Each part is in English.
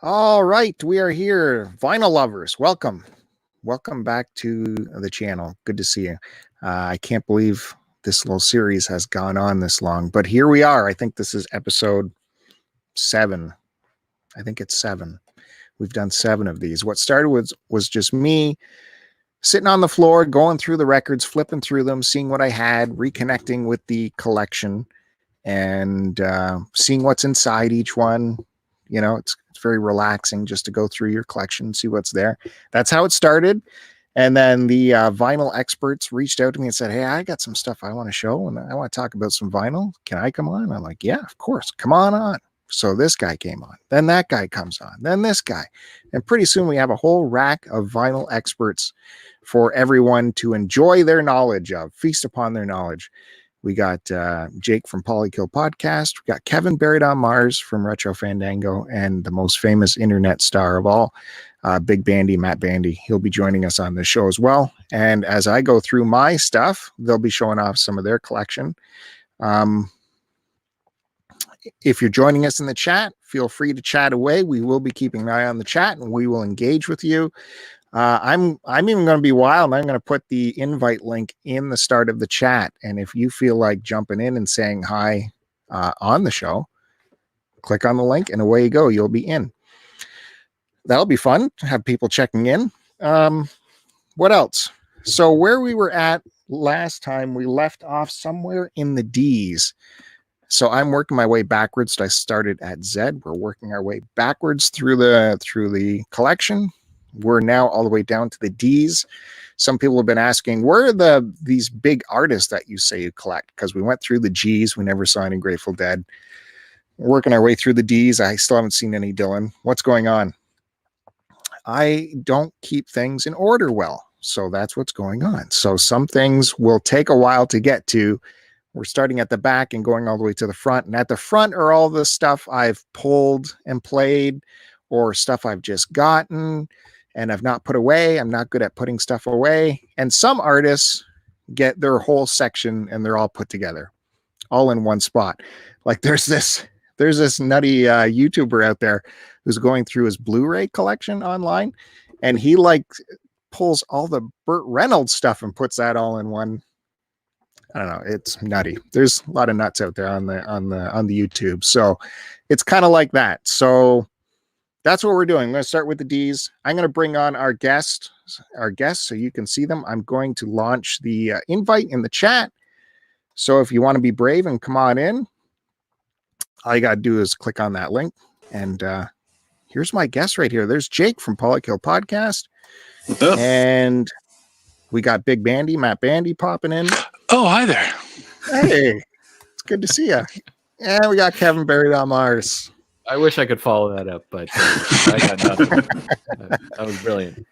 All right, we are here. Vinyl lovers, welcome. Welcome back to the channel. Good to see you. I can't believe this little series has gone on this long, but here we are. I think this is episode 7. I think it's 7. We've done 7 of these. What started was just me sitting on the floor, going through the records, flipping through them, seeing what I had, reconnecting with the collection, and seeing what's inside each one. You know, it's very relaxing just to go through your collection and see what's there. That's how it started. And then the vinyl experts reached out to me and said, hey, I got some stuff I want to show and I want to talk about some vinyl. Can I come on? I'm like, yeah, of course. Come on. So this guy came on. Then that guy comes on. Then this guy. And pretty soon we have a whole rack of vinyl experts for everyone to enjoy their knowledge of, feast upon their knowledge. We got Jake from Polykill Podcast. We got Kevin buried on Mars from Retro Fandango, and the most famous internet star of all, Big Bandy, Matt Bandy. He'll be joining us on this show as well. And as I go through my stuff, they'll be showing off some of their collection. If you're joining us in the chat, feel free to chat away. We will be keeping an eye on the chat, and we will engage with you. I'm even going to be wild. I'm going to put the invite link in the start of the chat. And if you feel like jumping in and saying hi on the show, click on the link and away you go. You'll be in. That'll be fun to have people checking in. What else? So where we were at last time, we left off somewhere in the D's. So I'm working my way backwards. I started at Z. We're working our way backwards through the collection. We're now all the way down to the D's. Some people have been asking, where are these big artists that you say you collect? Because we went through the G's. We never saw any Grateful Dead. We're working our way through the D's. I still haven't seen any Dylan. What's going on? I don't keep things in order well. So that's what's going on. So some things will take a while to get to. We're starting at the back and going all the way to the front. And at the front are all the stuff I've pulled and played, or stuff I've just gotten and I've not put away. I'm not good at putting stuff away. And some artists get their whole section and they're all put together, all in one spot. Like there's this nutty YouTuber out there who's going through his Blu-ray collection online, and he like pulls all the Burt Reynolds stuff and puts that all in one. I don't know. It's nutty. There's a lot of nuts out there on the YouTube. So it's kind of like that. So that's what we're doing. I'm going to start with the D's. I'm going to bring on our guests so you can see them. I'm going to launch the invite in the chat. So if you want to be brave and come on in, all you got to do is click on that link. And here's my guest right here. There's Jake from Polykill Podcast. What's up? And we got Big Bandy, Matt Bandy popping in. Oh, hi there. Hey, it's good to see you. And we got Kevin buried on Mars. I wish I could follow that up, but I got nothing. That was brilliant.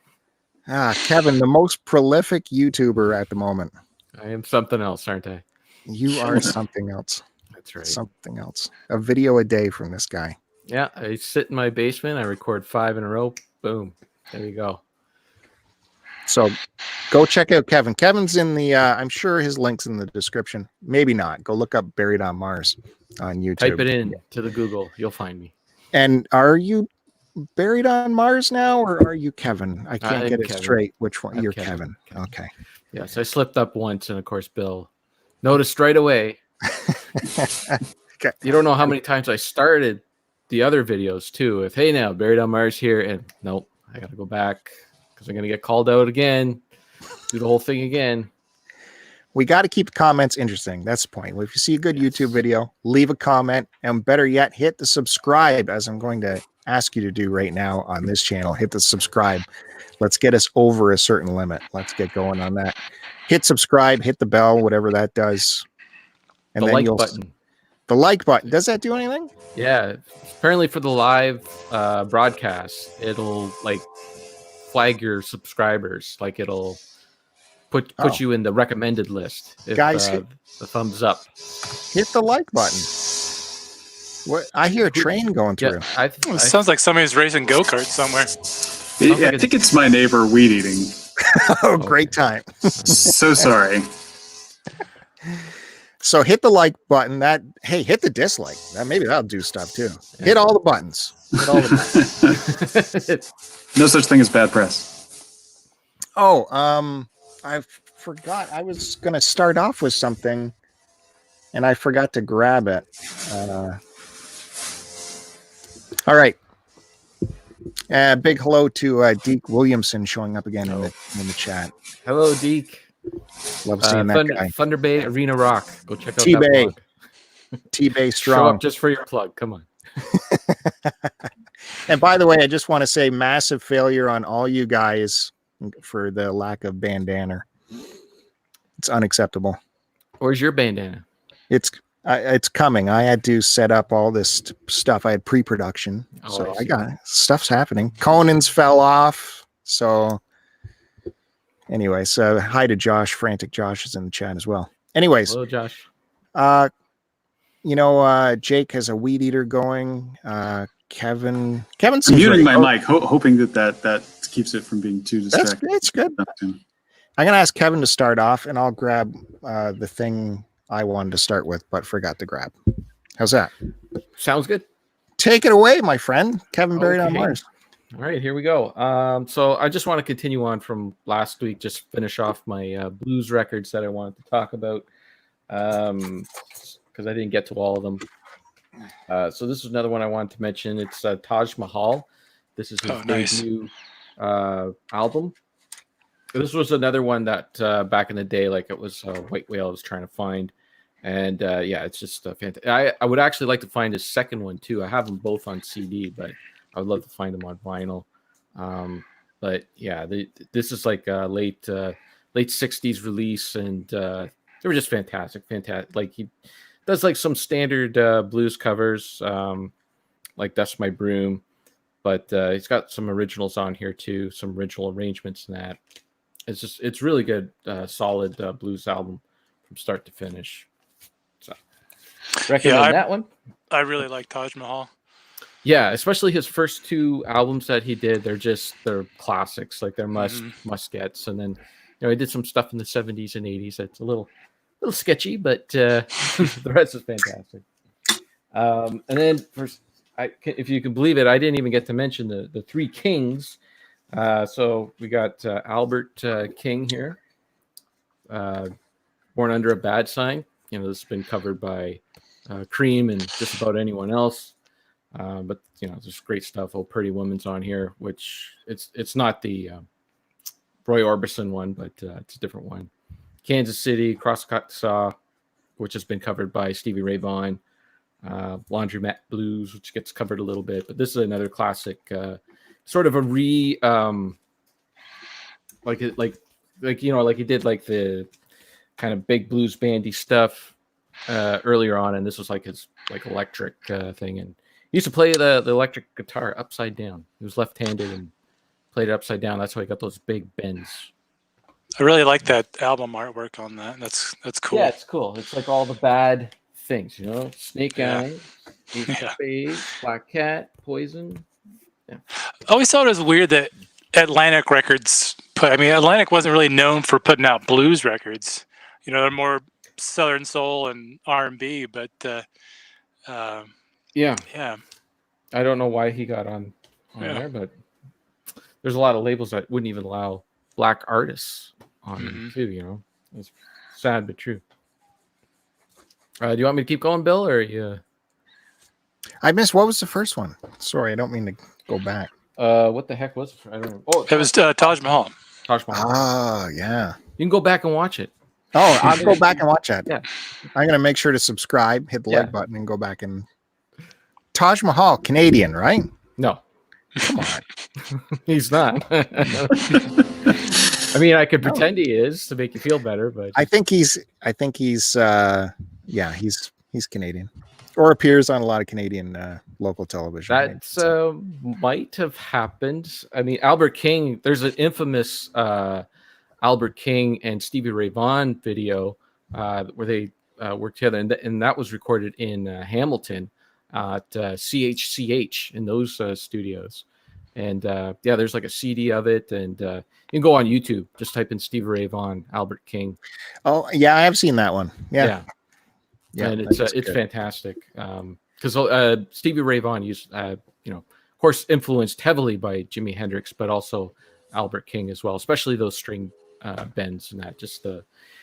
Kevin, the most prolific YouTuber at the moment. I am something else, aren't I? You are something else. That's right. Something else. A video a day from this guy. Yeah, I sit in my basement. I record 5 in a row. Boom. There you go. So go check out Kevin. Kevin's in the, I'm sure his link's in the description. Maybe not. Go look up Buried on Mars on YouTube. Type it in to the Google. You'll find me. And are you buried on Mars now, or are you Kevin? I can't get it Kevin. Straight. Which one? You're Kevin. Okay. Yes, I slipped up once, and of course, Bill noticed right away. Okay. You don't know how many times I started the other videos, too. If, hey, now, Buried on Mars here, and nope, I got to go back. I'm going to get called out again, do the whole thing again. We got to keep the comments interesting. That's the point. If you see a good YouTube video, leave a comment, and better yet, hit the subscribe, as I'm going to ask you to do right now on this channel. Hit the subscribe. Let's get us over a certain limit. Let's get going on that. Hit subscribe, hit the bell, whatever that does. And the then like button. The like button. Does that do anything? Yeah. Apparently for the live broadcast, it'll like flag your subscribers, like it'll put you in the recommended list if, guys, the thumbs up. Hit the like button. What? I hear a train going through. Yeah, It sounds like somebody's racing go-karts somewhere. I think it's my neighbor weed eating. Oh, great time. So sorry. So hit the like button. Hit the dislike. Maybe that'll do stuff too. Yeah. Hit all the buttons. Hit all the buttons. No such thing as bad press. Oh, I forgot. I was gonna start off with something, and I forgot to grab it. All right. Big hello to Deke Williamson showing up again in the chat. Hello, Deke. Love seeing that guy. Thunder Bay Arena Rock. Go check out T-Bay. that blog. T-Bay Show strong. up just for your plug. Come on. And by the way, I just want to say massive failure on all you guys for the lack of bandana. It's unacceptable. Where's your bandana? It's coming. I had to set up all this stuff. I had pre-production, Oh, so I I see. got stuff's happening. Conan's fell off, so anyway. So hi to Josh. Frantic Josh is in the chat as well. Anyways, Hello, Josh. Jake has a weed eater going. Kevin's I'm muting my mic, hoping that keeps it from being too distracting. That's good. I'm gonna ask Kevin to start off, and I'll grab the thing I wanted to start with, but forgot to grab. How's that? Sounds good. Take it away, my friend. Kevin Buried on Okay. Mars. All right, here we go. So I just want to continue on from last week, just finish off my blues records that I wanted to talk about, because I didn't get to all of them. So this is another one I wanted to mention. It's Taj Mahal. This is his nice. debut album. This was another one that back in the day, like it was White Whale I was trying to find. And it's just fantastic. I would actually like to find his second one too. I have them both on CD, but I would love to find them on vinyl. But yeah, this is like a late 60s release, and they were just fantastic. Like he does like some standard blues covers, like Dust My Broom, but he's got some originals on here too, some original arrangements and that. It's really good, solid blues album from start to finish. So recommend that one. I really like Taj Mahal. Yeah, especially his first two albums that he did. They're classics, like they're must gets. And then he did some stuff in the 70s and 80s that's a little sketchy, but the rest is fantastic. And then if you can believe it, I didn't even get to mention the Three Kings. So we got Albert King here, Born Under a Bad Sign. This has been covered by Cream and just about anyone else. But there's great stuff. Oh, Pretty Woman's on here, which it's not the Roy Orbison one, but it's a different one. Kansas City, Crosscut Saw, which has been covered by Stevie Ray Vaughan. Laundromat Blues, which gets covered a little bit, but this is another classic. Sort of a like he did like the kind of big blues bandy stuff earlier on, and this was like his like electric thing. And he used to play the electric guitar upside down. He was left-handed and played it upside down. That's how he got those big bends. I really like that album artwork on that. That's cool. Yeah, it's cool. It's like all the bad things, Snake Eye, Spade, Black Cat, Poison. Yeah. I always thought it was weird that Atlantic Records Atlantic wasn't really known for putting out blues records. They're more Southern soul and R&B, but yeah. I don't know why he got on there, but there's a lot of labels that wouldn't even allow black artists on them too. It's sad but true. Do you want me to keep going, Bill, or you? I missed. What was the first one? Sorry, I don't mean to go back. What the heck was it? I don't know. Oh, it was Taj Mahal. Taj Mahal. Oh, yeah. You can go back and watch it. Oh, I'll go back and watch that. Yeah. I'm going to make sure to subscribe, hit the like button, and go back and... Taj Mahal, Canadian, right? No. Come on. He's not. I mean, I could pretend he is to make you feel better, but I think he's Canadian, or appears on a lot of Canadian local television. That might have happened. I mean, Albert King. There's an infamous Albert King and Stevie Ray Vaughan video where they worked together, and that was recorded in Hamilton at CHCH in those studios. And there's like a CD of it, and you can go on YouTube. Just type in Stevie Ray Vaughan, Albert King. Oh yeah, I have seen that one. Yeah. Yeah, and that's it's good. fantastic. Because Stevie Ray Vaughan used, of course, influenced heavily by Jimi Hendrix, but also Albert King as well, especially those string bends and that. Just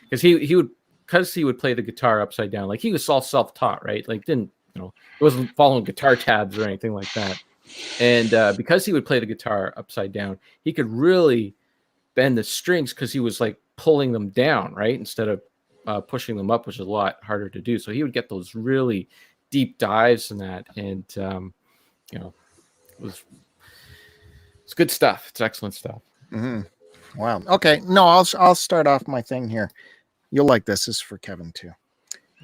because he would play the guitar upside down, like he was all self-taught, right? Like it wasn't following guitar tabs or anything like that. And because he would play the guitar upside down, he could really bend the strings because he was like pulling them down, right, instead of pushing them up, which is a lot harder to do. So he would get those really deep dives in that, and it's good stuff. It's excellent stuff. Mm-hmm. Wow. Okay. No, I'll start off my thing here. You'll like this. This is for Kevin too.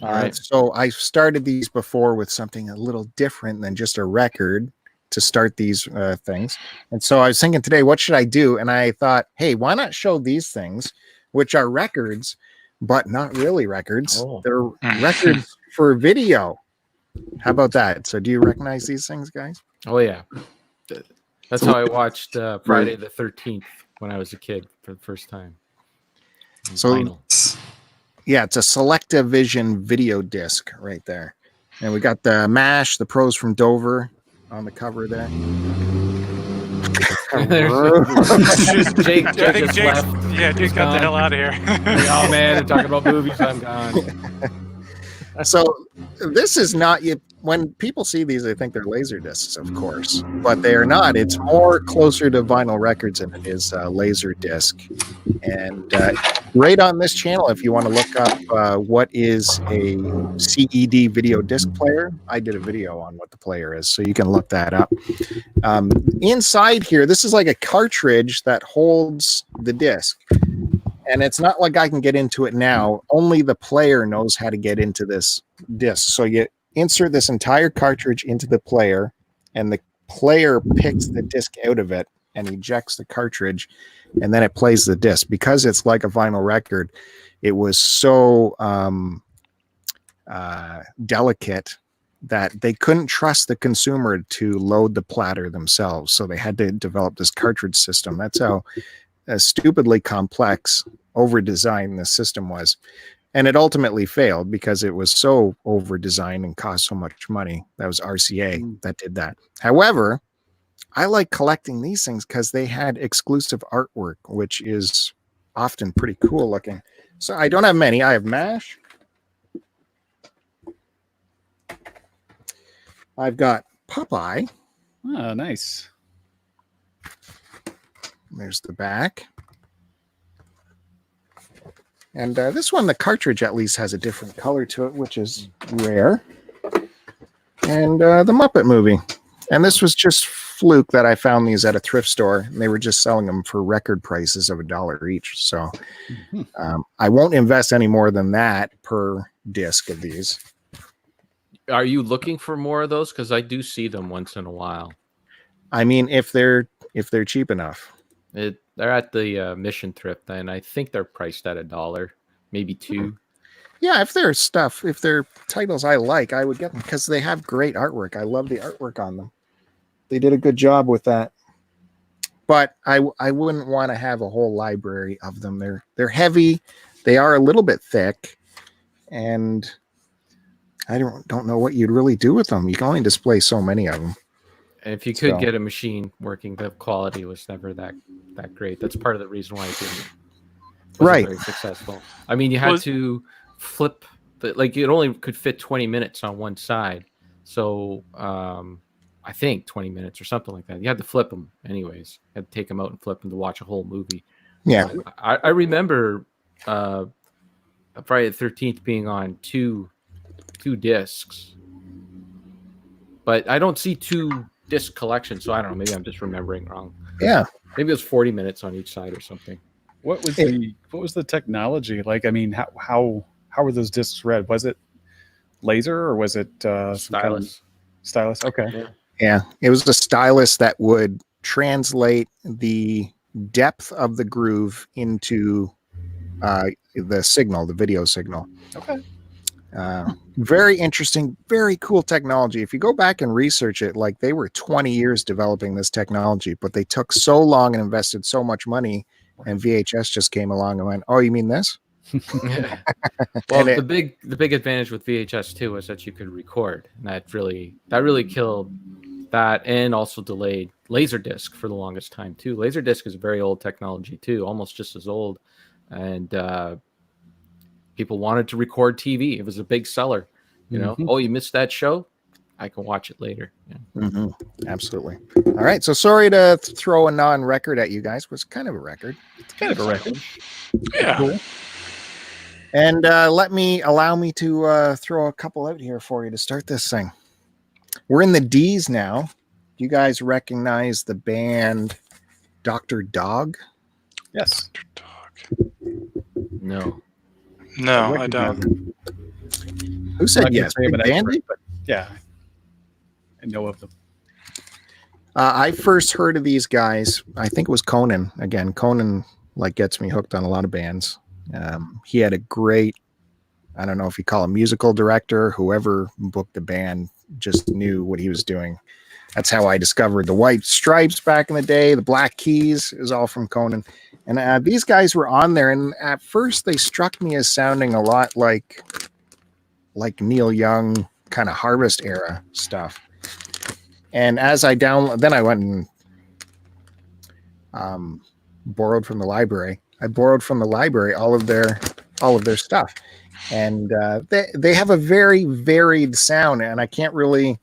All right. So I started these before with something a little different than just a record to start these things. And so I was thinking today, what should I do? And I thought, hey, why not show these things, which are records, but not really records. Oh. They're records for video. How about that? So do you recognize these things, guys? Oh yeah. That's how I watched Friday the 13th when I was a kid for the first time. So Vinyl. yeah, it's a Selecta Vision video disc right there. And we got the MASH, the pros from Dover on the cover there. Jake I think just Jake's, left. Jake got the hell out of here. Oh man, they're talking about movies. I'm gone. So this is not, when people see these, they think they're laser discs, of course, but they are not. It's more closer to vinyl records than it is laser disc. And right on this channel, if you want to look up what is a CED video disc player, I did a video on what the player is, so you can look that up. Inside here, this is like a cartridge that holds the disc. And it's not like I can get into it now. Only the player knows how to get into this disc. So you insert this entire cartridge into the player, and the player picks the disc out of it and ejects the cartridge, and then it plays the disc. Because it's like a vinyl record, it was so delicate that they couldn't trust the consumer to load the platter themselves. So they had to develop this cartridge system. That's how stupidly complex, over-designed this system was. And it ultimately failed because it was so over-designed and cost so much money. That was RCA that did that. However, I like collecting these things because they had exclusive artwork, which is often pretty cool looking. So I don't have many. I have MASH. I've got Popeye. Oh, nice. There's the back. And this one, the cartridge at least has a different color to it, which is rare. And the Muppet Movie. And this was just fluke that I found these at a thrift store. And they were just selling them for record prices of $1 each. So I won't invest any more than that per disc of these. Are you looking for more of those? Because I do see them once in a while. I mean, if they're cheap enough. They're at the Mission Thrift, and I think they're priced at $1, maybe $2. Yeah, if they're titles I like, I would get them because they have great artwork. I love the artwork on them. They did a good job with that. But I wouldn't want to have a whole library of them. They're heavy. They are a little bit thick, and I don't know what you'd really do with them. You can only display so many of them. And if you could get a machine working, the quality was never that great. That's part of the reason why it wasn't very successful. I mean, you had to flip it only could fit 20 minutes on one side. So I think 20 minutes or something like that. You had to flip them anyways. You had to take them out and flip them to watch a whole movie. Yeah. I remember Friday the 13th being on two discs. But I don't see 2 disc collection, so I don't know. Maybe I'm just remembering wrong. Yeah, maybe it was 40 minutes on each side or something. What was the technology like? I mean, how were those discs read? Was it laser or was it stylus? Stylus. Okay. Yeah, it was a stylus that would translate the depth of the groove into the signal, the video signal. Okay. Very interesting, very cool technology. If you go back and research it, like they were 20 years developing this technology, but they took so long and invested so much money, and VHS just came along and went, "Oh, you mean this?" Well, And the big advantage with VHS too was that you could record, and that really killed that, and also delayed Laserdisc for the longest time too. Laserdisc is very old technology too, almost just as old, and people wanted to record TV. It was a big seller. You know, oh, you missed that show? I can watch it later. Yeah. Absolutely. All right. So sorry to throw a non-record at you guys. It was kind of a record. It's kind of a record. Yeah. Cool. And allow me to throw a couple out here for you to start this thing. We're in the D's now. Do you guys recognize the band Dr. Dog? Yes. No. No, I don't. Who said Not gonna yes? say I'm an Bandy? expert, but yeah, I know of them. I first heard of these guys. I think it was Conan. Again, Conan gets me hooked on a lot of bands. He had a great, I don't know if you call him musical director, whoever booked the band just knew what he was doing. That's how I discovered the White Stripes back in the day. The Black Keys is all from Conan. And these guys were on there. And at first they struck me as sounding a lot like Neil Young kind of Harvest era stuff. And as I then I went and borrowed from the library. I borrowed from the library all of their stuff. And they have a very varied sound, and I can't really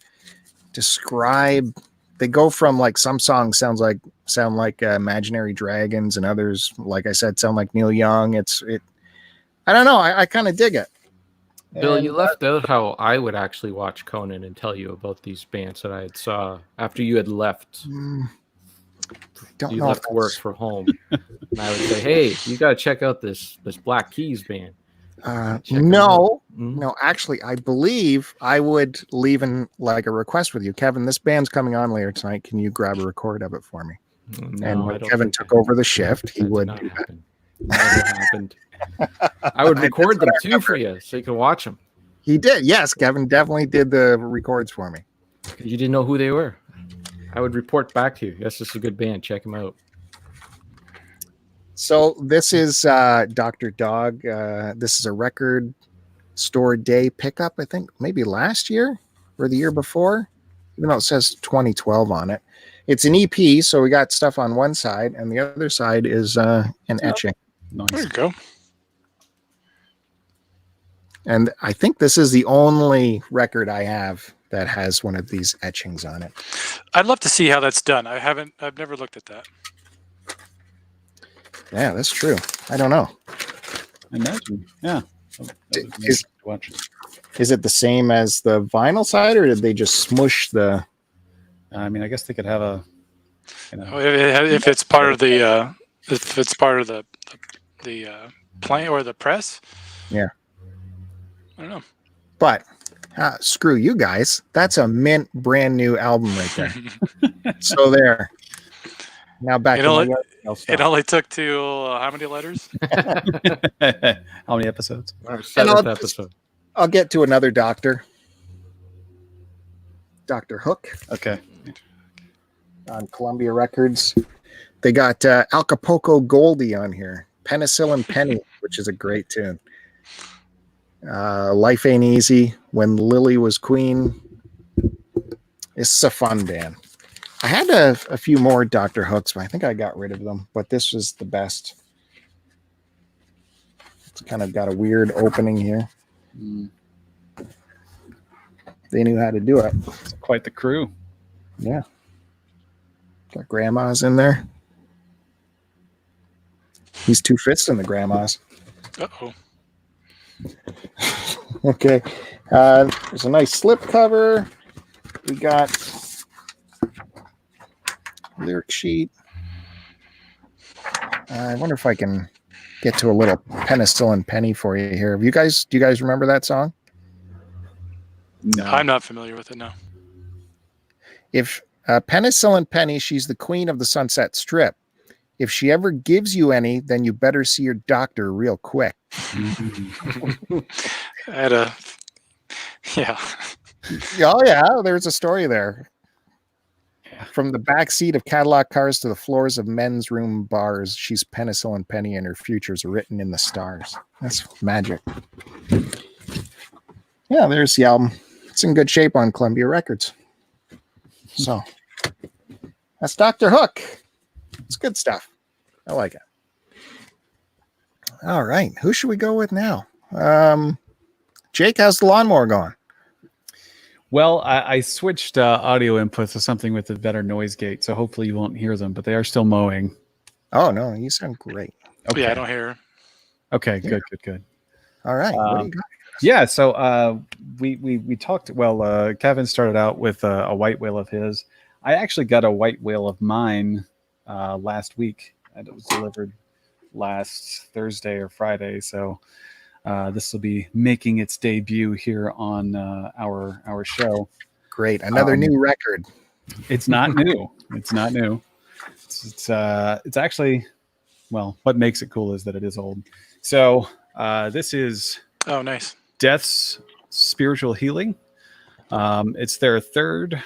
describe. They go from some songs sound like Imaginary Dragons, and others, like I said, sound like Neil Young. I don't know. I kind of dig it. Bill, you left out how I would actually watch Conan and tell you about these bands that I had saw after you had left. You left work for home, and I would say, "Hey, you got to check out this Black Keys band." No, actually, I believe I would leave in a request with you, Kevin. This band's coming on later tonight. Can you grab a record of it for me? No, and when Kevin took over the shift, he would do that. Never happened. I would record them too for you, so you can watch them. He did, yes. Kevin definitely did the records for me. You didn't know who they were. I would report back to you. Yes, this is a good band. Check them out. So this is Dr. Dog. This is a record store day pickup, I think maybe last year or the year before, even though it says 2012 on it. It's an EP, so we got stuff on one side, and the other side is an etching. Nice. There you go. And I think this is the only record I have that has one of these etchings on it. I'd love to see how that's done. I've never looked at that. Yeah, that's true. I don't know. Imagine. Yeah. Is it the same as the vinyl side, or did they just smush the? I mean, I guess they could have a. If it's part of the plant or the press. Yeah. I don't know. But screw you guys. That's a mint brand new album right there. So there. Now back to it only took to how many letters? How many episodes? Our 7th episode. I'll get to another doctor. Dr. Hook. Okay. On Columbia Records. They got Acapulco Goldie on here. Penicillin Penny, which is a great tune. Life Ain't Easy, When Lily Was Queen. This is a fun band. I had a few more Dr. Hooks, but I think I got rid of them. But this was the best. It's kind of got a weird opening here. They knew how to do it. It's quite the crew. Yeah. Got grandmas in there. He's two-fisting the grandmas. Uh-oh. Okay. There's a nice slip cover. We got lyric sheet. I wonder if I can get to a little Penicillin Penny for you here. Do you guys remember that song? No. I'm not familiar with it now. If Penicillin Penny, she's the queen of the Sunset Strip. If she ever gives you any, then you better see your doctor real quick. Yeah. Oh yeah, there's a story there. From the back seat of Cadillac cars to the floors of men's room bars, she's Penicillin Penny and her future's written in the stars. That's magic. Yeah, there's the album. It's in good shape on Columbia Records. So that's Dr. Hook. It's good stuff. I like it. All right. Who should we go with now? Jake, how's the lawnmower going? Well, I switched audio inputs to something with a better noise gate, so hopefully you won't hear them, but they are still mowing. Oh, no, you sound great. Okay. Yeah, I don't hear her. Okay, good. All right. What do you got? Yeah, so we talked. Well, Kevin started out with a white whale of his. I actually got a white whale of mine last week, and it was delivered last Thursday or Friday. So this will be making its debut here on our show. Great, another new record. It's not new. It's not new. It's actually, well, what makes it cool is that it is old. So this is nice. Death's Spiritual Healing. It's their third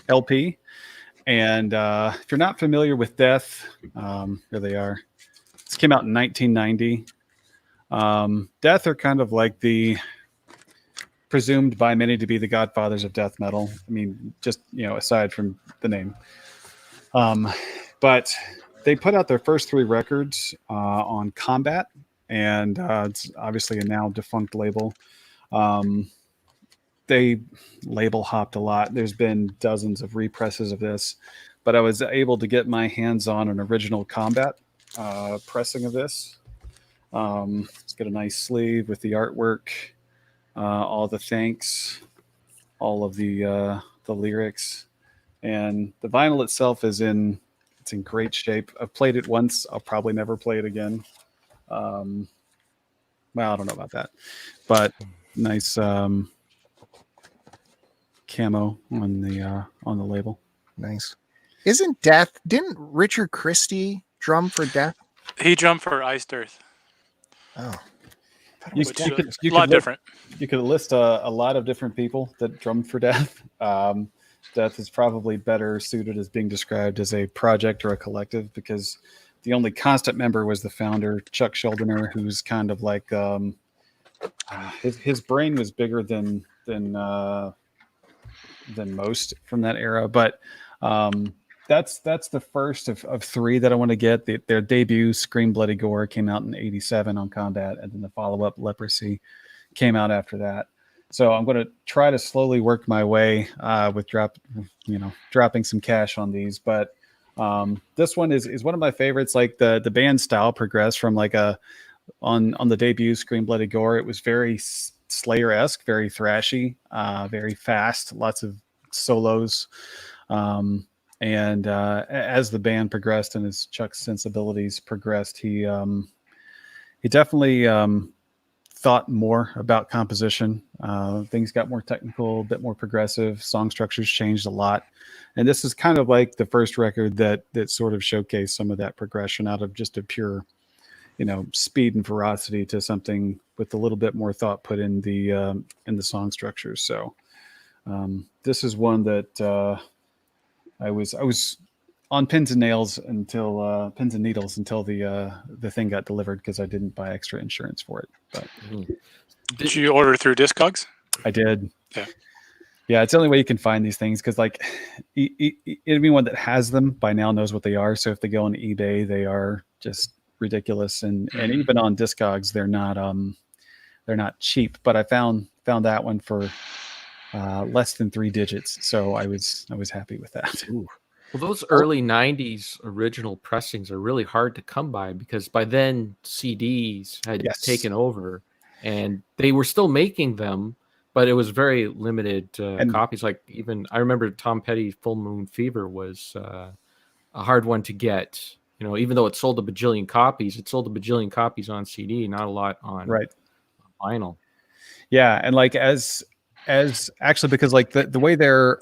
LP. And if you're not familiar with Death, here they are. This came out in 1990. Death are kind of like the presumed by many to be the godfathers of death metal. I mean, just, aside from the name. But they put out their first 3 records on Combat, and it's obviously a now defunct label. They label hopped a lot. There's been dozens of represses of this, but I was able to get my hands on an original Combat pressing of this. It's got a nice sleeve with the artwork, all the thanks, all of the lyrics, and the vinyl itself it's in great shape. I've played it once. I'll probably never play it again. Well, I don't know about that, but nice camo on the label. Nice. Didn't Richard Christie drum for Death? He drummed for Iced Earth. Oh, You Which could a lot different. You could list a lot of different people that drummed for Death. Death is probably better suited as being described as a project or a collective, because the only constant member was the founder, Chuck Schuldiner, who's kind of like his brain was bigger than most from that era. But that's the first of 3 that I want to get. Their debut, Scream Bloody Gore, came out in '87 on Combat, and then the follow-up, Leprosy, came out after that. So I'm going to try to slowly work my way with dropping some cash on these. But this one is one of my favorites. Like the band style progressed from like on the debut, Scream Bloody Gore, it was very Slayer-esque, very thrashy, very fast, lots of solos. And as the band progressed and as Chuck's sensibilities progressed, he definitely thought more about composition. Things got more technical, a bit more progressive. Song structures changed a lot. And this is kind of like the first record that sort of showcased some of that progression out of just a pure, speed and ferocity to something with a little bit more thought put in the song structures. So this is one that I was on pins and needles until the thing got delivered, because I didn't buy extra insurance for it. But Did you order through Discogs? I did. Yeah. It's the only way you can find these things, because like anyone that has them by now knows what they are. So if they go on eBay, they are just ridiculous, and even on Discogs, they're not cheap. But I found that one for less than 3 digits, so I was happy with that. Ooh. Well, those early 90s original pressings are really hard to come by, because by then CDs had taken over, and they were still making them, but it was very limited copies. Like even I remember Tom Petty's Full Moon Fever was a hard one to get. Even though it sold a bajillion copies, it sold a bajillion copies on CD, not a lot on vinyl. Yeah, and like as actually, because like the way they're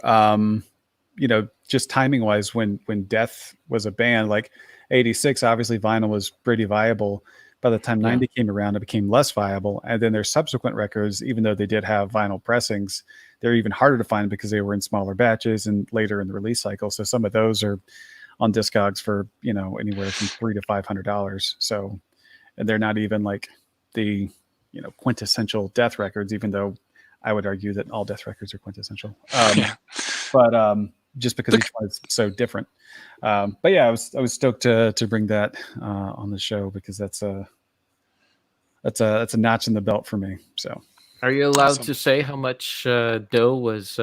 just timing wise, when Death was a band, like '86, obviously vinyl was pretty viable, By the time 90 came around, it became less viable. And then their subsequent records, even though they did have vinyl pressings, they're even harder to find because they were in smaller batches and later in the release cycle. So some of those are on Discogs for, anywhere from $300 to $500. So, and they're not even like the, quintessential Death records, even though I would argue that all Death records are quintessential. But just because each one is so different. But yeah, I was stoked to bring that on the show because that's a notch in the belt for me. So, are you allowed to say how much dough was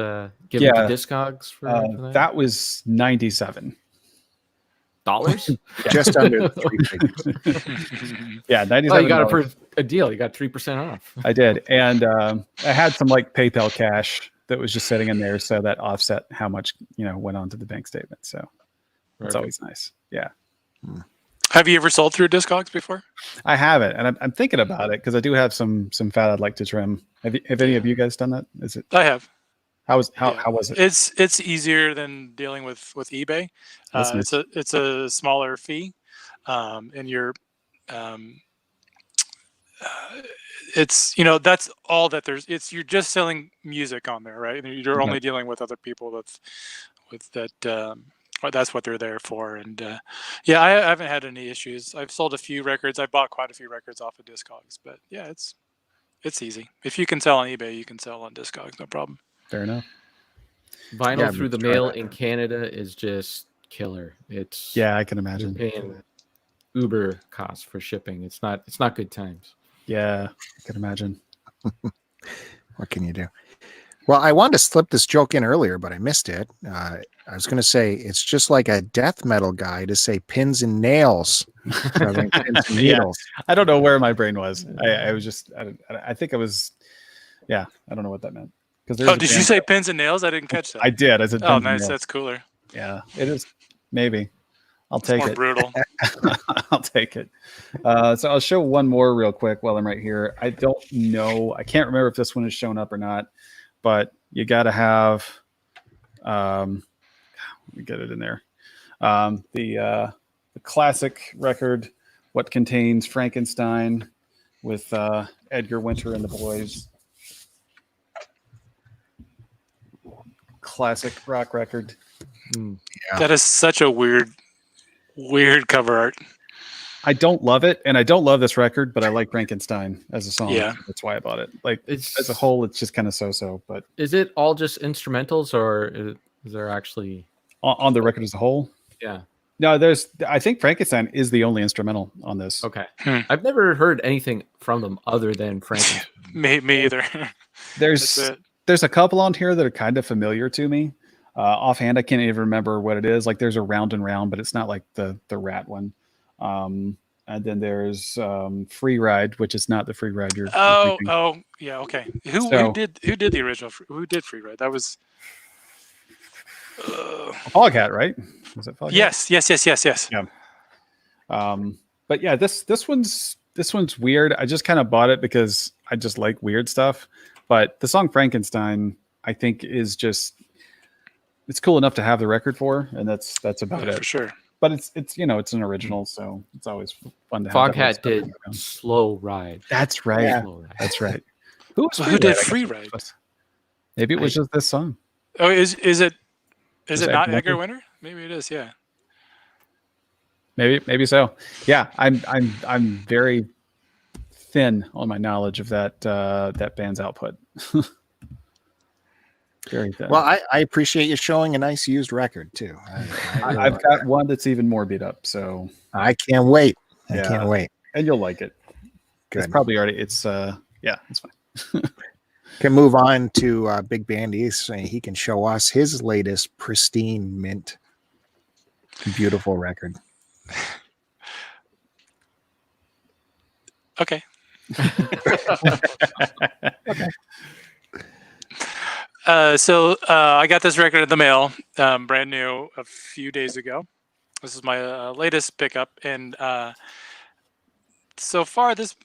given to Discogs for that? That was $97. Just under 3 figures. Yeah, $97. Oh, you got a deal. You got 3% off. I did, and I had some like PayPal cash that was just sitting in there, so that offset how much went onto the bank statement. So it's always nice. Yeah. Have you ever sold through Discogs before? I haven't, and I'm thinking about it because I do have some fat I'd like to trim. Have any of you guys done that? Is it? I have. How was it? It's easier than dealing with eBay. Nice. It's a smaller fee, and you're it's that's all that there's. You're just selling music on there, right? You're only dealing with other people with that. That's what they're there for. And I haven't had any issues. I've sold a few records. I've bought quite a few records off of Discogs, but yeah, it's easy. If you can sell on eBay, you can sell on Discogs, no problem. Fair enough. Vinyl through the mail in Canada is just killer. I can imagine paying Uber costs for shipping. It's not good times. Yeah, I can imagine. What can you do? Well, I wanted to slip this joke in earlier, but I missed it. I was going to say it's just like a death metal guy to say pins and nails rather than pins and needles. I don't know where my brain was. I was just. I think I was. Yeah, I don't know what that meant. Did you say pins and nails? I didn't catch that. I did. I said. Oh, nice. That's cooler. Yeah, it is. Maybe. I'll take it. Brutal. I'll take it. So I'll show one more real quick while I'm right here. I don't know. I can't remember if this one has shown up or not, but you got to have. Let me get it in there. The classic record, What Contains Frankenstein, with Edgar Winter and the Boys. Classic rock record. Yeah. That is such a weird cover art. I don't love it, and I don't love this record, but I like Frankenstein as a song. Yeah, that's why I bought it. Like as a whole, it's just kind of so-so. But is it all just instrumentals, or is there actually on the record as a whole? Yeah. No, I think Frankenstein is the only instrumental on this. Okay. I've never heard anything from them other than Frankenstein. Me either. There's a couple on here that are kind of familiar to me. Offhand, I can't even remember what it is. Like there's a Round and Round, but it's not like the Rat one. And then there's Free Ride, which is not the Free Ride you're thinking. Yeah, okay. Who did the original? Who did Free Ride? That was Foghat, right? Was it Foghat? Yes. Yeah. But yeah, this one's weird. I just kind of bought it because I just like weird stuff. But the song Frankenstein, I think, is just it's cool enough to have the record for, and that's about it for sure. But it's it's an original, so it's always fun to have. Foghat did Slow Ride. That's right. Yeah. That's right. Who did Free Ride? Maybe it was just this song. Oh, is it not Edgar Winter? Maybe it is. Yeah. Maybe so. Yeah, I'm very thin on my knowledge of that band's output. Very thin. Well, I appreciate you showing a nice used record too. I've got one that's even more beat up, so I can't wait. I can't wait. And you'll like it. Good. It's probably already. It's it's fine. Can move on to Big Bandy. Saying he can show us his latest pristine mint, beautiful record. Okay. Okay. So I got this record in the mail, brand new, a few days ago. This is my latest pickup, and so far this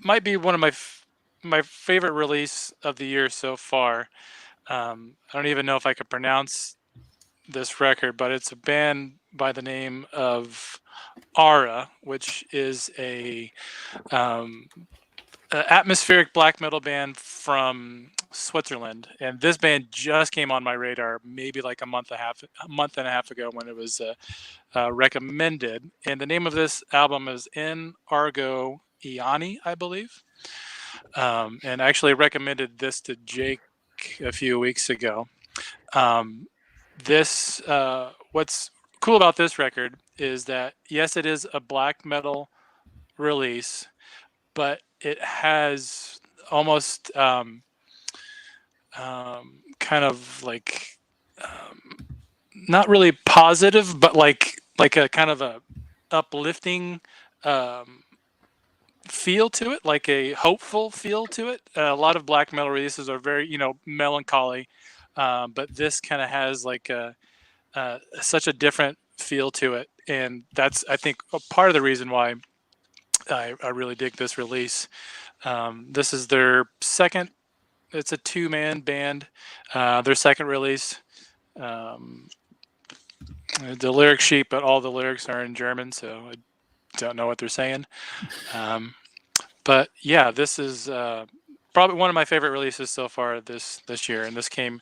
might be one of my favorite release of the year so far. I don't even know if I could pronounce this record, but it's a band by the name of Aura, which is a atmospheric black metal band from Switzerland, and this band just came on my radar maybe like a month and a half ago when it was recommended. And the name of this album is In Argo Iani, I believe. And I actually recommended this to Jake a few weeks ago. What's cool about this record is that, yes, it is a black metal release, but it has almost kind of like not really positive, but like a kind of a uplifting feel to it, like a hopeful feel to it. A lot of black metal releases are very, melancholy, but this kind of has like such a different feel to it, and that's, I think, a part of the reason why I really dig this release. This is their second. It's a two-man band. Their second release. The lyric sheet, but all the lyrics are in German, so I don't know what they're saying. But yeah, this is probably one of my favorite releases so far this year, and this came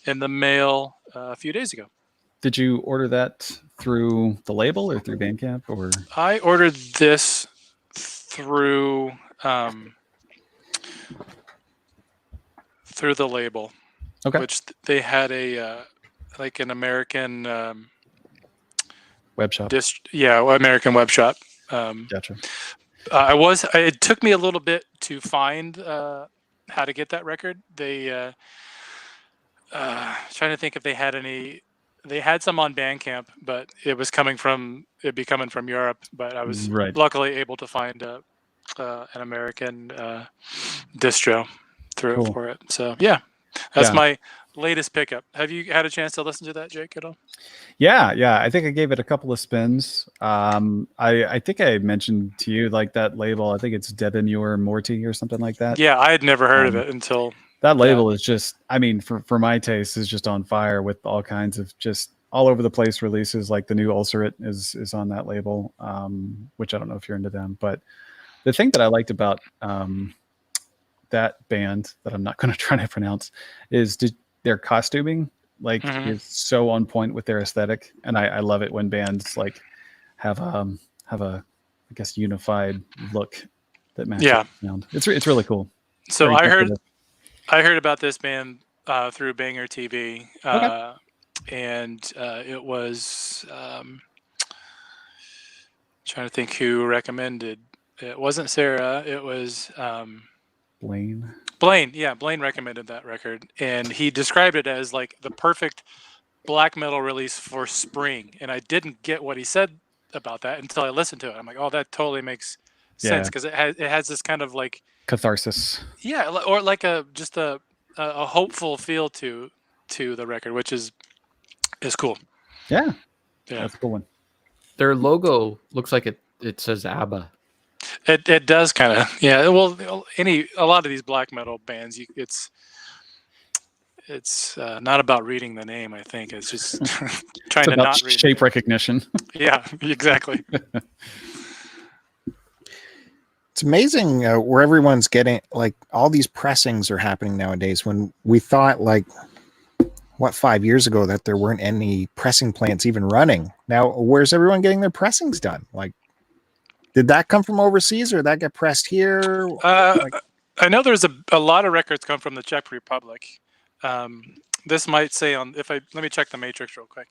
in the mail a few days ago. Did you order that through the label or through Bandcamp? Or I ordered this through the label, okay, which they had a like an American web shop. American web shop. Gotcha. It took me a little bit to find how to get that record. They trying to think if they had any. They had some on Bandcamp, but it'd be coming from Europe. But I was luckily able to find an American distro through it for it. So yeah, that's my latest pickup. Have you had a chance to listen to that, Jake, at all? Yeah. I think I gave it a couple of spins. I think I mentioned to you like that label. I think it's Debinure Morty or something like that. Yeah, I had never heard of it until. That label is just, I mean, for my taste, is just on fire with all kinds of just all over the place releases. Like the new Ulcerate is on that label, which I don't know if you're into them. But the thing that I liked about that band that I'm not going to try to pronounce is their costuming. Like is so on point with their aesthetic, and I love it when bands like have a I guess unified look that matches the sound. It's really cool. So I heard about this band through Banger TV, and it was trying to think who recommended. It wasn't Sarah. It was Blaine. Blaine recommended that record, and he described it as like the perfect black metal release for spring. And I didn't get what he said about that until I listened to it. I'm like, oh, that totally makes sense, because it has this kind of like catharsis. Yeah, or like a hopeful feel to the record, which is cool. Yeah, that's a cool one. Their logo looks like it says ABBA. It does kind of, yeah. Well, a lot of these black metal bands, it's not about reading the name. I think it's just trying to not read shape recognition. Yeah, exactly. It's amazing where everyone's getting, like, all these pressings are happening nowadays, when we thought, like, 5 years ago that there weren't any pressing plants even running. Now, where's everyone getting their pressings done? Like, did that come from overseas, or did that get pressed here? I know there's a lot of records come from the Czech Republic. This might say let me check the matrix real quick.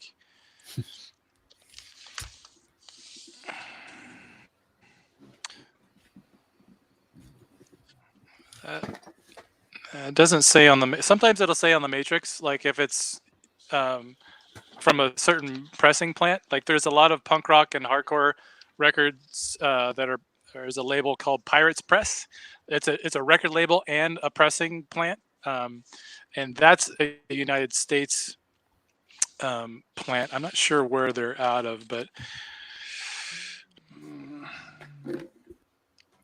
It doesn't say sometimes it'll say on the matrix, like if it's from a certain pressing plant. Like there's a lot of punk rock and hardcore records there's a label called Pirates Press. It's a record label and a pressing plant, and that's a United States plant. I'm not sure where they're out of, but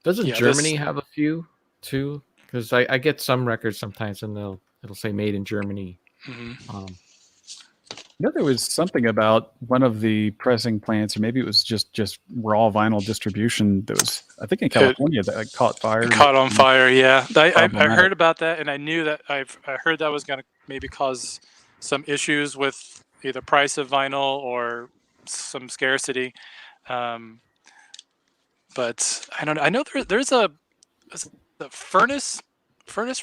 doesn't Germany have a few too? Because I get some records sometimes, and it'll say made in Germany. Mm-hmm. You know, there was something about one of the pressing plants, or maybe it was just raw vinyl distribution. That was, I think, in California that caught fire. It caught on fire. Yeah, I Problematic. heard about that, and I knew that I heard that was going to maybe cause some issues with either price of vinyl or some scarcity. But I don't know. I know there's the Furnace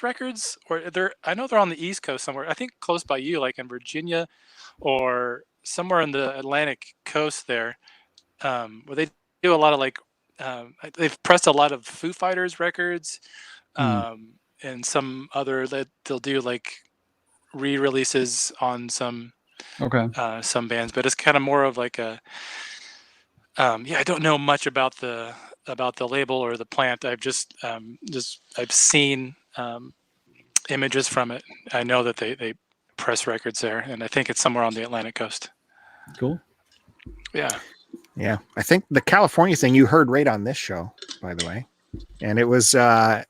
Records, or I know they're on the East Coast somewhere. I think close by you, like in Virginia, or somewhere in the Atlantic coast there, where they do a lot of they've pressed a lot of Foo Fighters records, and some other that they'll do like re-releases on some bands, but it's kind of more of like a I don't know much about the label or the plant. I've just I've seen images from it. I know that they press records there, and I think it's somewhere on the Atlantic coast. Cool. Yeah. I think the California thing you heard right on this show, by the way, and it was a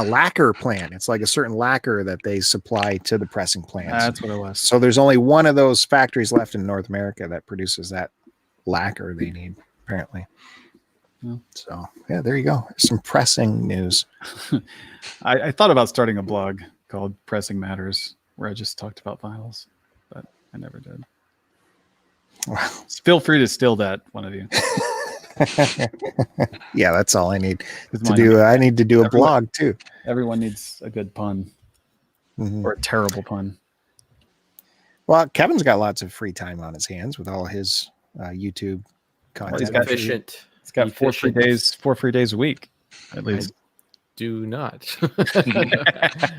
lacquer plant. It's like a certain lacquer that they supply to the pressing plants. That's what it was. So there's only one of those factories left in North America that produces that lacquer they need, apparently. Yeah. So yeah, there you go. Some pressing news. I thought about starting a blog called Pressing Matters, where I just talked about vinyls, but I never did. Wow. Feel free to steal that, one of you. Yeah, that's all I need to do. I need to do a blog too. Everyone needs a good pun, or a terrible pun. Well, Kevin's got lots of free time on his hands with all his YouTube content. He's efficient. He's got 4 free days a week, at least. Do not.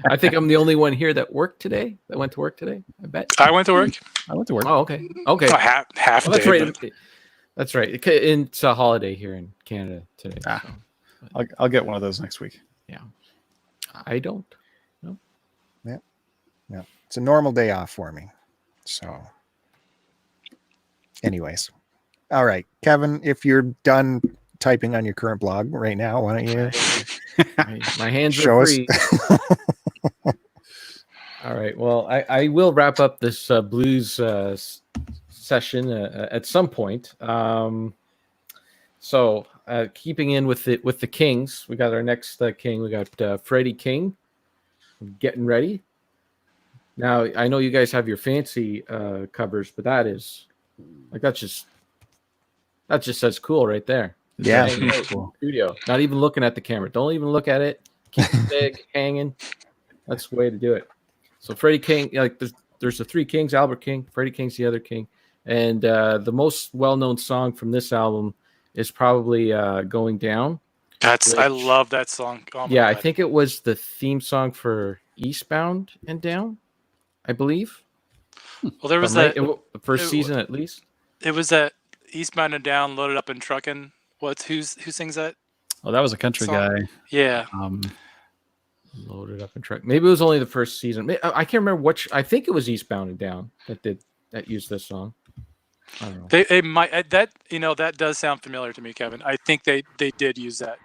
I think I'm the only one here that went to work today. I bet. I went to work. I went to work. Oh, okay. Oh, half That's day, right. but- That's right. It's a holiday here in Canada today. So. I'll get one of those next week. Yeah. I don't. No. Yeah. It's a normal day off for me. So anyways. All right, Kevin, if you're done typing on your current blog right now, why don't you my hands show are us? free. All right. Well, I will wrap up this blues session at some point. So keeping in with the Kings, we got our next king. We got Freddie King getting ready. Now I know you guys have your fancy covers, but that's just says cool right there. Yeah. Cool. Studio. Not even looking at the camera. Don't even look at it. Keep the bag hanging. That's the way to do it. So Freddie King, like there's the 3 Kings, Albert King, Freddie King's the other king. And the most well-known song from this album is probably Going Down. I love that song. Oh my God. I God. think it was the theme song for Eastbound and Down, I believe. Well, there was the first season at least. It was that Eastbound and Down, Loaded Up and Truckin'. Who sings that? Oh, that was a country song? guy. Yeah. Loaded Up and Truck. Maybe it was only the first season. I can't remember which. I think it was Eastbound and Down that used this song. I don't know. They might that does sound familiar to me, Kevin. I think they did use that.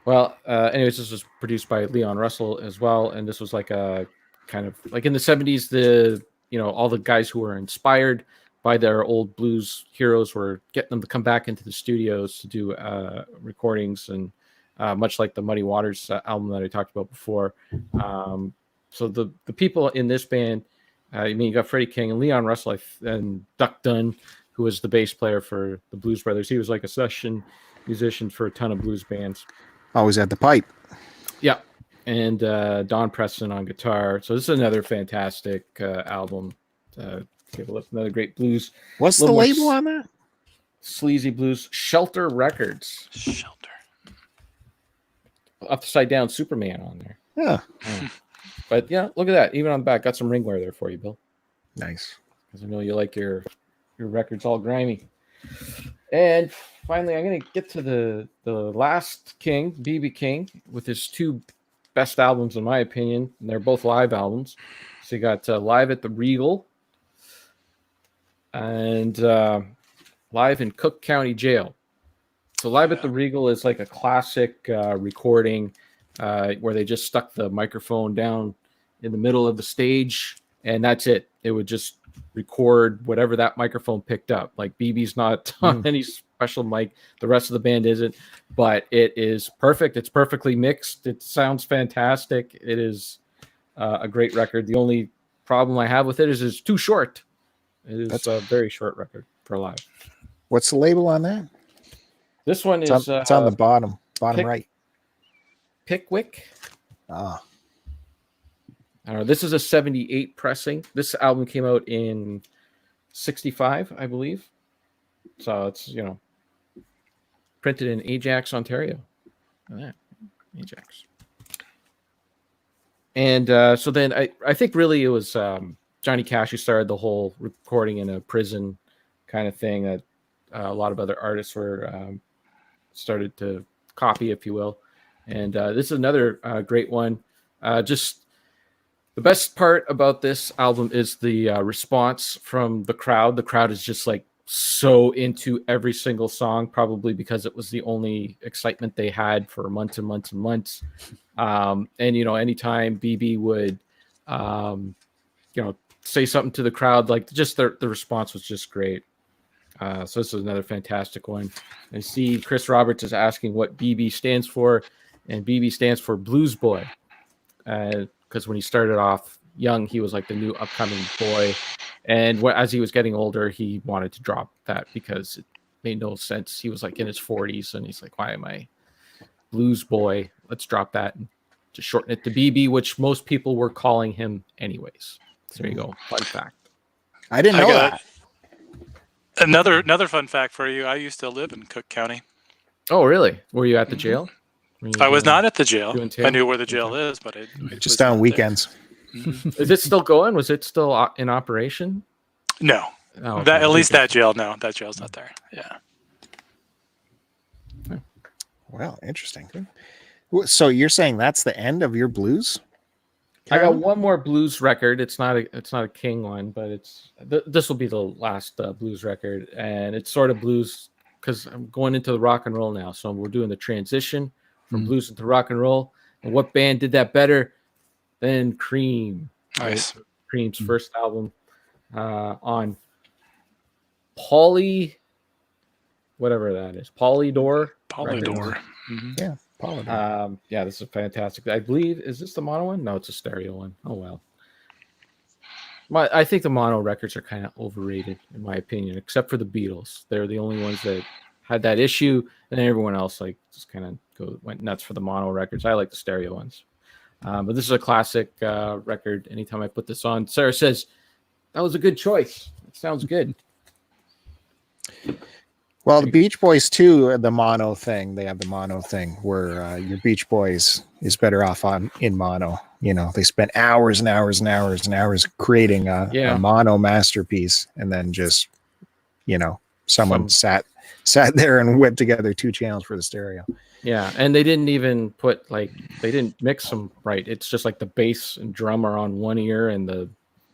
Well, anyways, this was produced by Leon Russell as well, and this was like a kind of like in the 70s. All the guys who were inspired by their old blues heroes were getting them to come back into the studios to do recordings, and much like the Muddy Waters album that I talked about before. So the people in this band, you got Freddie King and Leon Russell and Duck Dunn, who was the bass player for the Blues Brothers. He was like a session musician for a ton of blues bands. Always at the pipe. Yeah. And Don Preston on guitar. So this is another fantastic album. Give a look, another great blues. What's the label on that? Sleazy Blues. Shelter Records. Shelter. Upside down Superman on there. Yeah. But yeah, look at that. Even on the back, got some ringwear there for you, Bill. Nice. Because I know you like your records all grimy. And finally, I'm going to get to the last king, BB King, with his 2 best albums, in my opinion. And they're both live albums. So you got Live at the Regal and Live in Cook County Jail. So Live at the Regal is like a classic recording where they just stuck the microphone down in the middle of the stage and that's it. It would just record whatever that microphone picked up. Like BB's not on any special mic. The rest of the band isn't, but it is perfect. It's perfectly mixed. It sounds fantastic. It is a great record. The only problem I have with it is it's too short. It is a very short record for live. What's the label on that? This one is it's on the bottom right. Pickwick. Ah. I don't know. This is a 78 pressing. This album came out in 65, I believe. So it's, printed in Ajax, Ontario. Look at that. Ajax. And so then I think really it was Johnny Cash who started the whole recording in a prison kind of thing that a lot of other artists were started to copy, if you will. And this is another great one. Just the best part about this album is the response from the crowd. The crowd is just like so into every single song, probably because it was the only excitement they had for months and months and months. And, anytime BB would, say something to the crowd, like just the response was just great. So this is another fantastic one. I see Chris Roberts is asking what BB stands for, and BB stands for Blues Boy. Because when he started off young, he was like the new upcoming boy. And as he was getting older, he wanted to drop that because it made no sense. He was like in his 40s, and he's like, why am I Blues Boy? Let's drop that and just shorten it to BB, which most people were calling him anyways. So there you go. Fun fact. I didn't know that. Another fun fact for you. I used to live in Cook County. Oh, really? Were you at the jail? I was not at the jail. I knew where the jail is, but I just on weekends. Is it still going? Was it still in operation? No. Oh, okay. At least that jail. No, that jail's not there. Yeah. Well, interesting. So you're saying that's the end of your blues? I got one more blues record. It's not a King one, but this will be the last blues record, and it's sort of blues because I'm going into the rock and roll now. So we're doing the transition from blues into rock and roll. And what band did that better than Cream? Nice. Right? Cream's first album on whatever that is. Polydor. Yeah. Polydor. Yeah, this is fantastic. I believe, is this the mono one? No, it's a stereo one. Oh, well. I think the mono records are kind of overrated, in my opinion, except for the Beatles. They're the only ones that had that issue, and then everyone else just kind of went nuts for the mono records. I like the stereo ones. But this is a classic record. Anytime I put this on, Sarah says, that was a good choice. It sounds good. Well, the Beach Boys too, the mono thing. They have the mono thing where your Beach Boys is better off in mono. They spent hours and hours and hours and hours creating a mono masterpiece, and then just, someone sat there and whipped together two channels for the stereo. Yeah, and they didn't even they didn't mix them right. It's just like the bass and drum are on one ear, and the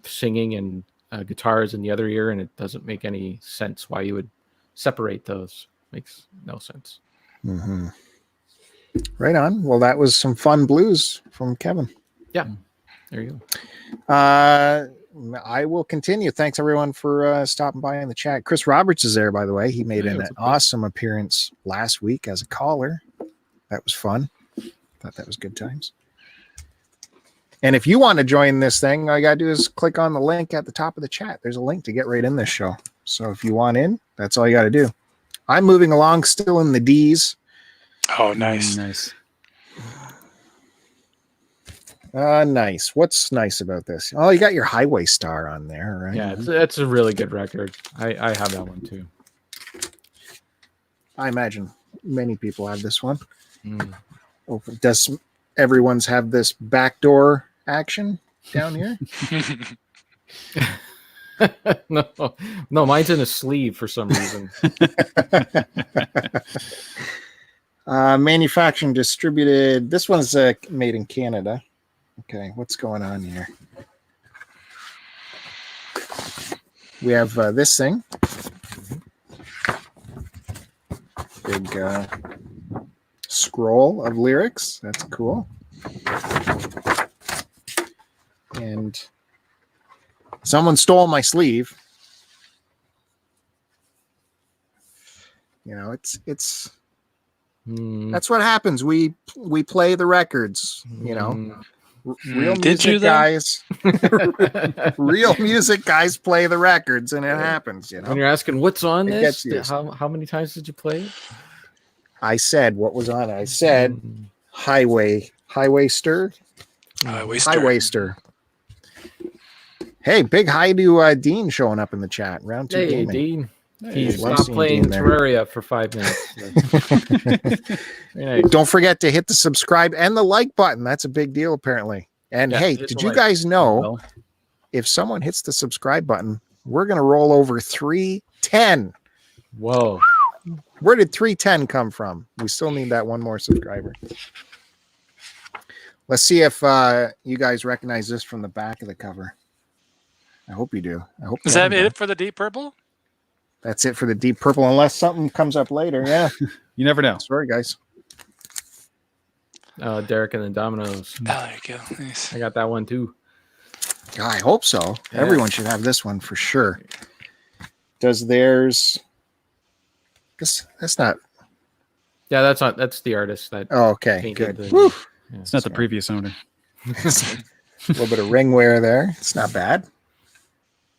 singing and guitars in the other ear, and it doesn't make any sense why you would separate those. Makes no sense. Mm-hmm. Right on. Well, that was some fun blues from Kevin. Yeah, there you go. I will continue. Thanks everyone for stopping by in the chat. Chris Roberts is there, by the way. He made an awesome appearance last week as a caller. That was fun. Thought that was good times. And if you want to join this thing, all you got to do is click on the link at the top of the chat. There's a link to get right in this show. So if you want in, that's all you got to do. I'm moving along still in the D's. Oh, nice. Nice. Nice. What's nice about this? Oh, you got your Highway Star on there, right? Yeah, it's a really good record. I have that one too. I imagine many people have this one. Does everyone's have this backdoor action down here? No, mine's in a sleeve for some reason. Manufactured and distributed. This one's made in Canada. Okay, what's going on here? We have this thing. Big scroll of lyrics. That's cool. And Someone stole my sleeve. You know, it's that's what happens. We play the records, you know. Real Did you, music though? guys. Real music guys play the records, and it happers, you know. When you're asking what's on It this, gets used. how many times did you play it? I said what was on it. I said Highway Stir. Highway Stir. Hey, big hi to Dean showing up in the chat. Round 2 Hey, gaming. Dean. Hey, He's love not seeing playing Dean there. Terraria for 5 minutes. Very nice. Don't forget to hit the subscribe and the like button. That's a big deal, apparently. And Yeah, hey, hit did the you like. guys know Well, if someone hits the subscribe button, we're going to roll over 310? Whoa. Where did 310 come from? We still need that one more subscriber. Let's see if you guys recognize this from the back of the cover. I hope you do. I hope Is that it for the Deep Purple? That's it for the Deep Purple, unless something comes up later. Yeah. you never know. Sorry, guys. Derek and the Dominoes. Oh, there you go. Nice. I got that one too. I hope so. Yeah. Everyone should have this one for sure. Does theirs? That's not. Yeah, that's the artist that Oh, okay, painted good. the- Whew. yeah. It's not the previous owner. A little bit of ring wear there. It's not bad.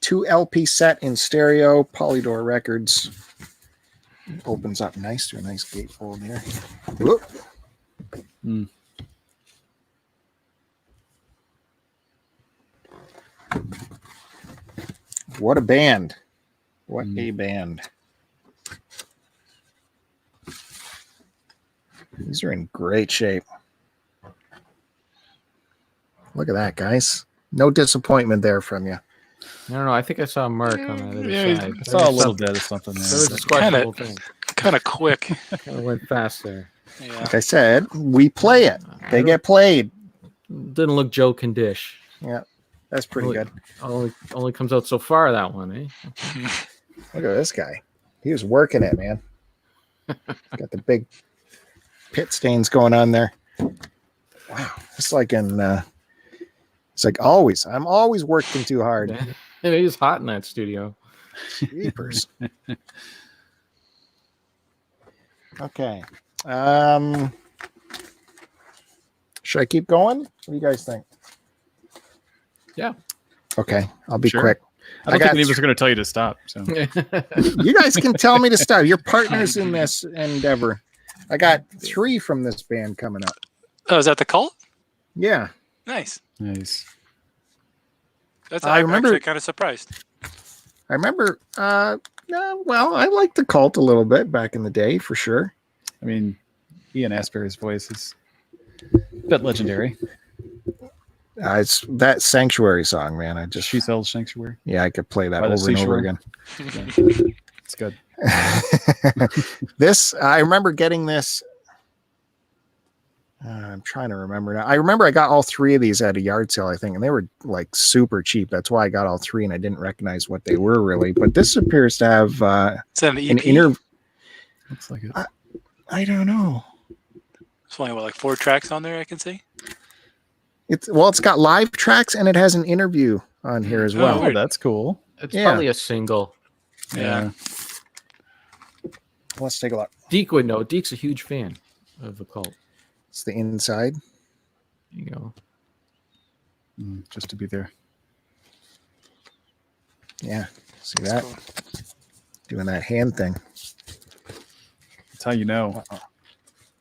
2 LP set in stereo, Polydor Records. Opens up nice to a nice gatefold here. Whoop. Mm. What a band. What a band. These are in great shape. Look at that, guys. No disappointment there from you. I don't know. I think I saw a mark on that other Yeah, side. I saw a little bit of something there. There was a questionable thing. Kind of quick. Kind of went fast there. Yeah. Like I said, we play it. They get played. Didn't look Joe Condish. Yeah, that's pretty good. Only comes out so far, that one, eh? Look at this guy. He was working it, man. Got the big pit stains going on there. Wow. It's like it's like always. I'm always working too hard. It is hot in that studio. Jeepers. Okay. Should I keep going? What do you guys think? Yeah. Okay. I'll be Sure. quick. I don't got think any of us are going to tell you to stop. So You guys can tell me to stop. You're partners in this endeavor. I got 3 from this band coming up. Oh, is that the Cult? Yeah. Nice. nice. I I'm remember- actually kind of surprised. I remember, well, I liked the Cult a little bit back in the day for sure. I mean, Ian Asbury's voice is a bit legendary. It's that Sanctuary song, man. I just, She sells Sanctuary. yeah, I could play that By the over and over seashore. again. It's good. This, I remember getting this. I'm trying to remember now. I remember I got all 3 of these at a yard sale, I think, and they were like super cheap. That's why I got all 3, and I didn't recognize what they were really. But this appears to have Is that an EP? an inner. Looks like it. I don't know. It's only like 4 tracks on there I can see. It's got live tracks and it has an interview on here as Oh, well. Oh, weird. that's cool. It's Yeah. probably a single. Yeah. Let's take a look. Deke would know. Deke's a huge fan of the Cult. It's the inside. You know. Just to be there. Yeah. See that? Cool. Doing that hand thing. That's how you know.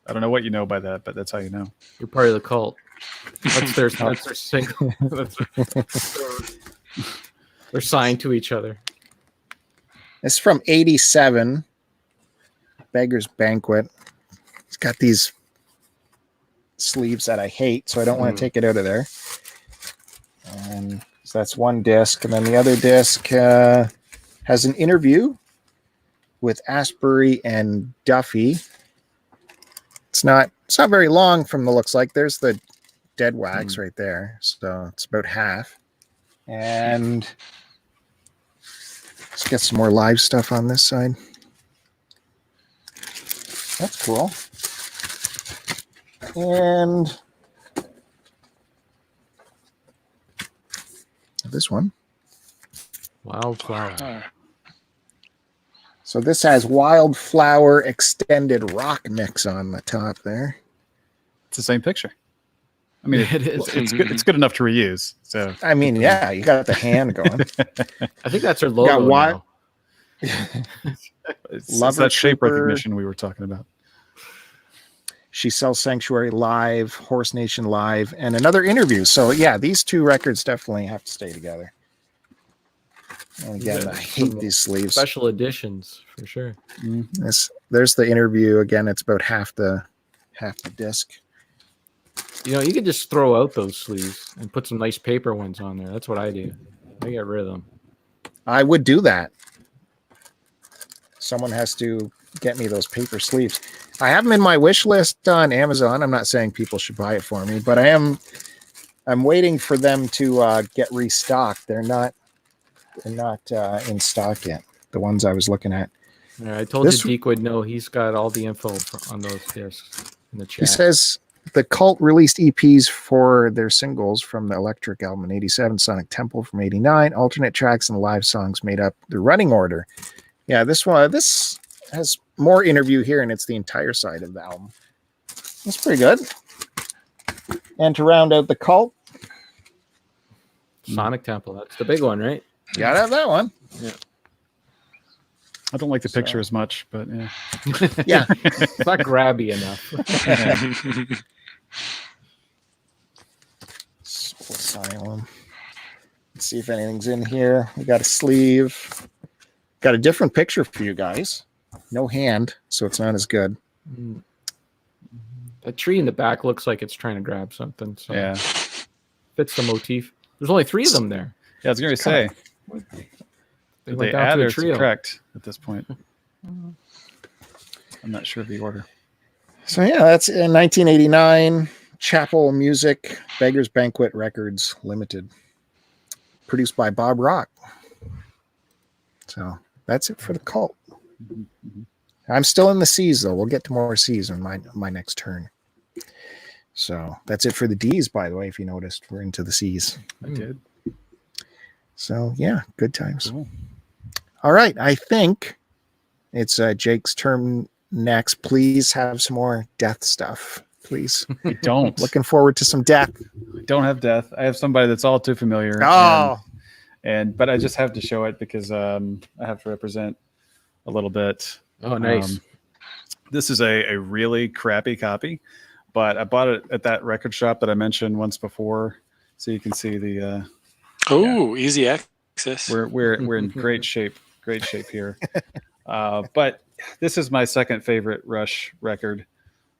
I don't know what you know by that, but that's how you know. You're part of the Cult. That's their single. They're signed to each other. It's from 87. Beggar's Banquet. It's got these sleeves that I hate, so I don't want to take it out of there. And so that's one disc. And then the other disc has an interview with Asbury and Duffy. It's not very long from the looks like. There's the dead wax right there. So it's about half. And let's get some more live stuff on this side. That's cool. And this one. Wildflower. So this has Wildflower Extended Rock Mix on the top there. It's the same picture. I mean, It is. It's good. It's good enough to reuse. So I mean, yeah, you got the hand going. I think that's her logo now. it's Lover that shape Trooper. recognition we were talking about. She sells Sanctuary Live, Horse Nation Live, and another interview. So yeah, these two records definitely have to stay together. And again, Yeah, I hate some these sleeves. Special editions for sure. There's the interview again. It's about half the disc. You know, you could just throw out those sleeves and put some nice paper ones on there. That's what I do. I get rid of them. I would do that. Someone has to get me those paper sleeves. I have them in my wish list on Amazon. I'm not saying people should buy it for me, but I'm waiting for them to get restocked. They're not in stock yet. The ones I was looking at. Yeah, I told you Deke would know. He's got all the info on those discs in the chat. He says the Cult released EPs for their singles from the Electric album in 87, Sonic Temple from 89, alternate tracks and live songs made up the running order. Yeah, this has more interview here, and it's the entire side of the album. That's pretty good. And to round out the Cult, Sonic Temple. That's the big one, right? you gotta have that one. Yeah. I don't like the picture as much, but yeah. Yeah. It's not grabby enough. Soul Asylum. Let's see if anything's in here. We got a sleeve. Got a different picture for you guys. No hand, so it's not as good. That tree in the back looks like it's trying to grab something. So Yeah. fits the motif. There's only 3 of them there. Yeah, I was going to say. They Did went they down add to or a trio. correct at this point? I'm not sure of the order. So yeah, that's in 1989. Chapel Music, Beggars Banquet Records Limited, produced by Bob Rock. So that's it for the Cult. I'm still in the C's though. We'll get to more C's in my next turn. So that's it for the D's, by the way. If you noticed, we're into the C's. I did. So yeah, good times. Cool. All right, I think it's Jake's turn next. Please have some more death stuff, please. I don't. Looking forward to some death. I don't have death. I have somebody that's all too familiar. Oh, But I just have to show it because I have to represent a little bit. Oh, nice. This is a really crappy copy, but I bought it at that record shop that I mentioned once before, so you can see the. Easy access. We're in great shape here. But this is my second favorite Rush record.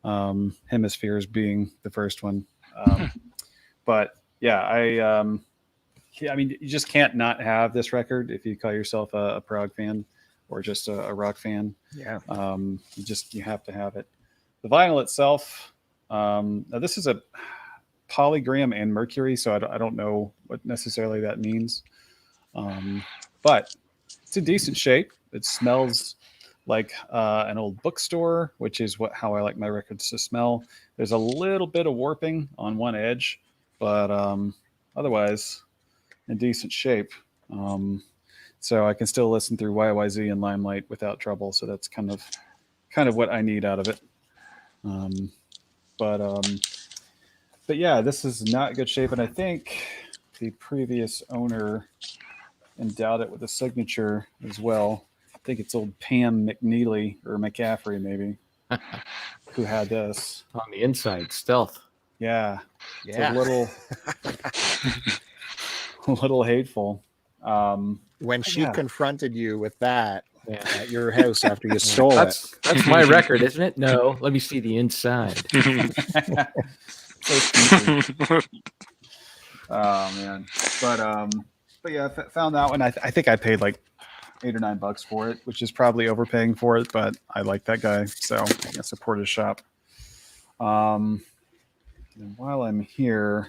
Hemispheres being the first one. But yeah, I mean, you just can't not have this record if you call yourself a prog fan or just a rock fan. yeah. You have to have it. The vinyl itself, now this is a polygram and mercury, so I don't know what necessarily that means. But it's in decent shape. It smells like an old bookstore, which is how I like my records to smell. There's a little bit of warping on one edge, but otherwise in decent shape. So I can still listen through YYZ and Limelight without trouble. So that's kind of what I need out of it. But yeah, this is not good shape, and I think the previous owner endowed it with a signature as well. I think it's old Pam McNeely or McCaffrey maybe, who had this On the inside, stealth. Yeah, it's Yeah. a little hateful. When she Yeah. confronted you with that Yeah. at your house after you stole it. That's my record, isn't it? No, let me see the inside. So sneaky. Oh man, but yeah, I found that one. I think I paid like $8 or $9 for it, which is probably overpaying for it, but I like that guy, so I support his shop. And while I'm here,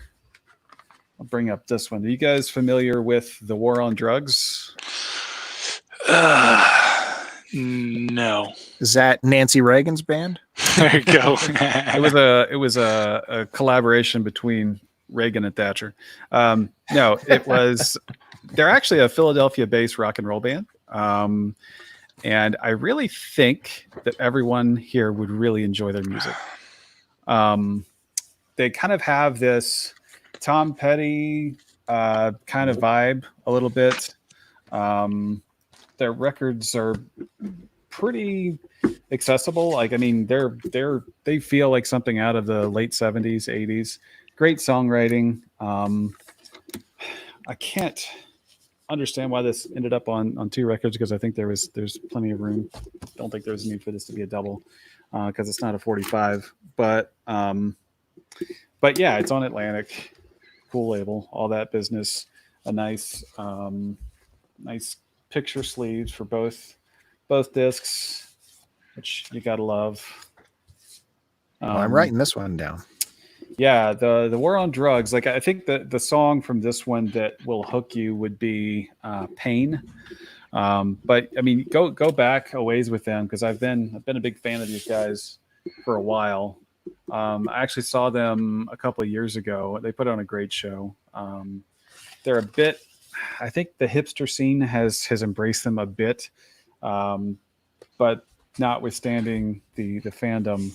I'll bring up this one. Are you guys familiar with The War on Drugs? No. Is that Nancy Reagan's band? There you go. It was a collaboration between Reagan and Thatcher. No, it was. They're actually a Philadelphia-based rock and roll band, and I really think that everyone here would really enjoy their music. They kind of have this Tom Petty kind of vibe a little bit. Their records are pretty accessible. Like, I mean, they feel like something out of the late 70s, 80s. Great songwriting. I can't understand why this ended up on 2 records, because I think there's plenty of room. Don't think there's a need for this to be a double, because it's not a 45. But yeah, it's on Atlantic, cool label, all that business. A nice picture sleeves for both discs, which you gotta love. I'm writing this one down. Yeah, the War on Drugs. Like, I think the song from this one that will hook you would be Pain. But I mean, go back a ways with them, because I've been a big fan of these guys for a while. I actually saw them a couple of years ago. They put on a great show. They're a bit, I think the hipster scene has embraced them a bit, but notwithstanding the fandom,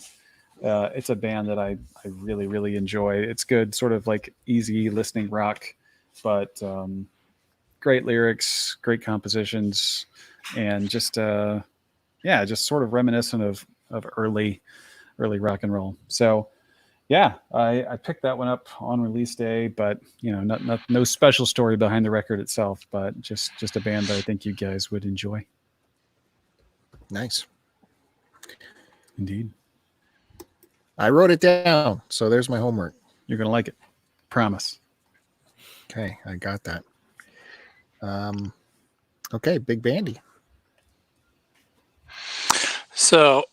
it's a band that I really, really enjoy. It's good, sort of like easy listening rock, but great lyrics, great compositions, and just sort of reminiscent of early rock and roll. So yeah, I picked that one up on release day, but no special story behind the record itself, but just a band that I think you guys would enjoy. Nice. Indeed. I wrote it down, so there's my homework. You're gonna like it. Promise. Okay, I got that. Okay, Big Bandy. So,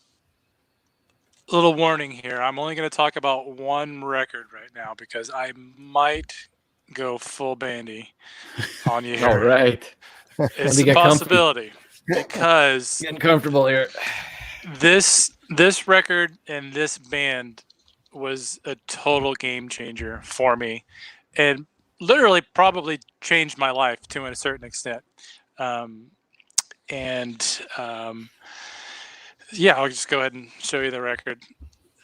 a little warning here. I'm only going to talk about one record right now, because I might go full Bandy on you here. All right. It's a possibility, because Getting comfortable here. this record and this band was a total game changer for me, and literally probably changed my life to a certain extent. Yeah, I'll just go ahead and show you the record.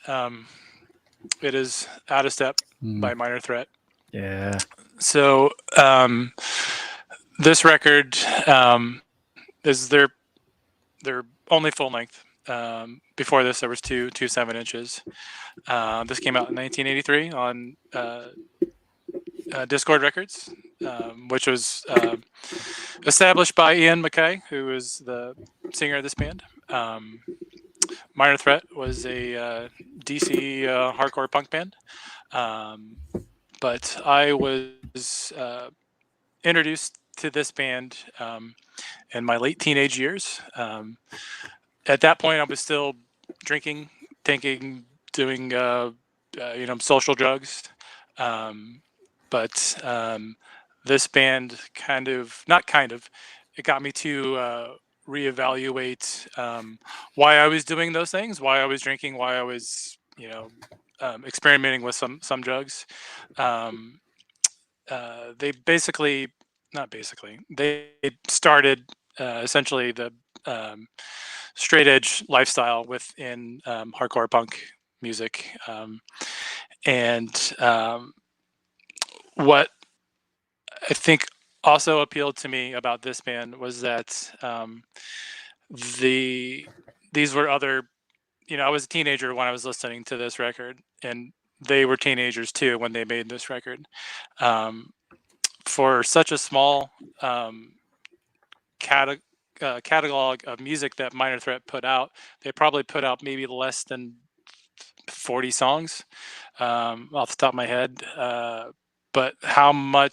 It is Out of Step by Minor Threat. Yeah. So this record is their only full length. Before this, there was two 7-inches. This came out in 1983 on Discord Records, which was established by Ian MacKaye, who is the singer of this band. Minor Threat was a DC hardcore punk band, but I was introduced to this band in my late teenage years. At that point, I was still drinking, thinking, doing social drugs, but this band it got me to reevaluate why I was doing those things, why I was drinking, why I was experimenting with some drugs. They started essentially the straight edge lifestyle within hardcore punk music, and what I think also appealed to me about this band was that these were other, I was a teenager when I was listening to this record, and they were teenagers too when they made this record. For such a small catalog of music that Minor Threat put out, they probably put out maybe less than 40 songs off the top of my head. But how many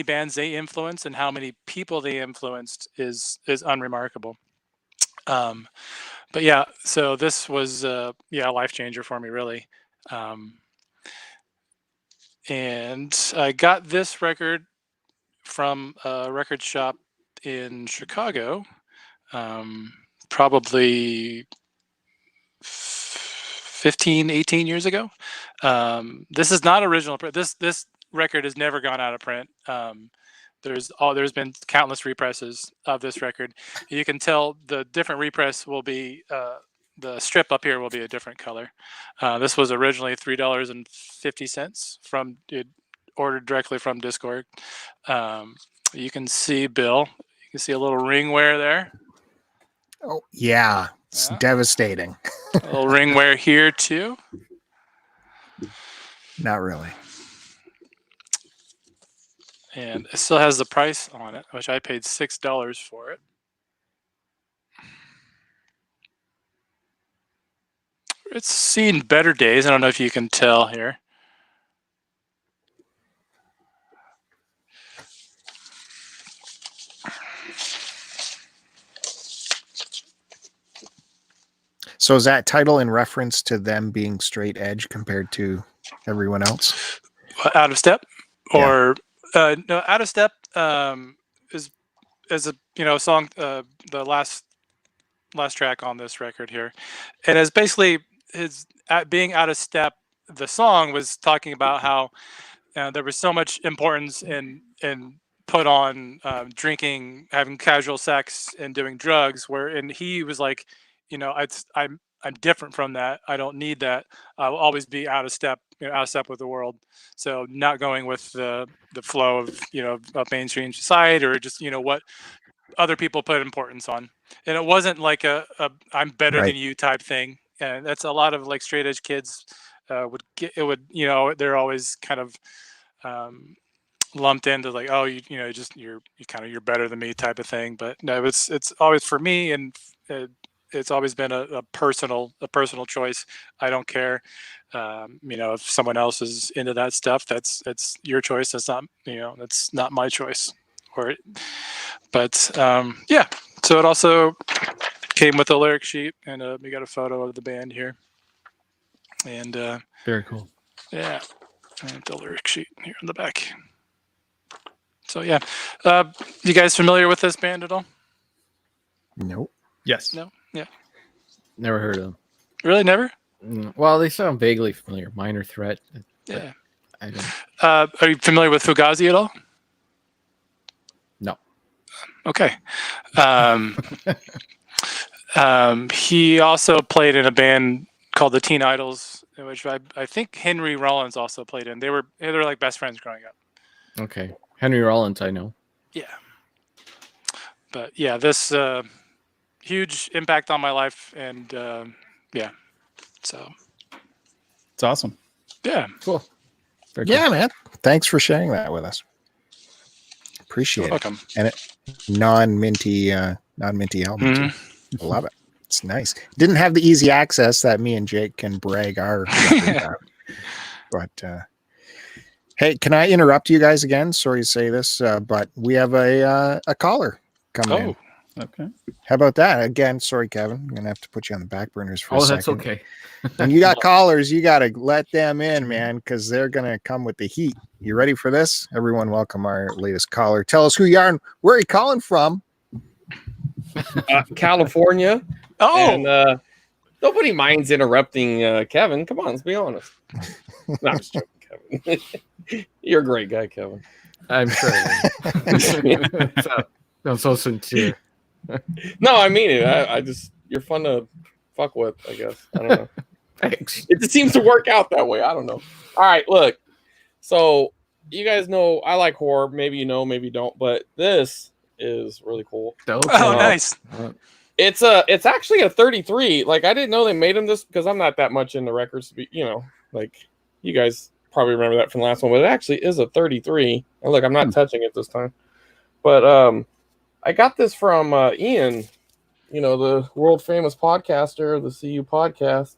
bands they influenced and how many people they influenced is unremarkable. But yeah, so this was a life changer for me, really. And I got this record from a record shop in Chicago, probably 15, 18 years ago. This is not original print. This record has never gone out of print. There's been countless represses of this record. You can tell the different repress will be the strip up here will be a different color. This was originally $3.50 from it ordered directly from Discord. You can see Bill. You can see a little ring wear there. Oh yeah, it's devastating. A little ring wear here too. Not really. And it still has the price on it, which I paid $6 for it. It's seen better days. I don't know if you can tell here. So is that title in reference to them being straight edge compared to everyone else? Out of Step, or no, Out of Step is a song, the last track on this record here, and it's basically being out of step. The song was talking about how there was so much importance in put on drinking, having casual sex, and doing drugs. And he was like, I'm different from that. I don't need that. I will always be out of step with the world. So not going with the flow of mainstream society, or just what other people put importance on. And it wasn't like a I'm better than you type thing. And that's a lot of like straight edge kids they're always kind of lumped into like, oh, you're better than me type of thing. But no, it's always for me, and it's always been a personal choice. I don't care, if someone else is into that stuff. That's your choice. That's not my choice. So it also came with a lyric sheet, and we got a photo of the band here. And very cool. Yeah, and the lyric sheet here in the back. So yeah, you guys familiar with this band at all? Nope. Yes. No. Yeah. Never heard of them. Really, never? Well, they sound vaguely familiar. Minor Threat. Yeah. I don't. Are you familiar with Fugazi at all? No. Okay. He also played in a band called the Teen Idols, which I think Henry Rollins also played in. They were like best friends growing up. Okay. Henry Rollins, I know. Yeah. But yeah, this huge impact on my life, and so it's awesome. Yeah. Cool. Very cool. Man. Thanks for sharing that with us. Appreciate it. Welcome. And non-minty album. Mm-hmm. I love it. It's nice. Didn't have the easy access that me and Jake can brag our record about. But hey, can I interrupt you guys again? Sorry to say this, but we have a caller coming in. Okay. How about that? Again, sorry, Kevin. I'm gonna have to put you on the back burners for a second. That's okay. When you got callers, you gotta let them in, man, because they're gonna come with the heat. You ready for this? Everyone, welcome our latest caller. Tell us who you are and where are you calling from? California. Oh, and nobody minds interrupting Kevin. Come on, let's be honest. No, I'm just joking, Kevin. You're a great guy, Kevin. I'm sure. I'm so sincere. No, I mean it. I just, you're fun to fuck with, I guess. I don't know. Thanks. It just seems to work out that way. I don't know. All right, look. So you guys know I like horror. Maybe you know, maybe you don't. But this is really cool. Oh, nice. It's actually a 33. Like, I didn't know they made them this because I'm not that much into records. Like you guys probably remember that from the last one, but it actually is a 33. And look, I'm not touching it this time. But I got this from Ian, the world famous podcaster, the CU podcast.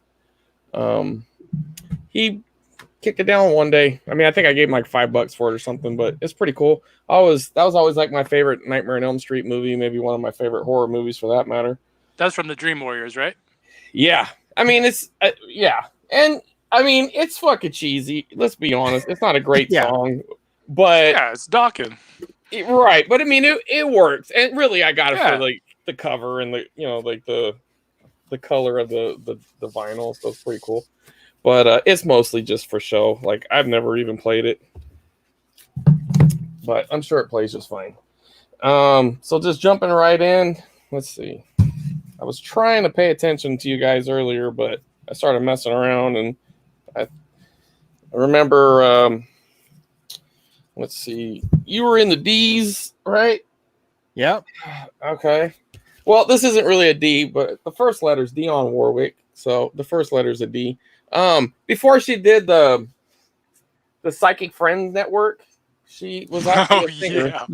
He kicked it down one day. I mean, I think I gave him like $5 for it or something, but it's pretty cool. That was always like my favorite Nightmare on Elm Street movie, maybe one of my favorite horror movies for that matter. That's from the Dream Warriors, right? Yeah. I mean, it's yeah. And I mean, it's fucking cheesy. Let's be honest. It's not a great song, but yeah, it's Dawkins. Right. But I mean, it works. And really, I got it for like the cover and the, like the the color of the vinyl, so it's pretty cool. But it's mostly just for show. Like, I've never even played it, but I'm sure it plays just fine. So just jumping right in. Let's see. I was trying to pay attention to you guys earlier, but I started messing around, and I remember. Let's see. You were in the D's, right? Yep. Okay. Well, this isn't really a D, but the first letter is Dionne Warwick, so the first letter is a D. Before she did the Psychic Friends Network, she was actually a singer. Yeah.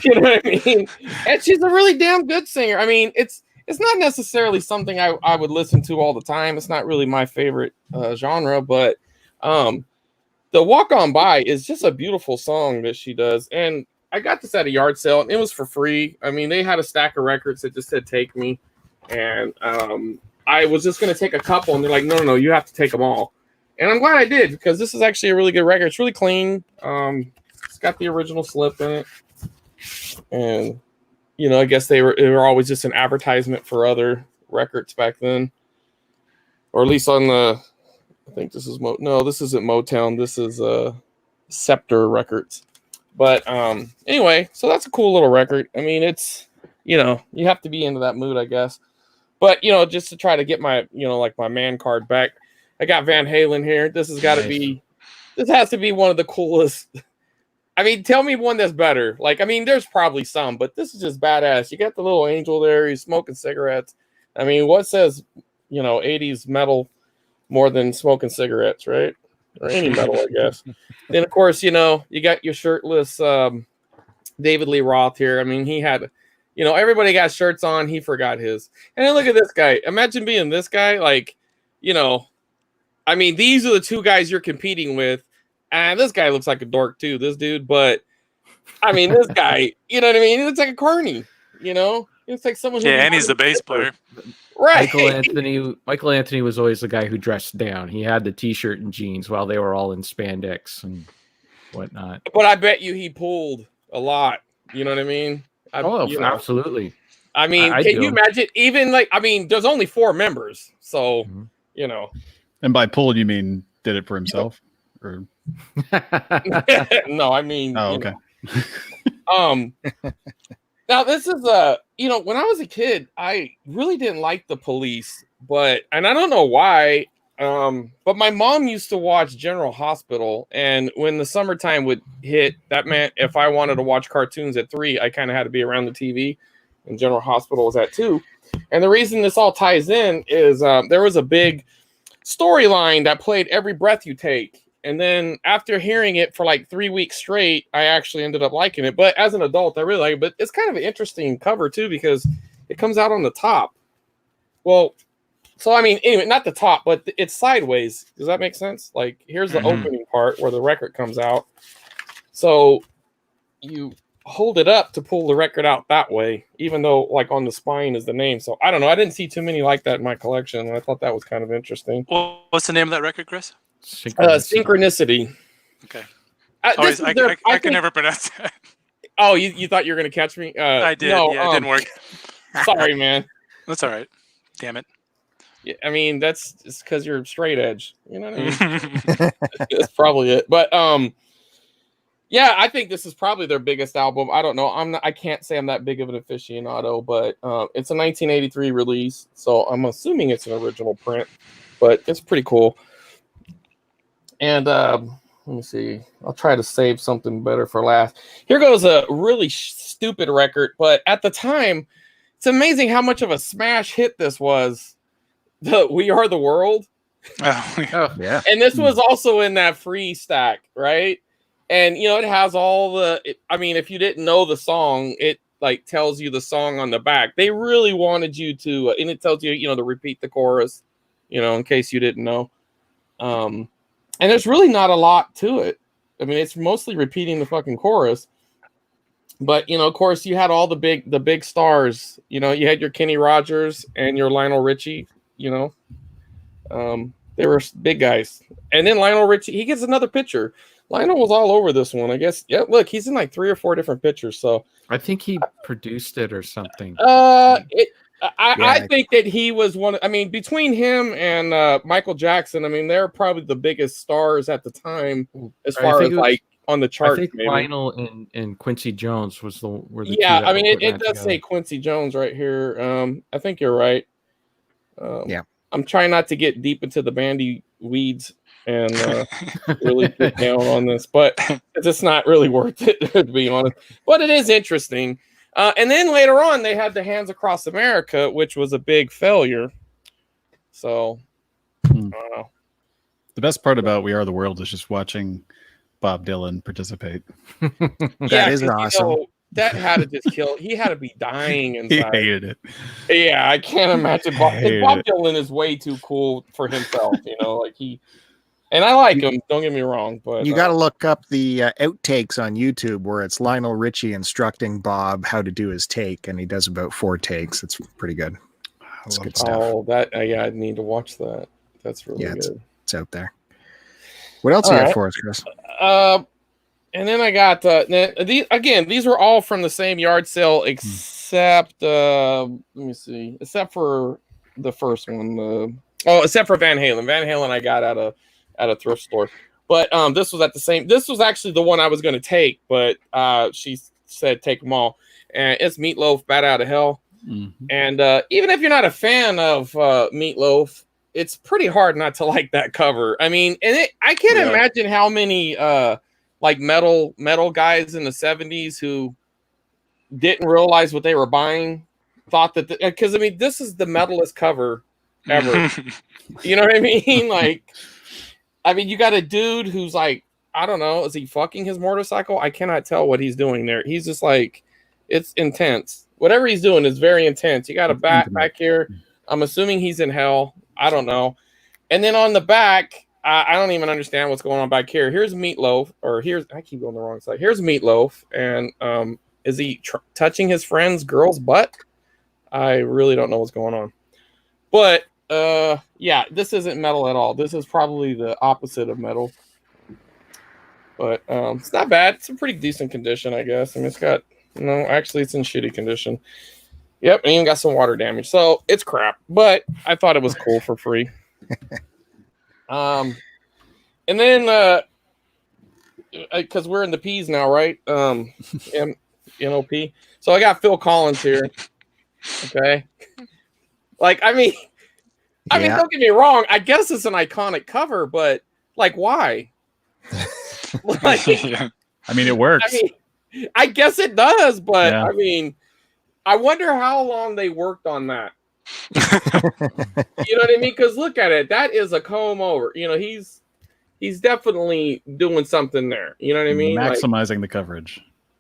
You know what I mean? And she's a really damn good singer. I mean, it's not necessarily something I would listen to all the time. It's not really my favorite genre, but the Walk On By is just a beautiful song that she does. And I got this at a yard sale, and it was for free. I mean, they had a stack of records that just said "Take Me," and I was just going to take a couple, and they're like, no, you have to take them all. And I'm glad I did, because this is actually a really good record. It's really clean. It's got the original slip in it. And, you know, I guess they were always just an advertisement for other records back then. Or at least on the, I think this is, this isn't Motown. This is Scepter Records. But anyway, so that's a cool little record. I mean, it's, you know, you have to be into that mood, I guess. But, you know, just to try to get my, you know, like my man card back, I got Van Halen here. This has got to be, this has to be one of the coolest. I mean, tell me one that's better. Like, I mean, there's probably some, but this is just badass. You got the little angel there. He's smoking cigarettes. I mean, what says, you know, 80s metal more than smoking cigarettes, right? Or any metal, I guess. Then, of course, you know, you got your shirtless David Lee Roth here. I mean, he had, you know, everybody got shirts on. He forgot his. And then look at this guy. Imagine being this guy. Like, you know, I mean, these are the two guys you're competing with. And this guy looks like a dork, too, this dude. But, I mean, this guy, you know what I mean? He looks like a carny, you know? It's like someone who... Yeah, and he's the bass player. Right. Michael Anthony was always the guy who dressed down. He had the T-shirt and jeans while they were all in spandex and whatnot. But I bet you he pulled a lot. You know what I mean? Absolutely. I mean, can you imagine? Even like, I mean, there's only 4 members, so you know. And by pulled, you mean did it for himself, or? No, I mean. Oh, okay. Now this is you know, when I was a kid, I really didn't like the Police, and I don't know why. But my mom used to watch General Hospital, and when the summertime would hit, that meant if I wanted to watch cartoons at 3, I kind of had to be around the TV, and General Hospital was at 2. And the reason this all ties in is there was a big storyline that played Every Breath You Take. And then after hearing it for like 3 weeks straight, I actually ended up liking it. But as an adult, I really like it. But it's kind of an interesting cover, too, because it comes out on the top. Well, so, I mean, anyway, not the top, but it's sideways. Does that make sense? Like, here's the opening part where the record comes out. So you hold it up to pull the record out that way, even though, like, on the spine is the name. So, I don't know. I didn't see too many like that in my collection, and I thought that was kind of interesting. Well, what's the name of that record, Chris? Synchronicity. Okay. I can never pronounce that. Oh, you thought you were going to catch me? I did. No, yeah, it didn't work. Sorry, man. That's all right. Damn it. Yeah, I mean, that's just because you're straight edge. You know what I mean? That's probably it. But yeah, I think this is probably their biggest album. I don't know. I can't say I'm that big of an aficionado, but it's a 1983 release, so I'm assuming it's an original print. But it's pretty cool. And let me see. I'll try to save something better for last. Here goes a really stupid record, but at the time, it's amazing how much of a smash hit this was. The We Are the World. Oh yeah. And this was also in that free stack, right? And, you know, it has all I mean, if you didn't know the song, it like tells you the song on the back. They really wanted you to, and it tells you, you know, to repeat the chorus, you know, in case you didn't know. And there's really not a lot to it. I mean, it's mostly repeating the fucking chorus. But, you know, of course, you had all the big stars. You know, you had your Kenny Rogers and your Lionel Richie, you know. They were big guys. And then Lionel Richie, he gets another picture. Lionel was all over this one, I guess. Yeah, look, he's in like 3 or 4 different pictures. So I think he produced it or something. I think that he was one. I mean, between him and Michael Jackson, I mean, they're probably the biggest stars at the time as far as like on the chart. I think Lionel and Quincy Jones were the two that I mean, were it does together. say Quincy Jones right here. I think you're right. Yeah. I'm trying not to get deep into the Bandy weeds and really get down on this, but it's just not really worth it, to be honest. But it is interesting. And then later on, they had the Hands Across America, which was a big failure. So, I don't know. The best part about We Are the World is just watching Bob Dylan participate. That is awesome. You know, that had to just kill. He had to be dying inside. He hated it. Yeah, I can't imagine. Bob Dylan is way too cool for himself. You know, like and I like him. Don't get me wrong, but you got to look up the outtakes on YouTube where it's Lionel Richie instructing Bob how to do his take, and he does about 4 takes. It's pretty good. It's good stuff. Oh, I need to watch that. That's really good. It's out there. What else you got for us, Chris? And then I got these were all from the same yard sale except let me see, except for the first one. Except for Van Halen. Van Halen I got at a thrift store. But this was at the same. This was actually the one I was going to take, but she said take them all. And it's Meatloaf, Bat Out of Hell. Mm-hmm. And even if you're not a fan of Meatloaf, it's pretty hard not to like that cover. I mean, and I can't imagine how many like metal guys in the 70s who didn't realize what they were buying, thought that because I mean, this is the metalist cover ever. You know what I mean? Like, I mean, you got a dude who's like, I don't know, is he fucking his motorcycle? I cannot tell what he's doing there. He's just like, it's intense. Whatever he's doing is very intense. You got a bat back here. I'm assuming he's in hell. I don't know. And then on the back, I don't even understand what's going on back here. Here's Meatloaf, I keep going the wrong side. Here's Meatloaf, and is he touching his friend's girl's butt? I really don't know what's going on. But yeah, this isn't metal at all. This is probably the opposite of metal. But it's not bad. It's in pretty decent condition, I guess. I mean, actually, it's in shitty condition. Yep, and even got some water damage. So it's crap, but I thought it was cool for free. And then because we're in the P's now, right? NOP. So I got Phil Collins here. Okay. Like, I mean, don't get me wrong. I guess it's an iconic cover, but like, why? Like, I mean, it works. I guess it does, but I mean, I wonder how long they worked on that. You know what I mean? Because look at it. That is a comb over. You know, he's definitely doing something there. You know what I mean? Maximizing the coverage.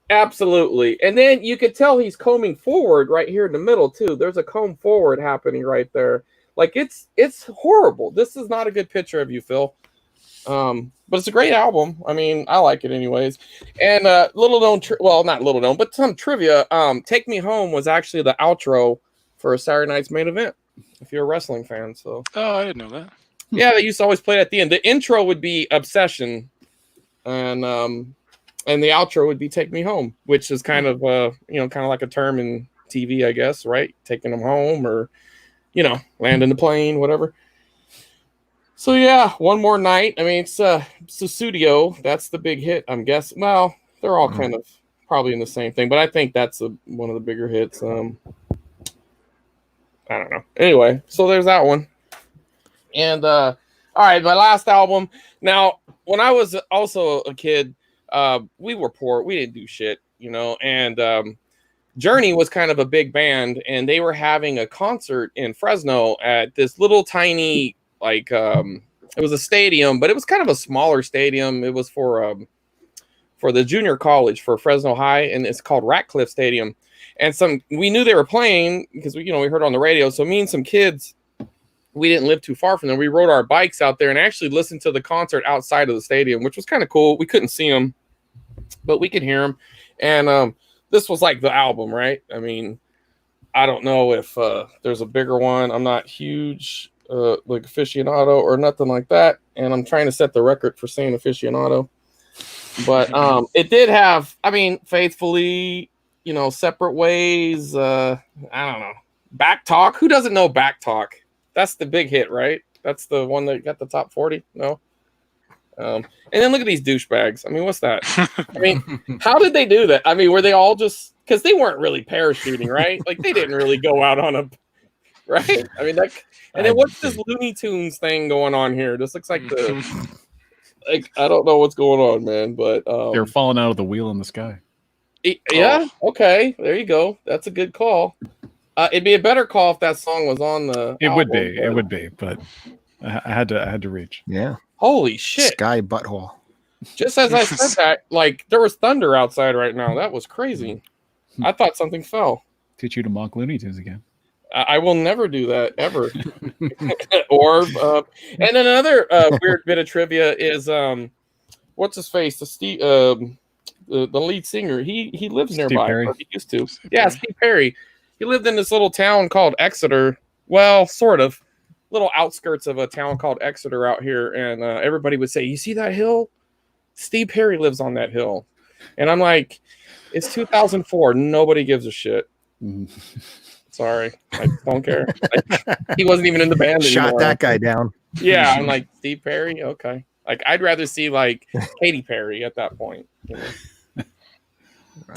Absolutely. And then you could tell he's combing forward right here in the middle too. There's a comb forward happening right there. Like it's horrible. This is not a good picture of you, Phil. But it's a great album. I mean, I like it anyways. And not little known, but some trivia. Take Me Home was actually the outro for a Saturday Night's Main Event, if you're a wrestling fan. So I didn't know that. Yeah, they used to always play it at the end. The intro would be Obsession, and the outro would be Take Me Home, which is kind of kind of like a term in TV, I guess, right? Taking them home, or landing the plane, whatever. So yeah, One More Night. I mean, it's Susudio. That's the big hit, I'm guessing. Well, they're all kind of probably in the same thing, but I think that's one of the bigger hits. I don't know. Anyway, so there's that one. And all right, my last album. Now, when I was also a kid, we were poor. We didn't do shit, and Journey was kind of a big band, and they were having a concert in Fresno at this little tiny, it was a stadium, but it was kind of a smaller stadium. It was for the junior college for Fresno High, and it's called Ratcliffe Stadium. And we knew they were playing because we heard on the radio. So me and some kids, we didn't live too far from them. We rode our bikes out there and actually listened to the concert outside of the stadium, which was kind of cool. We couldn't see them, but we could hear them. And this was like the album, right? I mean, I don't know if there's a bigger one. I'm not huge like aficionado or nothing like that, and I'm trying to set the record for saying aficionado. But it did have, Faithfully, Separate Ways. I don't know. Back Talk. Who doesn't know Back Talk? That's the big hit, right? That's the one that got the top 40. No. And then look at these douchebags. I mean, what's that? I mean, how did they do that? I mean, were they all just because they weren't really parachuting, right? Like they didn't really go out on a right. I mean, and then what's this Looney Tunes thing going on here? This looks like like I don't know what's going on, man. But They're falling out of the wheel in the sky. Yeah. Okay. There you go. That's a good call. It'd be a better call if that song was on the. It album, would be, but I had to reach. Yeah. Holy shit! Sky butthole. Just as I said that, like there was thunder outside right now. That was crazy. I thought something fell. Teach you to mock Looney Tunes again. I will never do that ever. Or and then another weird bit of trivia is what's his face? The lead singer. He lives nearby. Or he used to. Yeah, Steve Perry. He lived in this little town called Exeter. Well, sort of. Little outskirts of a town called Exeter out here, and everybody would say, "You see that hill? Steve Perry lives on that hill." And I'm like, "It's 2004. Nobody gives a shit." Sorry, I don't care. He wasn't even in the band anymore. Shot that guy down. Yeah, I'm like Steve Perry. Okay, like I'd rather see like Katy Perry at that point. You know?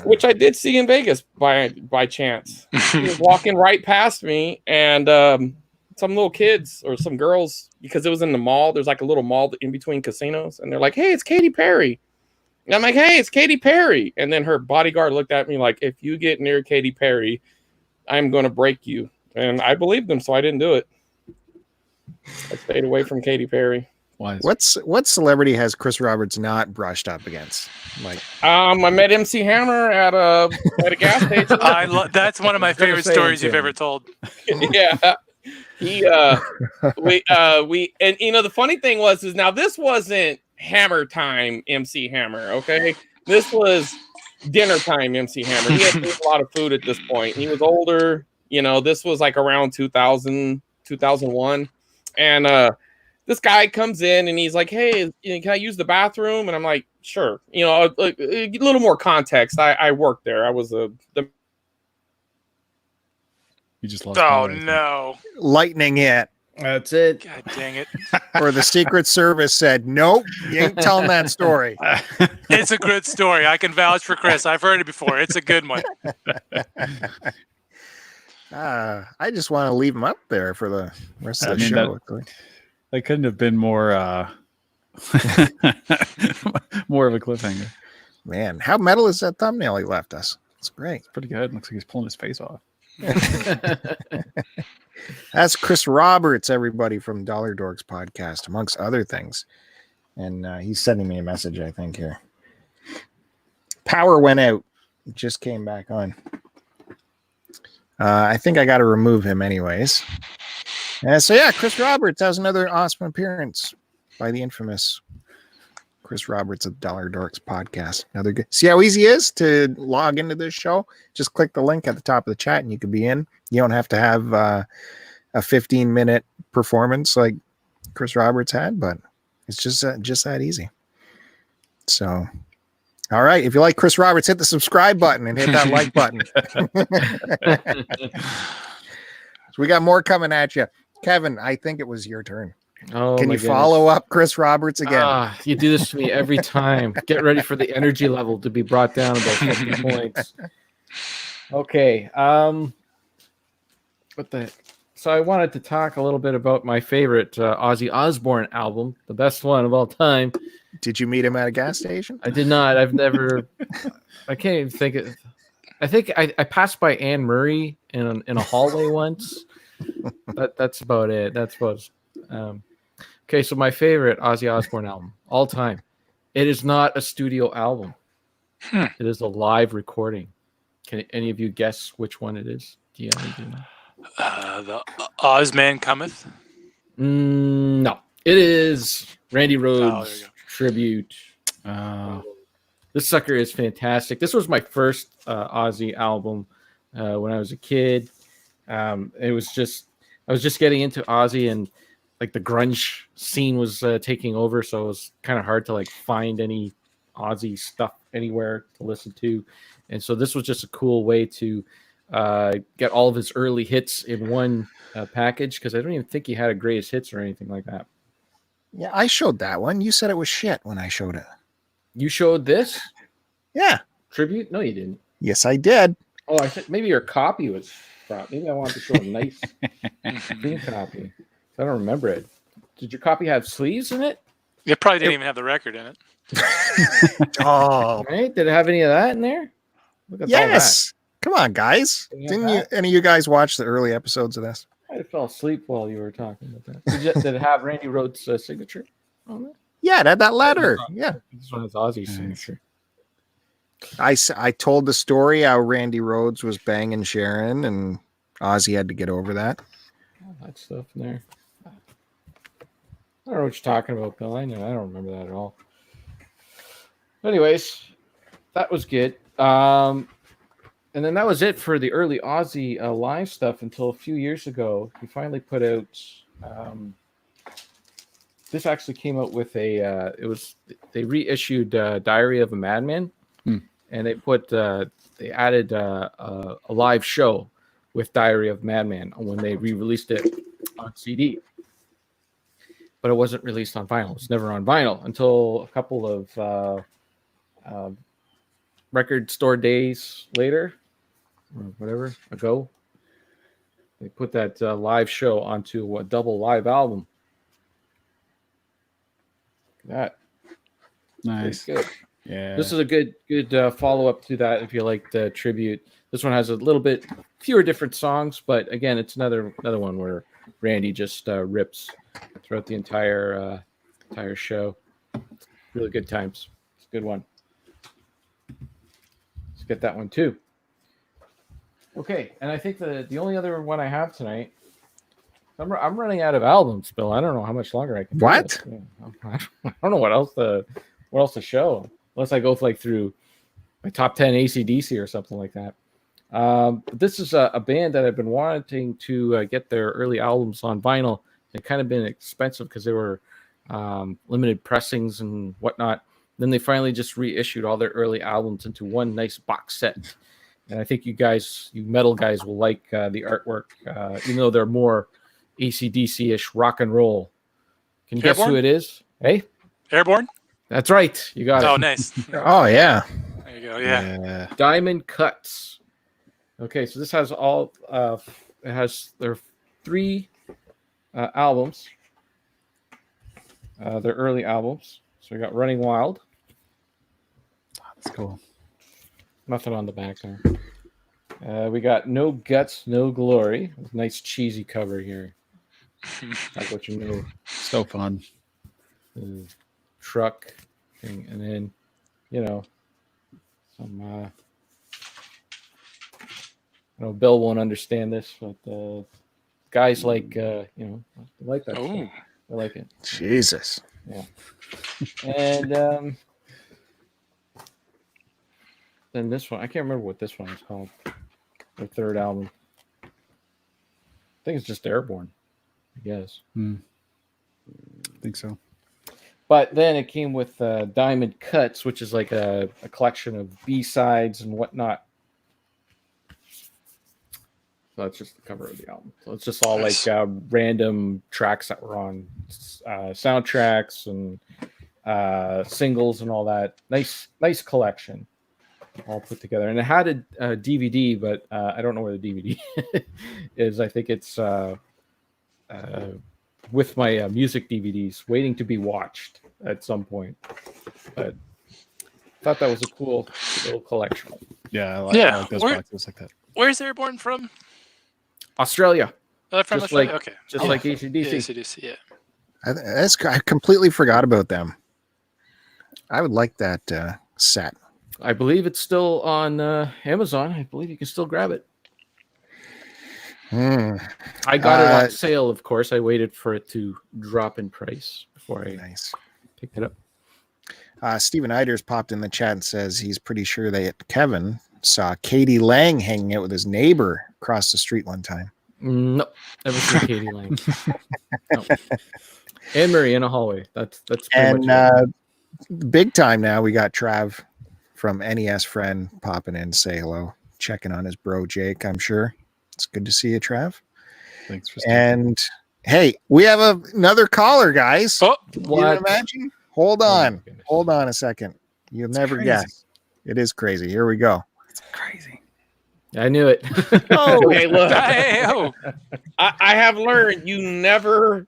Which I did see in Vegas by chance. He was walking right past me, and some little kids or some girls, because it was in the mall. There's like a little mall in between casinos, and they're like, "Hey, it's Katy Perry." And I'm like, "Hey, it's Katy Perry." And then her bodyguard looked at me like, "If you get near Katy Perry, I'm going to break you." And I believed them, so I didn't do it. I stayed away from Katy Perry. Why? What celebrity has Chris Roberts not brushed up against? Like, I met MC Hammer at a gas station. That's one of my favorite stories you've ever told. Yeah. We and you know the funny thing is now this wasn't Hammer time MC Hammer, okay? This was dinner time MC Hammer. He had a lot of food at this point. He was older, you know, this was like around 2000, 2001. And this guy comes in and he's like, "Hey, can I use the bathroom?" And I'm like, "Sure." You know, a little more context. I worked there. I was the You just lost. Oh no! lightning hit. That's it. God dang it! Or the Secret Service said, "Nope, you ain't telling that story." It's a good story. I can vouch for Chris. I've heard it before. It's a good one. I just want to leave him up there for the rest of the show. That couldn't have been more more of a cliffhanger. Man, how metal is that thumbnail he left us? It's great. It's pretty good. Looks like he's pulling his face off. That's Chris Roberts, everybody, from Dollar Dorks Podcast, amongst other things. And he's sending me a message, I think, here. Power went out. It just came back on. I think I got to remove him anyways. So yeah, Chris Roberts has another awesome appearance by the infamous Chris Roberts of Dollar Dorks Podcast. Another good. See how easy it is to log into this show? Just click the link at the top of the chat and you can be in. You don't have to have a 15-minute performance like Chris Roberts had, but it's just that easy. So, all right. If you like Chris Roberts, hit the subscribe button and hit that like button. So we got more coming at you. Kevin, I think it was your turn. Oh, can you follow up Chris Roberts again? You do this to me every time. Get ready for the energy level to be brought down about 50 points. Okay. So I wanted to talk a little bit about my favorite Ozzy Osbourne album, the best one of all time. Did you meet him at a gas station? I did not. I've never. I can't even think it. I think I passed by Anne Murray in a hallway once. That's about it. That's about. Okay, so my favorite Ozzy Osbourne album all time. It is not a studio album. It is a live recording. Can any of you guess which one it is? Do you know? The Ozman Cometh? No. It is Randy Rhoads there you go. tribute. This sucker is fantastic. This was my first Ozzy album when I was a kid. It was just I was just getting into Ozzy, and like the grunge scene was taking over, so it was kind of hard to like find any Ozzy stuff anywhere to listen to. And so this was just a cool way to get all of his early hits in one package, because I don't even think he had a greatest hits or anything like that. Yeah, I showed that one. You said it was shit when I showed it. You showed this Yeah. tribute? No, you didn't. Yes, I did. Oh, I think maybe your copy was crap. Maybe I wanted to show a nice clean copy. I don't remember it. Did your copy have sleeves in it? It probably didn't even have the record in it. Oh, Right? Did it have any of that in there? Look at yes. Come on, guys. Yeah. Didn't you? Any of you guys watch the early episodes of this? all that. I fell asleep while you were talking about that. Did it have Randy Rhodes' signature on it? Yeah, it had that letter. Yeah. This one has Ozzy's Nice. signature. I told the story how Randy Rhodes was banging Sharon and Ozzy had to get over that. All that stuff in there. I don't know what you're talking about, Bill. I don't remember that at all. Anyways, that was good. And then that was it for the early Ozzy live stuff until a few years ago. He finally put out. This actually came out with a. They reissued Diary of a Madman, and they added a live show with Diary of Madman when they re-released it on CD. But it wasn't released on vinyl. It's never on vinyl until a couple of record store days later, or whatever ago. They put that live show onto a double live album. That Nice. good. Yeah. This is a good follow up to that. If you like the tribute, this one has a little bit fewer different songs, but again, it's another one where Randy just rips throughout the entire show. Really good times. It's a good one. Let's get that one too. Okay, and I think the only other one I have tonight. I'm running out of albums, Bill. I don't know how much longer I can. do What? this. Yeah, I don't know what else to show, unless I go through my top 10 AC/DC or something like that. But this is a band that I've been wanting to get their early albums on vinyl. They've kind of been expensive because they were limited pressings and whatnot. Then they finally just reissued all their early albums into one nice box set. And I think you metal guys will like the artwork, even though they're more AC/DC-ish rock and roll. Can you guess who it is? Hey? Airborne? That's right. You got it. Oh, nice. Oh yeah. There you go. Yeah. Diamond Cuts. Okay, so this has all. It has their 3 albums. Their early albums. So we got Running Wild. That's cool. Nothing on the back there. We got No Guts, No Glory. Nice cheesy cover here. Like what you know. So fun. Truck thing, and then some. I know Bill won't understand this, but guys like they like that. Oh. Stuff. I like it. Jesus. Yeah. And then this one, I can't remember what this one is called. The third album. I think it's just Airborne, I guess. I think so. But then it came with Diamond Cuts, which is like a collection of B-sides and whatnot. So that's just the cover of the album. So it's just all Nice. like random tracks that were on soundtracks and singles and all that. Nice collection, all put together. And it had a DVD, but I don't know where the DVD is. I think it's with my music DVDs, waiting to be watched at some point. But I thought that was a cool little collection. Yeah, I like those Where- boxes like that. Where's Airborne from? Australia, From Just Australia? like- Okay. just Yeah. like AC/DC. Yeah, AC/DC, yeah. I completely forgot about them. I would like that set. I believe it's still on Amazon. I believe you can still grab it. I got it on sale, of course. I waited for it to drop in price before I Nice. picked it up. Stephen Iders popped in the chat and says he's pretty sure that Kevin saw Katie Lang hanging out with his neighbor across the street one time. No, never seen Katie Lang. No. Anne Marie in a hallway. That's pretty And much it. big time now, we got Trav from NES Friend popping in to say hello. checking on his bro Jake. I'm sure it's good to see you, Trav. Thanks for And hey, we have another caller, guys. Oh, Can you what? imagine? Hold Oh, my on. goodness. Hold on a second. You'll never crazy. guess. It is crazy. Here we go. It's crazy. I knew it. Okay, look, hey-o. I have learned you never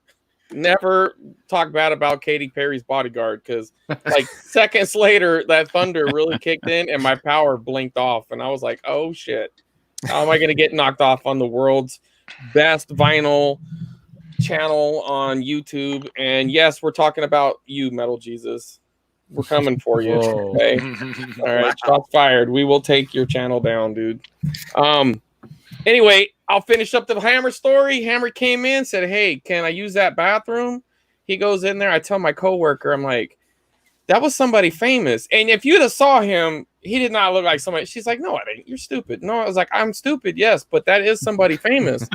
talk bad about Katy Perry's Bodyguard, because like seconds later that thunder really kicked in and my power blinked off and I was like, oh shit, how am I gonna get knocked off on the world's best vinyl channel on YouTube? And yes, we're talking about you, Metal Jesus. We're coming for you. Whoa. Okay. All right, shots fired. We will take your channel down, dude. Anyway, I'll finish up the Hammer story. Hammer came in, said, hey, can I use that bathroom? He goes in there. I tell my coworker, I'm like, that was somebody famous. And if you'd have saw him, he did not look like somebody. She's like, no, it ain't. You're stupid. No, I was like, I'm stupid. Yes, but that is somebody famous.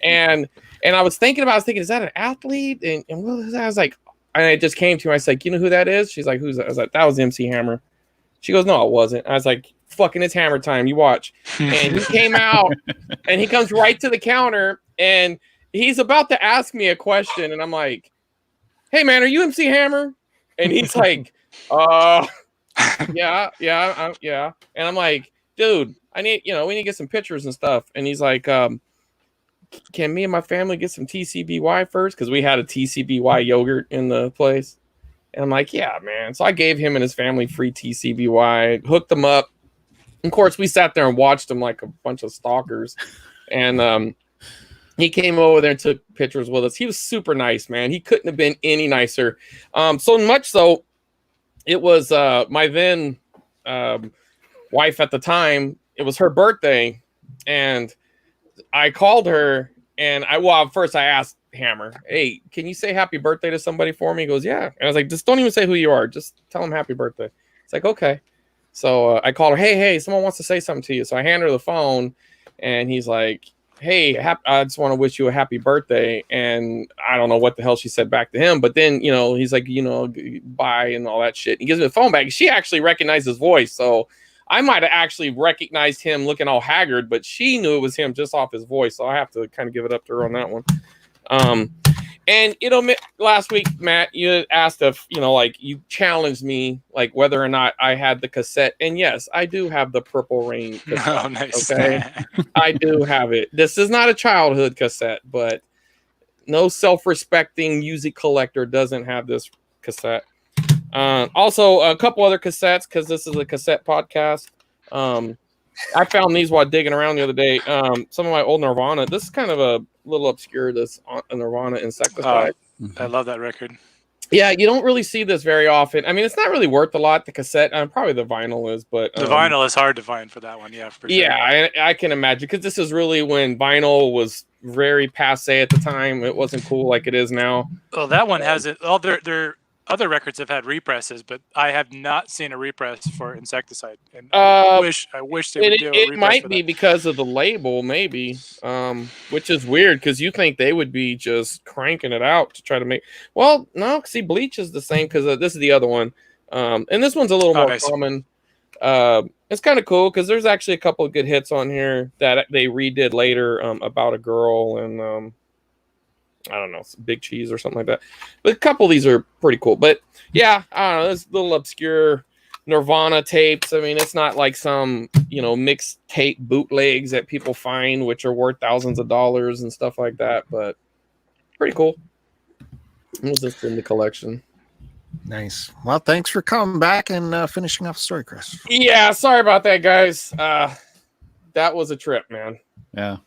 and I was thinking, is that an athlete? And what was that? I was like, and it just came to me. I was like, you know who that is? She's like, who's that? I was like, that was MC Hammer. She goes, no, it wasn't. I was like, fucking it's Hammer time. You watch. And he came out and he comes right to the counter and he's about to ask me a question. And I'm like, hey, man, are you MC Hammer? And he's like, yeah. And I'm like, dude, we need to get some pictures and stuff. And he's like, can me and my family get some TCBY first? Because we had a TCBY yogurt in the place. And I'm like, yeah, man. So I gave him and his family free TCBY, hooked them up. Of course, we sat there and watched them like a bunch of stalkers. And he came over there and took pictures with us. He was super nice, man. He couldn't have been any nicer. So much so, it was my then wife at the time. It was her birthday. And I called her and first I asked Hammer, hey, can you say happy birthday to somebody for me? He goes, yeah. And I was like, just don't even say who you are. Just tell them happy birthday. It's like, okay. So I called her, hey, someone wants to say something to you. So I hand her the phone and he's like, hey, I just want to wish you a happy birthday. And I don't know what the hell she said back to him. But then, he's like, bye and all that shit. He gives me the phone back. She actually recognized his voice. So I might have actually recognized him looking all haggard, but she knew it was him just off his voice. So I have to kind of give it up to her on that one. And last week, Matt, you asked if you challenged me like whether or not I had the cassette, and yes, I do have the Purple Rain cassette. Oh, nice. Okay, I do have it. This is not a childhood cassette, but no self-respecting music collector doesn't have this cassette. Also, a couple other cassettes because this is a cassette podcast. I found these while digging around the other day. Some of my old Nirvana. This is kind of a little obscure. This Nirvana Insecticide. I love that record. Yeah, you don't really see this very often. I mean, it's not really worth a lot. The cassette, probably the vinyl is, but the vinyl is hard to find for that one. Yeah, for sure. Yeah, I can imagine because this is really when vinyl was very passe at the time. It wasn't cool like it is now. Well, that one has it. All their other records have had represses, but I have not seen a repress for Insecticide. And I wish they would do a repress. It might be because of the label, maybe, which is weird because you think they would be just cranking it out to try to make. Well, no, see, Bleach is the same because this is the other one, and this one's a little more common. It's kind of cool because there's actually a couple of good hits on here that they redid later about a girl and. I don't know, some Big Cheese or something like that. But a couple of these are pretty cool. But yeah, I don't know, this little obscure Nirvana tapes. I mean, it's not like some, mixed tape bootlegs that people find, which are worth thousands of dollars and stuff like that. But pretty cool. It was just in the collection. Nice. Well, thanks for coming back and finishing off the story, Chris. Yeah, sorry about that, guys. That was a trip, man. Yeah.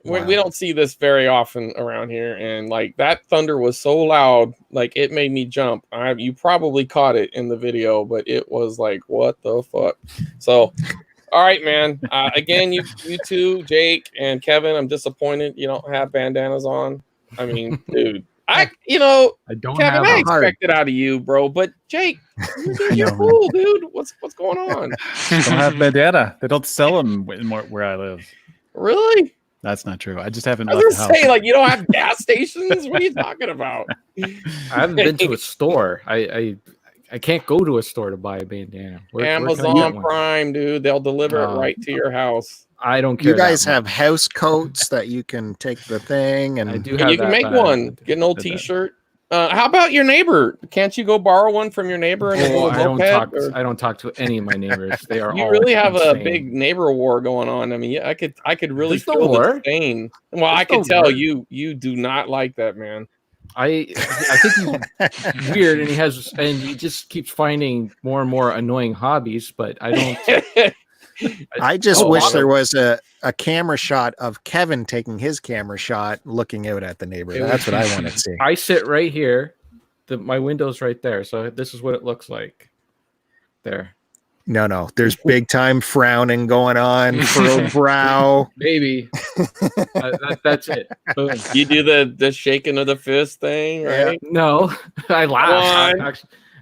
Wow. We don't see this very often around here, and like that thunder was so loud, like it made me jump. You probably caught it in the video, but it was like, what the fuck? So, all right, man. Again, you two, Jake and Kevin, I'm disappointed you don't have bandanas on. I mean, dude, don't Kevin, have I expect it out of you, bro. But Jake, you're cool, dude. What's going on? Don't have bandana. They don't sell them where I live. Really? That's not true. I just haven't I left was the house. gonna say, like, you don't have gas stations? What are you talking about? I haven't been to a store. I I can't go to a store to buy a bandana. Where can I Amazon get one? Prime, dude. They'll deliver it right to your house. I don't care. You guys that have much. house coats that you can take the thing, and I do And have you can that, make but I one. don't Get an old do that. T-shirt. How about your neighbor? Can't you go borrow one from your neighbor and a little I don't moped, talk. or- I don't talk to any of my neighbors. They are. You all really have a insane. big neighbor war going on. I mean, yeah, I could really There's no feel the war. disdain. Well, I There's no could tell war. you do not like that man. I think he's weird, and he just keeps finding more and more annoying hobbies. But I don't. I just Oh, wish wow. there was a camera shot of Kevin taking his camera shot, looking out at the neighbor. It That's would- what I want to see. I sit right here. My window's right there, so this is what it looks like. There, No, there's big time frowning going on, furrowed brow. baby. That's it. Boom. You do the shaking of the fist thing, right? No, I laughed. One.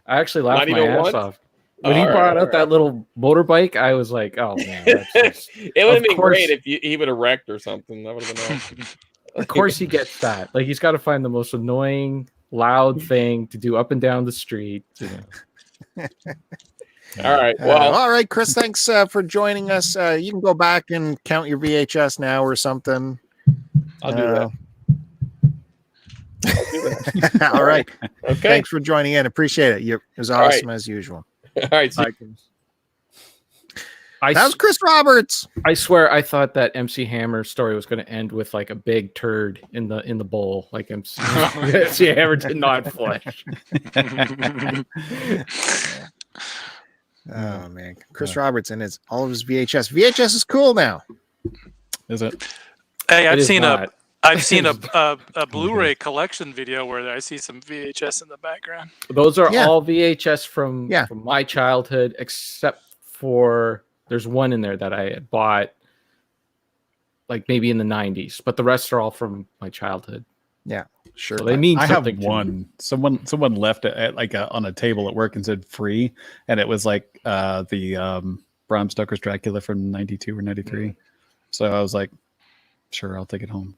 I actually laughed Not my even ass once? off. When he All right, brought all out that little motorbike, I was like, "Oh man!" That's just... It would have Of been course- great if he would have wrecked or something. That would have been awesome. Of course, he gets that. Like he's got to find the most annoying, loud thing to do up and down the street. You know. All right. Well, All right, Chris, thanks for joining us. You can go back and count your VHS now or something. I'll do that. I'll do that. All right. Okay. Thanks for joining in. Appreciate it. It was All right. awesome as usual. All right. See That was Chris Roberts. I swear, I thought that MC Hammer story was going to end with like a big turd in the bowl, like MC Hammer did not flush. Oh man, Chris Roberts and all of his VHS. VHS is cool now. Is it? Hey, It I've is seen not. a Blu-ray collection video where I see some VHS in the background. Those are Yeah. all VHS from Yeah. my childhood, except for there's one in there that I had bought like maybe in the 90s, but the rest are all from my childhood. Sure. So they mean I have something to me. one. Someone left it at on a table at work and said free, and it was like the Bram Stoker's Dracula from 92 or 93. So I was like, sure, I'll take it home.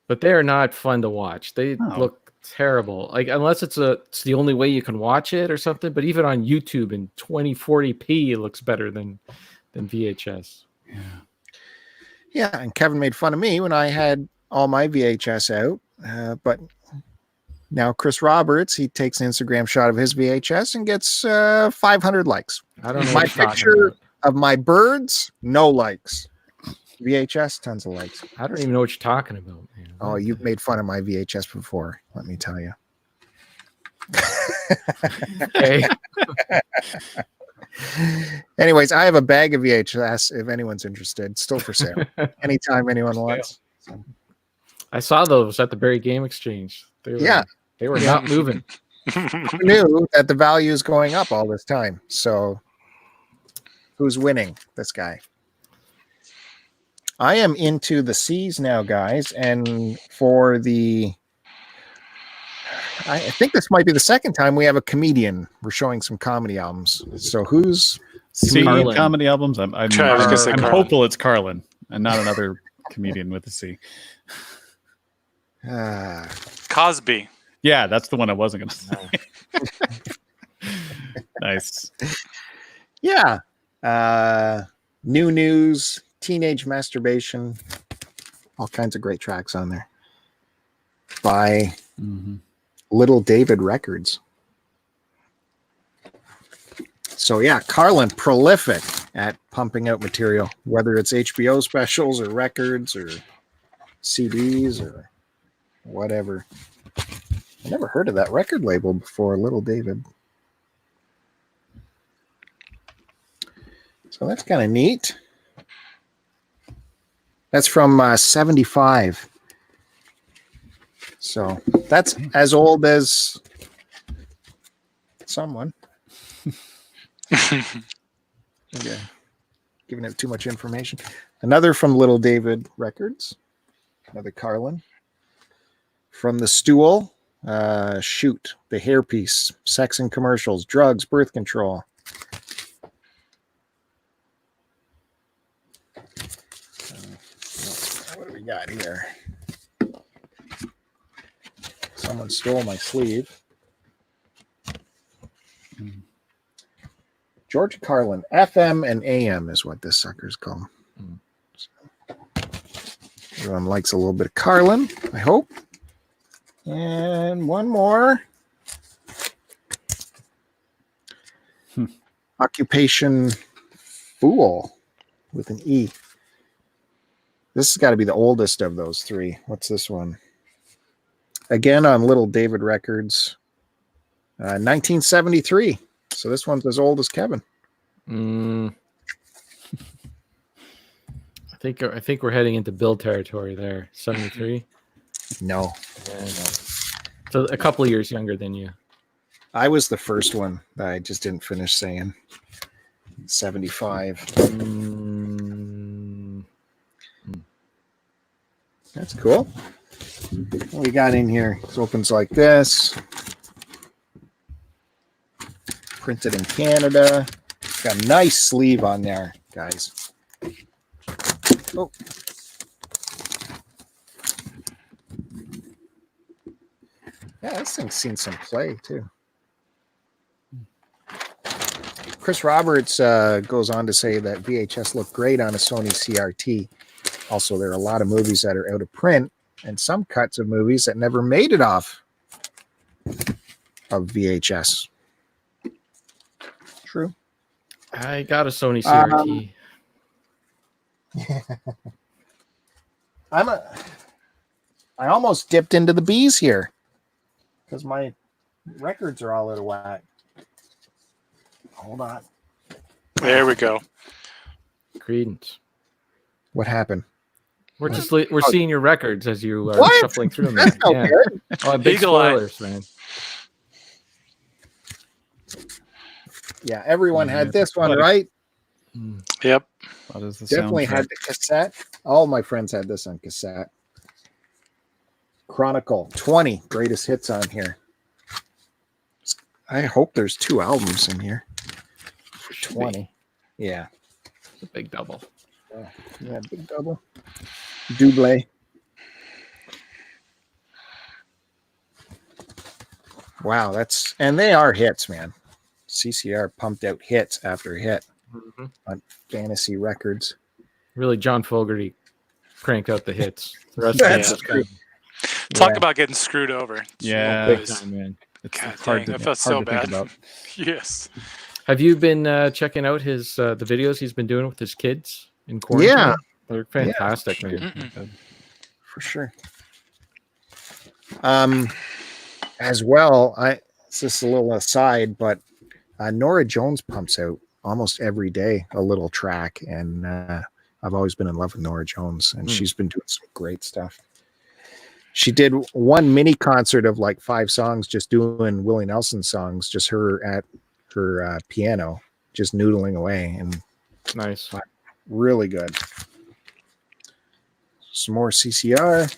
But they are not fun to watch. They No. look terrible. Like unless it's the only way you can watch it or something. But even on YouTube in 2040p, it looks better than VHS. Yeah, and Kevin made fun of me when I had all my VHS out. But now Chris Roberts, he takes an Instagram shot of his VHS and gets 500 likes. I don't know. My what you're talking picture about. of my birds, no likes. VHS, tons of likes. I don't even know what you're talking about, man. Oh, you've made fun of my VHS before, let me tell you. Okay. Anyways, I have a bag of VHS if anyone's interested. Still for sale. Anytime anyone wants. I saw those at the Berry Game Exchange. Yeah. They were not moving. Who knew that the value is going up all this time? So who's winning? This guy. I am into the C's now, guys, and for I think this might be the second time we have a comedian. We're showing some comedy albums. So who's See Carlin. comedy albums. I'm I was gonna say Carlin. hopeful it's Carlin and not another comedian with a C. Cosby. Yeah, that's the one I wasn't going to say. Nice. yeah. New News, Teenage Masturbation, all kinds of great tracks on there by Little David Records. So yeah, Carlin, prolific at pumping out material, whether it's HBO specials or records or CDs or whatever. I never heard of that record label before, Little David. So that's kind of neat. That's from 75. So that's as old as someone. Okay. Giving it too much information. Another from Little David Records. Another Carlin. From The Stool, Shoot, The Hairpiece, Sex and Commercials, Drugs, Birth Control. What do we got here? Someone stole my sleeve. George Carlin, FM and AM is what this sucker's called. Everyone likes a little bit of Carlin, I hope. And one more. Occupation Fool with an E. This has got to be the oldest of those three. What's this one? Again on Little David Records. 1973. So this one's as old as Kevin. I think we're heading into Bill territory there. 73. No. Yeah, no. So a couple of years younger than you. I was the first one that I just didn't finish saying. 75. That's cool. What we got in here? It opens like this. Printed in Canada. Got a nice sleeve on there, guys. Oh. Yeah, this thing's seen some play too. Chris Roberts goes on to say that VHS looked great on a Sony CRT. Also, there are a lot of movies that are out of print and some cuts of movies that never made it off of VHS. True. I got a Sony CRT. I almost dipped into the bees here because my records are all out of whack. Hold on. There we go. Credence. What happened? We're seeing your records as you are What? shuffling through them. That's no Yeah. good. Oh, big Eagle eye. spoilers, man. Yeah, everyone Yeah, had this one, but- right? Yep. What is the Definitely had the cassette. All my friends had this on cassette. Chronicle 20 greatest hits on here. I hope there's 2 albums in here. 20. Yeah. A big double. Yeah, big double. Double. Wow, and they are hits, man. CCR pumped out hits after hit on Fantasy Records. Really, John Fogerty cranked out the hits. The rest That's of it true. Talk Yeah. about getting screwed over. Yeah. big Jeez. time, man. It's God hard dang, to, that felt hard so to think bad. about. Yes. Have you been checking out his the videos he's been doing with his kids in quarantine? Yeah. They're fantastic, man. Mm-mm. For sure. As well, it's just a little aside, but Nora Jones pumps out almost every day a little track, and I've always been in love with Nora Jones, and she's been doing some great stuff. She did one mini concert of like 5 songs, just doing Willie Nelson songs, just her at her piano, just noodling away, and Nice. really good. Some more CCR.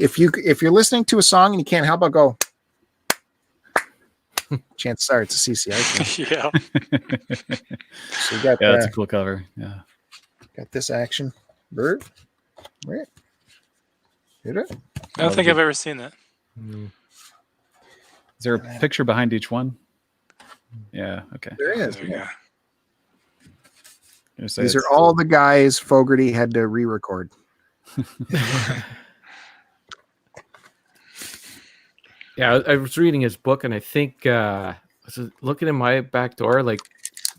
If you're listening to a song and you can't help but go, chances are it's a CCR thing. Yeah. So you got Yeah, that's a cool cover. Yeah. got this action. Bird. Right. Hit it. I don't think I've ever seen that. Is there a picture behind each one? Yeah. Okay. There is. There you go. Gonna say These are it's- all the guys Fogerty had to re-record. Yeah, I was reading his book, and I think looking in my back door, like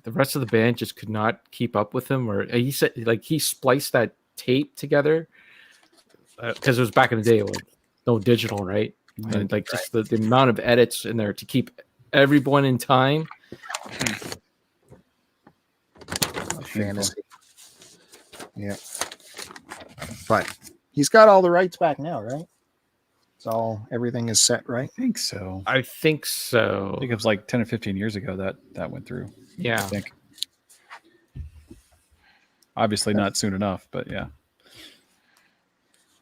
the rest of the band just could not keep up with him. Or he said, like he spliced that tape together because it was back in the day with no digital, right? And like just the amount of edits in there to keep everyone in time. Fantasy. Yeah. But he's got all the rights back now, right? Everything is set, I right? think so. I think so. I think it was like 10 or 15 years ago that went through. I Yeah. think. Obviously not soon enough, but yeah.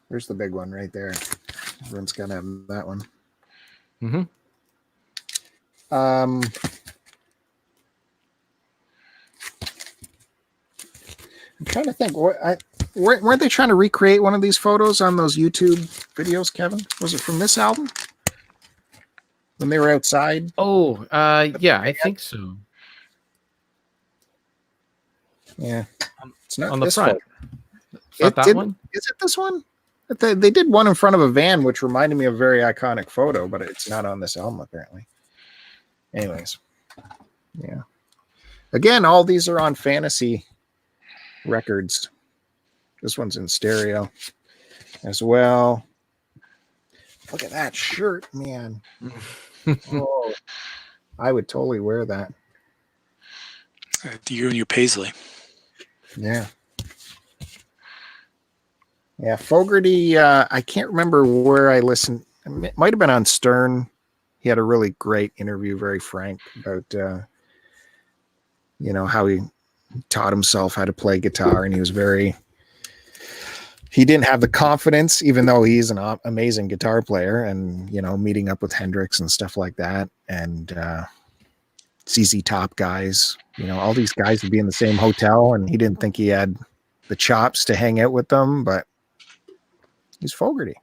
There's the big one right there. Everyone's got to have that one. Mm-hmm. I'm trying to think. Weren't they trying to recreate one of these photos on those YouTube videos, Kevin? Was it from this album? when they were outside? Oh, yeah, I think so. Yeah, it's not On the this front. photo. It's not that one? Is it this one? They did one in front of a van, which reminded me of a very iconic photo, but it's not on this album apparently. Anyways, yeah. Again, all these are on Fantasy Records. This one's in stereo as well. Look at that shirt, man. Oh, I would totally wear that. You and your Paisley. Yeah. Yeah, Fogerty, I can't remember where I listened. It might have been on Stern. He had a really great interview, very frank about, how he taught himself how to play guitar. And he didn't have the confidence, even though he's an amazing guitar player and, meeting up with Hendrix and stuff like that. And ZZ Top guys, all these guys would be in the same hotel and he didn't think he had the chops to hang out with them, but he's Fogerty.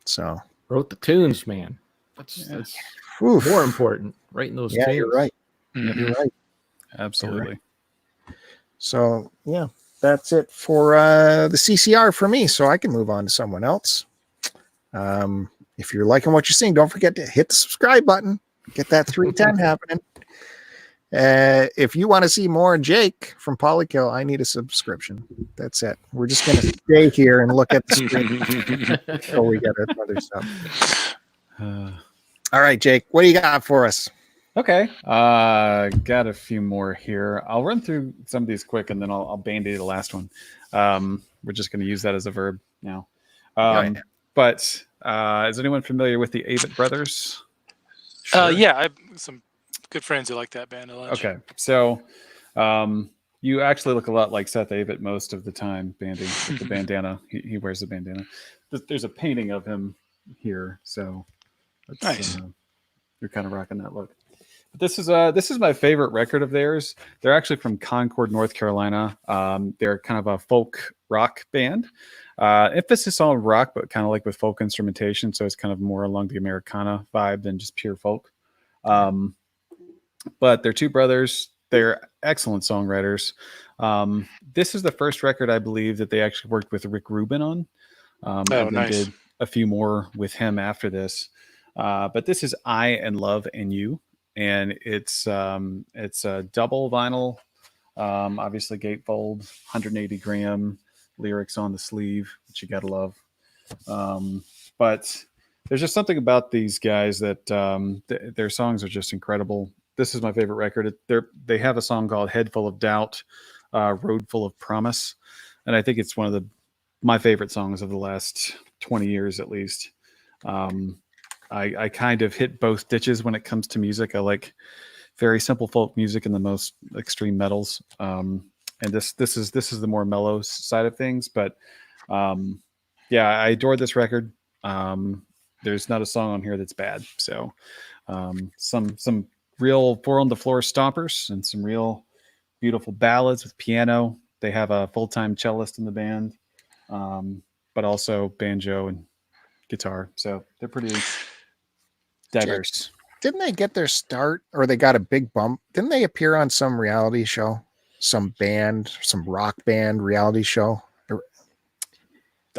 So Wrote the tunes, man. That's oof. more important. Writing those tunes. You're right. You're right. Absolutely. So yeah, that's it for the CCR for me. So I can move on to someone else. If you're liking what you're seeing, don't forget to hit the subscribe button. Get that 310 happening. If you want to see more Jake from Polykill, I need a subscription. That's it. We're just going to stay here and look at the screen until we get other stuff. All right, Jake, what do you got for us? Okay. Got a few more here. I'll run through some of these quick and then I'll band-aid the last one. We're just going to use that as a verb now. But is anyone familiar with the Avett Brothers? Sure. Yeah, I have some good friends who like that band a lot. Okay. So you actually look a lot like Seth Avett most of the time, Bandy, with the bandana. He wears the bandana. There's a painting of him here. So that's, nice. You're kind of rocking that look. But this is my favorite record of theirs. They're actually from Concord, North Carolina. They're kind of a folk rock band. Emphasis on rock, but kind of like with folk instrumentation. So it's kind of more along the Americana vibe than just pure folk. But they're two brothers. They're excellent songwriters. This is the first record, I believe, that they actually worked with Rick Rubin on. And then nice. did a few more with him after this. But this is I and Love and You. And it's a double vinyl, obviously gatefold, 180 gram lyrics on the sleeve, which you gotta love. But there's just something about these guys that their songs are just incredible. This is my favorite record. They have a song called Head Full of Doubt, Road Full of Promise. And I think it's one of my favorite songs of the last 20 years, at least. I kind of hit both ditches when it comes to music. I like very simple folk music and the most extreme metals. And this is the more mellow side of things. But yeah, I adore this record. There's not a song on here that's bad. So some real four on the floor stompers and some real beautiful ballads with piano. They have a full-time cellist in the band, but also banjo and guitar. So they're pretty diverse. Didn't they get their start, or they got a big bump? Didn't they appear on some reality show, some rock band reality show?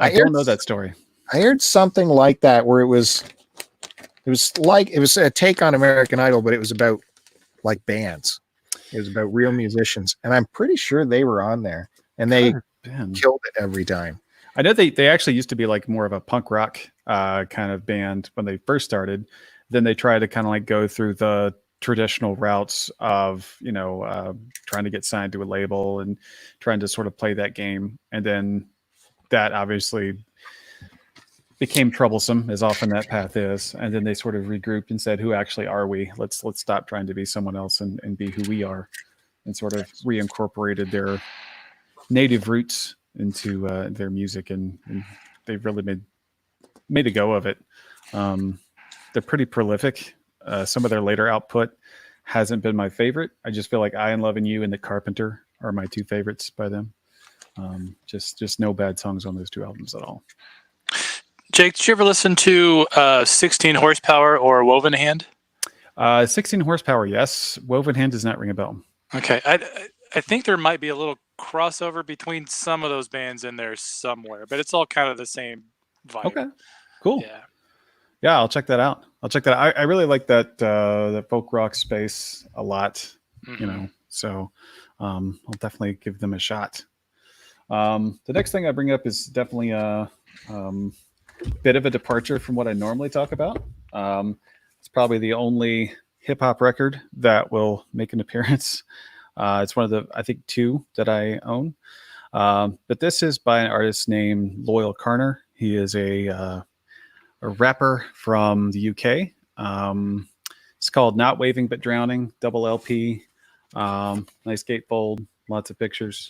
I don't know that story. I heard something like that where it was a take on American Idol, but it was about like bands. It was about real musicians, and I'm pretty sure they were on there, and they killed it every time. I know they actually used to be like more of a punk rock kind of band when they first started. Then they tried to kind of like go through the traditional routes of, trying to get signed to a label and trying to sort of play that game. And then that obviously became troublesome, as often that path is. And then they sort of regrouped and said, who actually are we? Let's stop trying to be someone else and be who we are, and sort of reincorporated their native roots into their music. And they've really made a go of it. They're pretty prolific. Some of their later output hasn't been my favorite. I just feel like I Am Loving You and The Carpenter are my two favorites by them. Just no bad songs on those two albums at all. Jake, did you ever listen to 16 Horsepower or Woven Hand? 16 horsepower, yes. Woven Hand does not ring a bell. Okay, I think there might be a little crossover between some of those bands in there somewhere, but it's all kind of the same vibe. Okay, cool. Yeah. Yeah, I'll check that out. I really like that folk rock space a lot. Mhm. You know, so I'll definitely give them a shot. The next thing I bring up is definitely a bit of a departure from what I normally talk about. It's probably the only hip hop record that will make an appearance. It's one of the, I think, 2 that I own. But this is by an artist named Loyal Carner. He is a rapper from the UK. It's called Not Waving But Drowning, double LP. Nice gatefold, lots of pictures,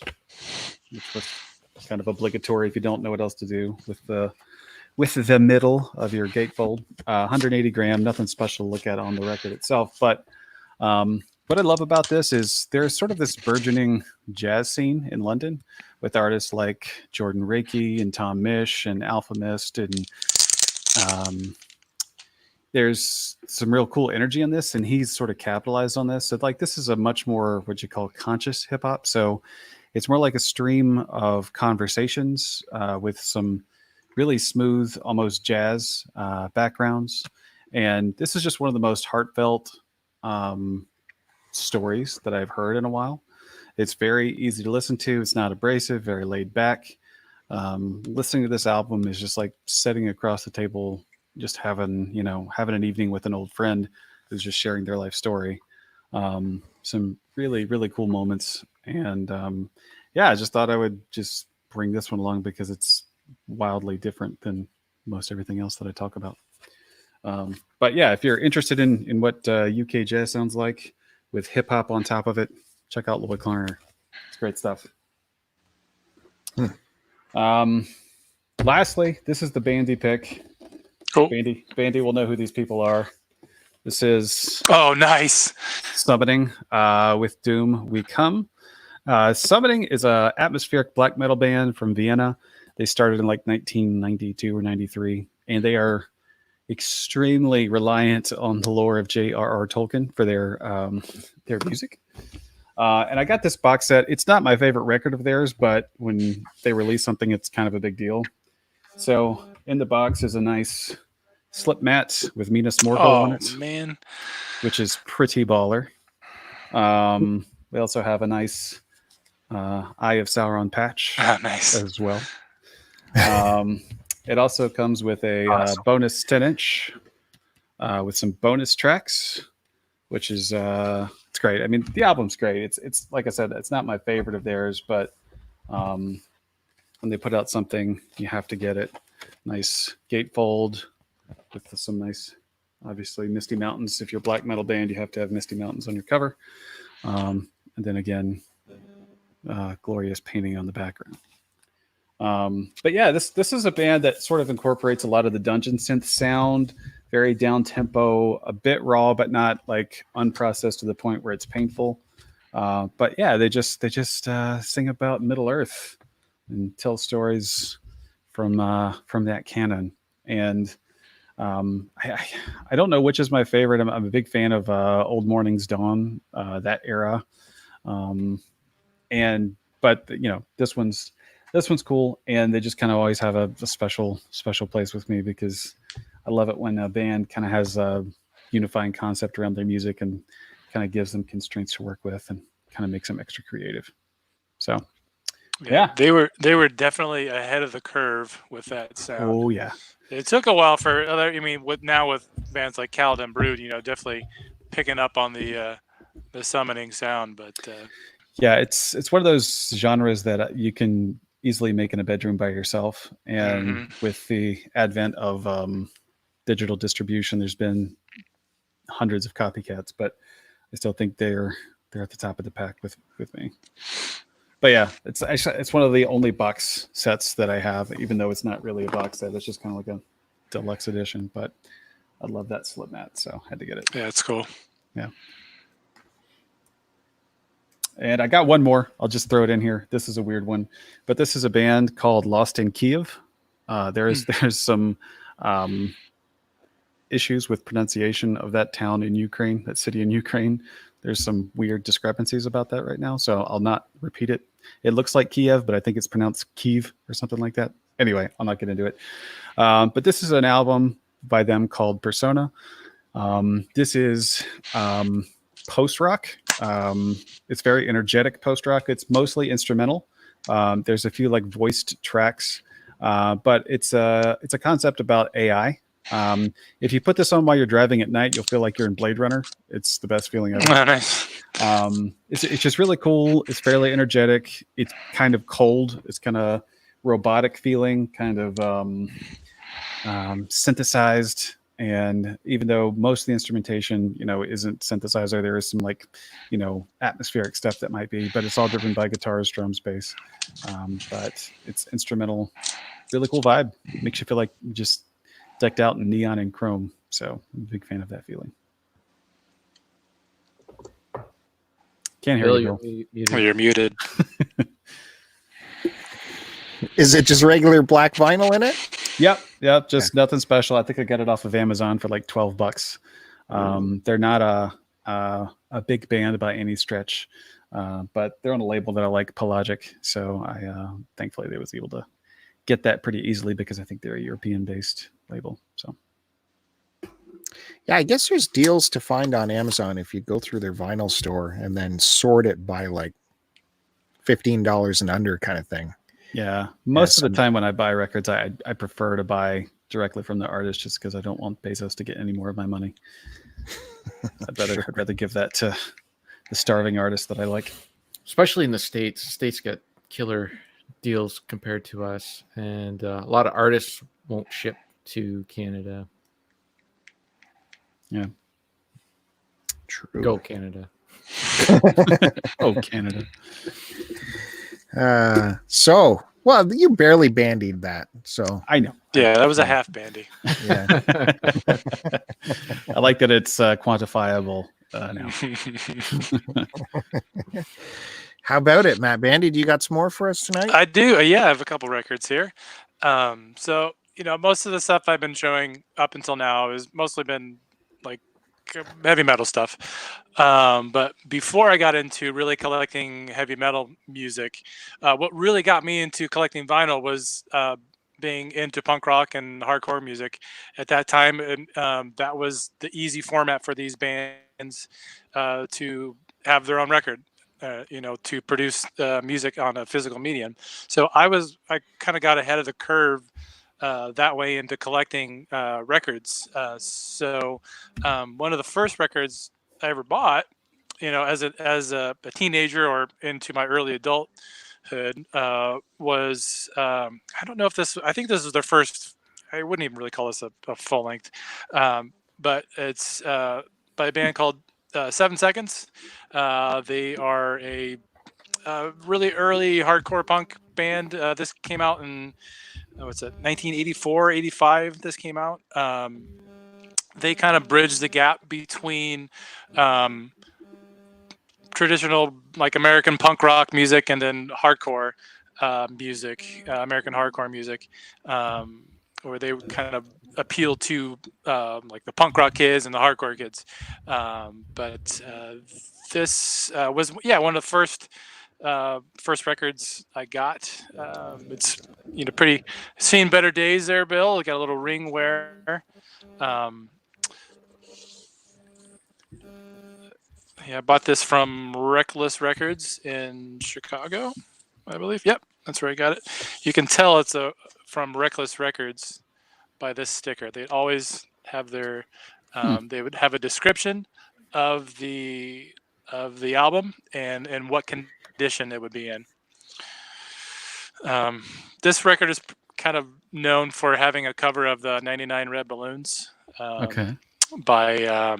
which was kind of obligatory if you don't know what else to do with the middle of your gatefold. 180 gram, nothing special to look at on the record itself. But what I love about this is there's sort of this burgeoning jazz scene in London with artists like Jordan Reiki and Tom Misch and Alpha Mist, and there's some real cool energy in this, and he's sort of capitalized on this. So like this is a much more what you call conscious hip hop. So it's more like a stream of conversations with some really smooth, almost jazz backgrounds. And this is just one of the most heartfelt stories that I've heard in a while. It's very easy to listen to. It's not abrasive, very laid back. Listening to this album is just like sitting across the table, just having an evening with an old friend who's just sharing their life story. Some really, really cool moments. And I just thought I would just bring this one along because it's wildly different than most everything else that I talk about. But yeah, if you're interested in what UK jazz sounds like with hip hop on top of it, check out Loyal Carner. It's great stuff. Lastly, this is the Bandy pick. Cool. Bandy will know who these people are. This is nice. Summoning with Doom We Come. Summoning is a atmospheric black metal band from Vienna. They started in like 1992 or 93, and they are extremely reliant on the lore of J.R.R. Tolkien for their music. And I got this box set. It's not my favorite record of theirs, but when they release something, it's kind of a big deal. So in the box is a nice slip mat with Minas Morgul on it. Man, which is pretty baller. We also have a nice Eye of Sauron patch nice as well. It also comes with a bonus 10-inch with some bonus tracks, which is it's great. I mean, the album's great. It's like I said, it's not my favorite of theirs, but when they put out something, you have to get it. Nice gatefold with some nice, obviously, Misty Mountains. If you're a black metal band, you have to have Misty Mountains on your cover. And then again, glorious painting on the background. But yeah, this is a band that sort of incorporates a lot of the dungeon synth sound, very down tempo, a bit raw, but not like unprocessed to the point where it's painful. But yeah, they just sing about Middle Earth and tell stories from that canon. And I don't know which is my favorite. I'm a big fan of Old Morning's Dawn, that era. But this one's cool, and they just kind of always have a special place with me because I love it when a band kind of has a unifying concept around their music and kind of gives them constraints to work with and kind of makes them extra creative. So yeah. They were definitely ahead of the curve with that sound. Oh yeah. It took a while for other. I mean, with bands like Caladan Brood, definitely picking up on the summoning sound. But yeah, it's one of those genres that you can easily make in a bedroom by yourself. And with the advent of digital distribution, there's been hundreds of copycats, but I still think they're at the top of the pack with me. But yeah, it's one of the only box sets that I have, even though it's not really a box set. It's just kind of like a deluxe edition, but I love that slip mat, so I had to get it. Yeah, it's cool. Yeah. And I got one more. I'll just throw it in here. This is a weird one, but this is a band called Lost in Kiev. There's some issues with pronunciation of that town in Ukraine, that city in Ukraine. There's some weird discrepancies about that right now, so I'll not repeat it. It looks like Kiev, but I think it's pronounced Kiev or something like that. Anyway, I'll not get into it. But this is an album by them called Persona. This is post-rock. It's very energetic post-rock. It's mostly instrumental. There's a few like voiced tracks, but it's a concept about AI. If you put this on while you're driving at night, you'll feel like you're in Blade Runner. It's the best feeling ever. Oh, nice. It's just really cool. It's fairly energetic. It's kind of cold. It's kind of robotic feeling, kind of synthesized. And even though most of the instrumentation, isn't synthesizer, there is some like, atmospheric stuff that might be, but it's all driven by guitars, drums, bass. But it's instrumental, really cool vibe. Makes you feel like you just decked out in neon and chrome. So I'm a big fan of that feeling. Can't hear Bill, you. You're muted. Is it just regular black vinyl in it? Yep. Just nothing special. I think I got it off of Amazon for like $12. They're not a big band by any stretch, but they're on a label that I like, Pelagic. So I thankfully was able to get that pretty easily because I think they're a European-based label. So Yeah, I guess there's deals to find on Amazon if you go through their vinyl store and then sort it by like $15 and under kind of thing. yeah, most of the time when I buy records, I prefer to buy directly from the artist just because I don't want Bezos to get any more of my money. I'd rather give that to the starving artist that I like. Especially in the States. States get killer deals compared to us, and a lot of artists won't ship to Canada. Yeah. True. Go Canada. Oh, Canada. Well, you barely bandied that, so I know. Yeah, that was a half bandy. yeah. I like that it's quantifiable now. How about it, Matt Bandy? Do you got some more for us tonight? I do. Yeah, I have a couple records here. So, most of the stuff I've been showing up until now has mostly been like heavy metal stuff. But before I got into really collecting heavy metal music, what really got me into collecting vinyl was being into punk rock and hardcore music. At that time, that was the easy format for these bands to have their own record. To produce music on a physical medium. So I kind of got ahead of the curve that way into collecting records. So one of the first records I ever bought, as a teenager or into my early adulthood, was I don't know if I think this is their first. I wouldn't even really call this a full length, but it's by a band called 7 Seconds. They are a really early hardcore punk band. This came out in 1984, 85. This came out. They kind of bridged the gap between traditional like American punk rock music and then hardcore music, American hardcore music, where they kind of appeal to like the punk rock kids and the hardcore kids. But this was one of the first records I got. It's pretty seen better days there, Bill. Got a little ring wear. I bought this from Reckless Records in Chicago, I believe. Yep, that's where I got it. You can tell it's from Reckless Records by this sticker. They always have their they would have a description of the album and what condition it would be in. This record is kind of known for having a cover of the 99 Red Balloons by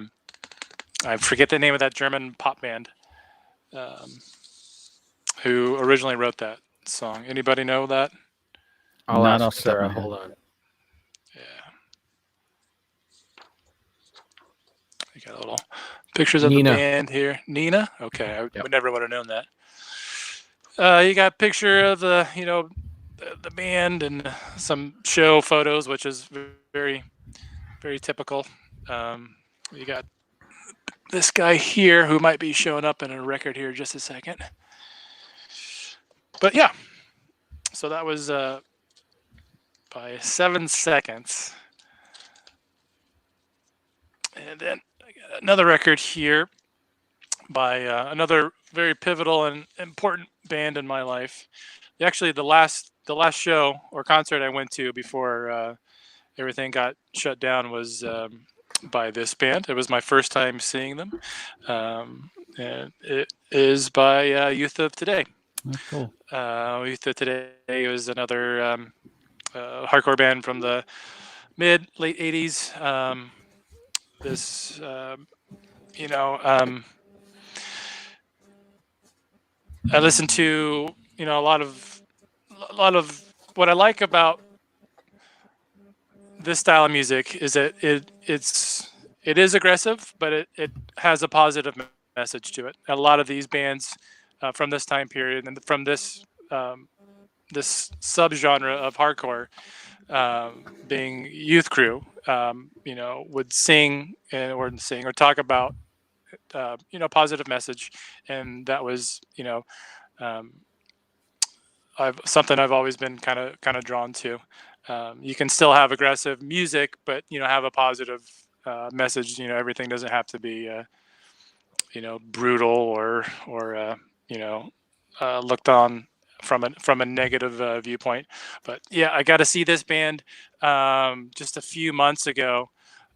I forget the name of that German pop band who originally wrote that song. Anybody know that? I'll Not ask off the top of Sarah. my head. Hold on. Yeah. You got a little pictures of Nina. the band here. Nina? Okay, I would never would have known that. You got a picture of the, the band and some show photos, which is very, very typical. You got this guy here who might be showing up in a record here in just a second. But yeah, so that was by 7 seconds. And then I got another record here by another very pivotal and important band in my life. Actually, the last show or concert I went to before everything got shut down was by this band. It was my first time seeing them, and it is by Youth of Today. Oh, cool. Youth of Today was another hardcore band from the late 80s. This, I listen to, a lot of what I like about this style of music is that it is aggressive, but it has a positive message to it. A lot of these bands from this time period and from this this subgenre of hardcore, being youth crew, would sing or talk about positive message, and that was something I've always been kind of drawn to. You can still have aggressive music, but have a positive message. Everything doesn't have to be brutal or looked on from a negative viewpoint. But yeah, I got to see this band just a few months ago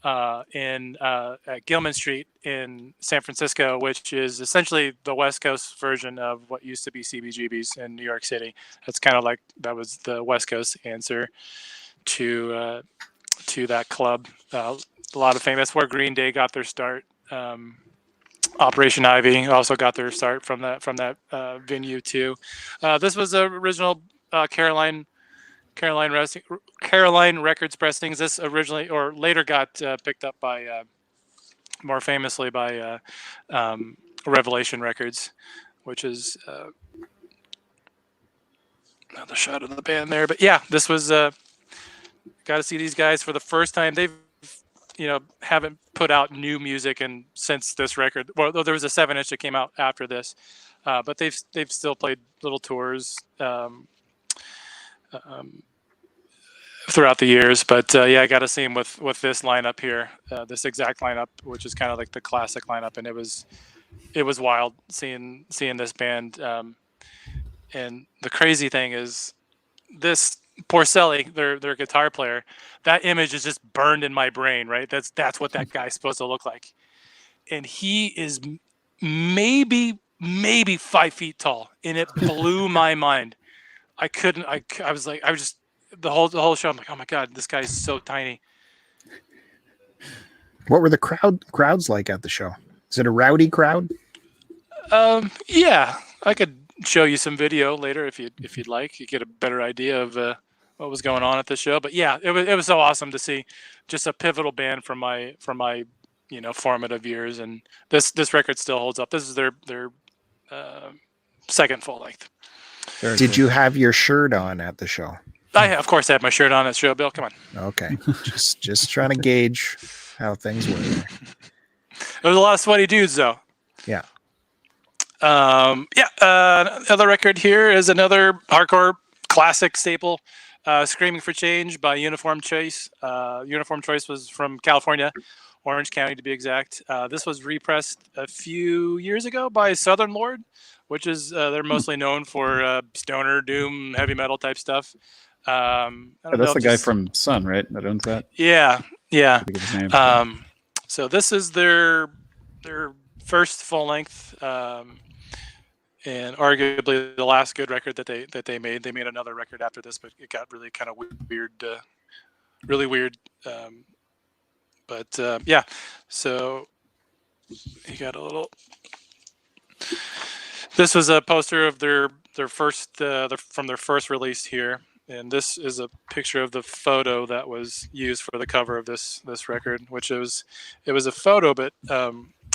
at Gilman Street in San Francisco, which is essentially the West Coast version of what used to be CBGB's in New York City. That's kind of like that was the West Coast answer to that club. A lot of famous where Green Day got their start. Operation Ivy also got their start from that venue too. This was the original Caroline Records pressings. This originally or later got picked up by more famously by Revelation Records, which is another shot of the band there. But yeah, this was got to see these guys for the first time. They've haven't put out new music and since this record. Well, there was a 7-inch that came out after this, but they've still played little tours throughout the years. But yeah, I got to see them with this lineup here, this exact lineup, which is kind of like the classic lineup, and it was wild seeing this band. And the crazy thing is this Porcelli, their guitar player, that image is just burned in my brain, right? That's what that guy's supposed to look like. And he is maybe 5 feet tall, and it blew my mind. I was just the whole show. I'm like, oh my God, this guy's so tiny. What were the crowds like at the show? Is it a rowdy crowd? Yeah, I could show you some video later if you'd like. You get a better idea of what was going on at the show. But yeah, it was so awesome to see just a pivotal band from my formative years, and this record still holds up. This is their second full length. Did you have your shirt on at the show? Of course I had my shirt on at the show, Bill. Come on. Okay, just trying to gauge how things were. There's a lot of sweaty dudes though. Yeah. Another record here is another hardcore classic staple, Screaming for Change by Uniform Choice. Uniform Choice was from California, Orange County to be exact. This was repressed a few years ago by Southern Lord, which is they're mostly known for stoner, doom, heavy metal type stuff. That's the guy from Sun, right? That owns that. Yeah. I think of his name. So this is their first full length, and arguably the last good record that they made. They made another record after this, but it got really kind of weird, really weird. Yeah. So you got a little. This was a poster of their first from their first release here. And this is a picture of the photo that was used for the cover of this record, which it was a photo, but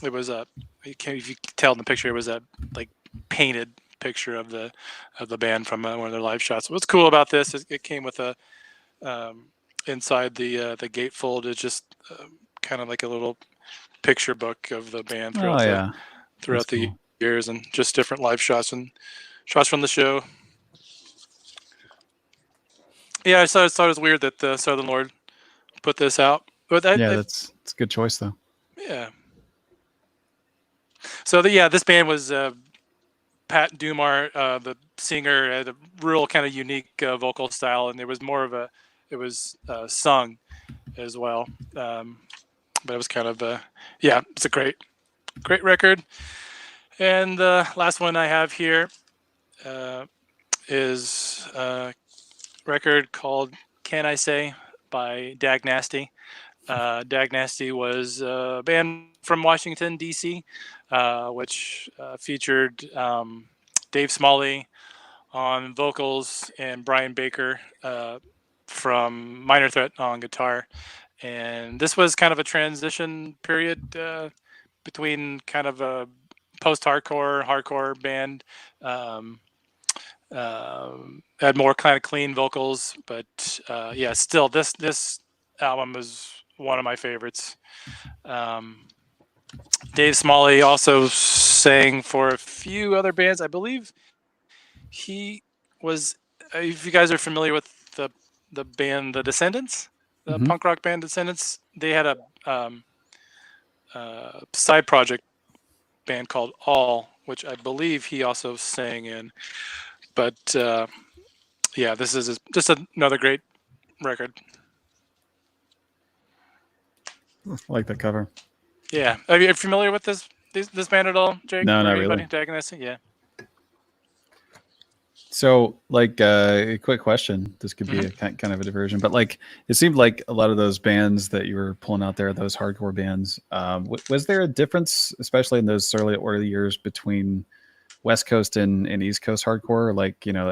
it was if you can tell in the picture, it was a like painted picture of the band from one of their live shots. What's cool about this is it came with a inside the gatefold is just kind of like a little picture book of the band throughout the years, and just different live shots and shots from the show. Yeah, I thought it was weird that the Southern Lord put this out. But it's a good choice though. Yeah. So this band was Pat Dumar, the singer, had a real kind of unique vocal style, and it was sung as well. But it was kind of it's a great record. And the last one I have here is a record called "Can I Say" by Dag Nasty. Dag Nasty was a band from Washington, D.C., which featured Dave Smalley on vocals and Brian Baker from Minor Threat on guitar. And this was kind of a transition period between kind of a post-hardcore, hardcore band. Had more kind of clean vocals, but still this album is one of my favorites. Dave Smalley also sang for a few other bands. I believe he was, if you guys are familiar with the band The Descendants, the punk rock band Descendants, they had a side project band called All, which I believe he also sang in. But this is just another great record. I like that cover. Yeah, are you familiar with this band at all, Jake? No, not really. Yeah. So, a quick question. This could be a kind of a diversion, but it seemed like a lot of those bands that you were pulling out there, those hardcore bands, was there a difference, especially in those early years, between West Coast and East Coast hardcore,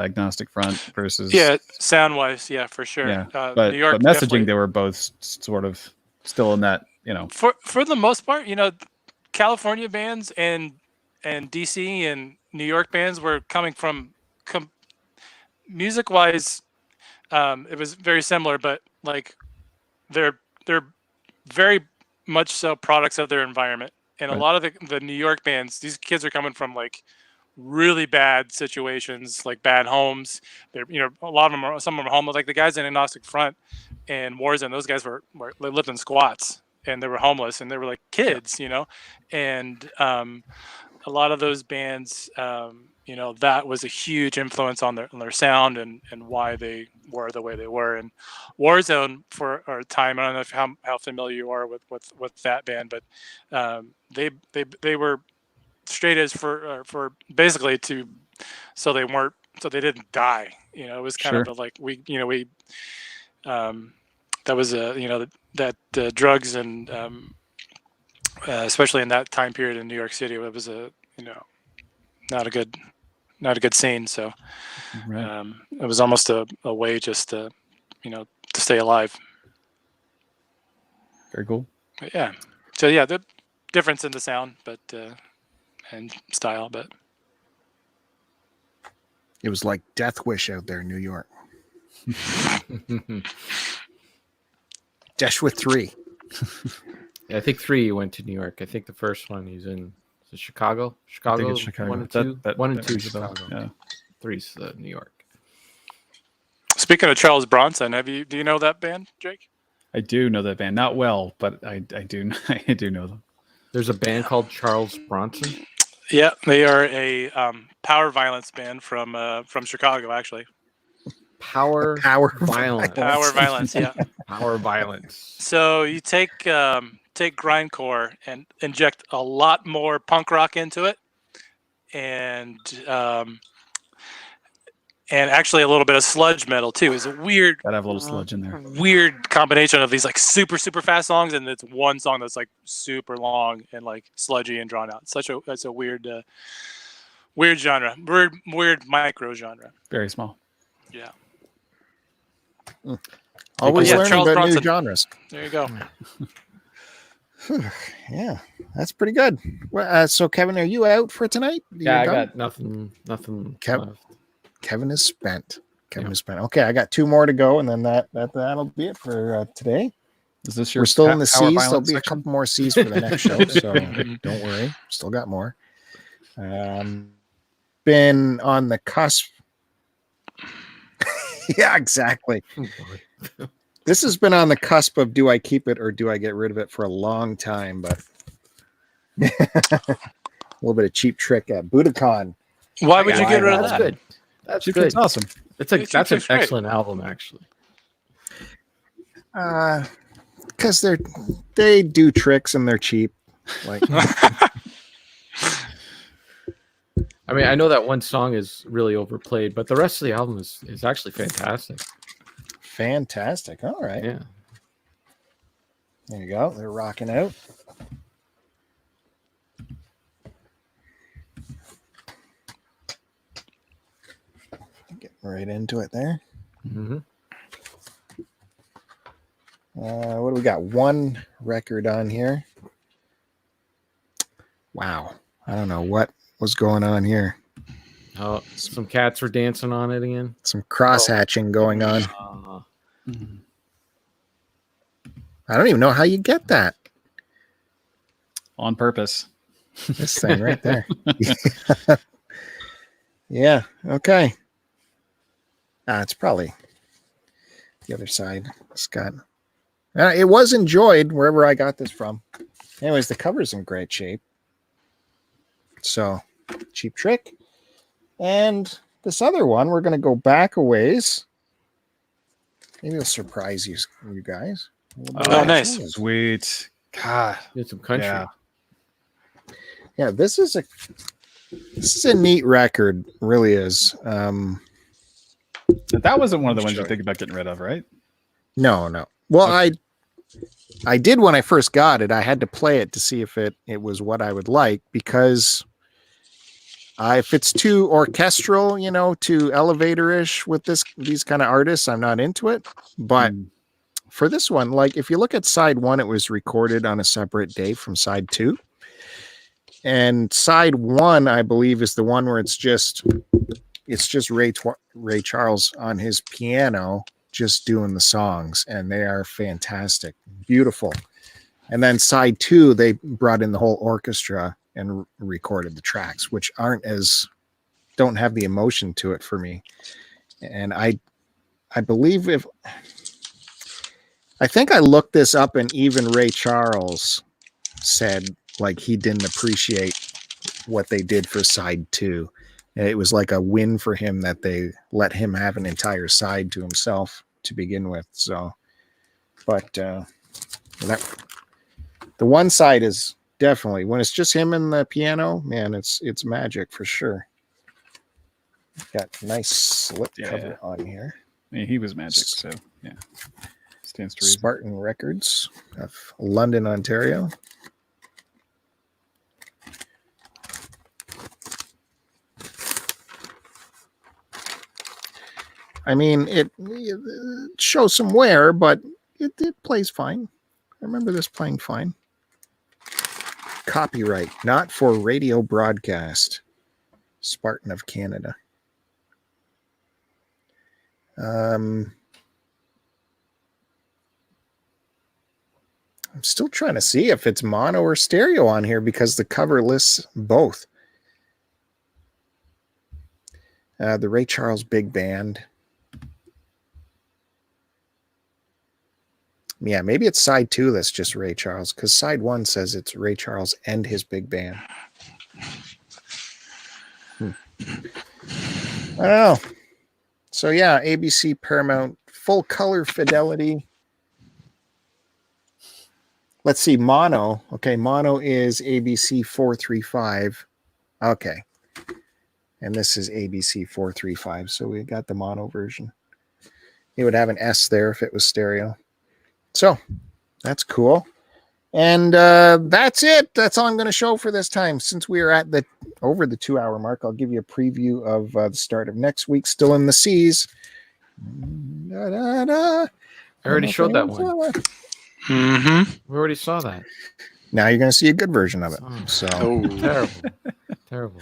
Agnostic Front versus? Yeah, sound wise, yeah, for sure. Yeah, New York, but messaging, they were both sort of still in that, For the most part, California bands and DC and New York bands were coming from music wise, it was very similar, but they're very much so products of their environment. And a lot of the New York bands, these kids are coming from really bad situations, bad homes. They're, a lot of them are, some of them are homeless. Like the guys in Agnostic Front and Warzone, those guys they lived in squats and they were homeless and they were kids, and a lot of those bands, that was a huge influence on their sound and why they were the way they were. And Warzone for a time, I don't know how familiar you are with that band, but they were straight as for basically so they didn't die. It was kind of that was that drugs and especially in that time period in New York City, it was not a good scene. So it was almost a way just to stay alive. Very cool. But yeah. So yeah, the difference in the sound, but and style, but it was like Death Wish out there in New York. Death with 3. Yeah, I think 3 went to New York. I think the first one he's in Chicago. I think it's Chicago. 1 and 2. That 1 and 2 rings a bell. Chicago. Yeah. 3's New York. Speaking of Charles Bronson, do you know that band, Jake? I do know that band, not well, but I do know them. There's a band called Charles Bronson. Yeah, they are a power violence band from Chicago, actually. Power violence. Power violence, yeah. Power violence. So you take grindcore and inject a lot more punk rock into it, and actually a little bit of sludge metal too. It's a weird. Gotta have a little sludge in there. Weird combination of these super super fast songs, and it's one song that's super long and sludgy and drawn out. That's a weird genre, weird micro genre. Very small. Yeah. Always learning Charles about Bronson. new genres. There you go. Yeah, that's pretty good. Well, so Kevin, are you out for tonight? Yeah, You're I done? got nothing Kev- left. Kevin is spent. Kevin Yeah. is spent. Okay, I got 2 more to go, and then that'll be it for today. Is this your We're still in the power C's. There'll violence be a section? couple more C's for the next show, so don't worry. Still got more. Been on the cusp. Yeah, exactly. This has been on the cusp of do I keep it or do I get rid of it for a long time, but a little bit of cheap trick at Budokan. Why would you Yeah, get rid of That's that? good. That's Cheap good. Trick's awesome. That's Cheap an Trick's great. excellent album, actually. Because they do tricks and they're cheap. Like I mean, I know that one song is really overplayed, but the rest of the album is actually fantastic. fantastic. All right. Yeah. There you go. They're rocking out. Getting right into it there. Mm-hmm. What do we got? 1 record on here. Wow. I don't know what was going on here. Oh, some cats were dancing on it again. Some cross hatching going on. I don't even know how you get that. On purpose. This thing right there. Yeah. Okay. It's probably the other side. Scott. It was enjoyed wherever I got this from. Anyways, the cover's in great shape. So, Cheap Trick. And this other one, we're going to go back a ways. Maybe it'll surprise you guys. Oh, nice. Sweet. God. Did some country. Yeah. Yeah, this is a neat record. Really is. That wasn't one of the ones Sure. you think about getting rid of, right? No. Well, Okay. I did when I first got it. I had to play it to see if it was what I would like, because if it's too orchestral, too elevator-ish with these kind of artists, I'm not into it. But for this one, like if you look at side 1, it was recorded on a separate day from side 2. And side 1, I believe, is the one where it's just Ray Charles on his piano just doing the songs, and they are fantastic, beautiful. And then side 2, they brought in the whole orchestra and recorded the tracks, which don't have the emotion to it for me. And I believe I think I looked this up, and even Ray Charles said like he didn't appreciate what they did for side 2. It was like a win for him that they let him have an entire side to himself to begin with. So, but the one side is definitely, when it's just him and the piano, man, it's magic for sure. Got a nice slip cover on here. I mean, he was magic, so yeah. Stands to reason. Spartan Records of London, Ontario. I mean, it shows some wear, but it plays fine. I remember this playing fine. Copyright, not for radio broadcast. Spartan of Canada. I'm still trying to see if it's mono or stereo on here, because the cover lists both. The Ray Charles Big Band. Yeah, maybe it's side 2 that's just Ray Charles, because side 1 says it's Ray Charles and his big band. I don't know. So yeah, ABC Paramount full color fidelity. Let's see, mono. Okay, mono is ABC 435. Okay. And this is ABC 435. So we got the mono version. It would have an S there if it was stereo. So that's cool. And that's it. That's all I'm going to show for this time. Since we are at over the 2-hour mark, I'll give you a preview of the start of next week. Still in the C's. I already showed that one. Mm-hmm. We already saw that. Now you're going to see a good version of it. So Terrible. Terrible.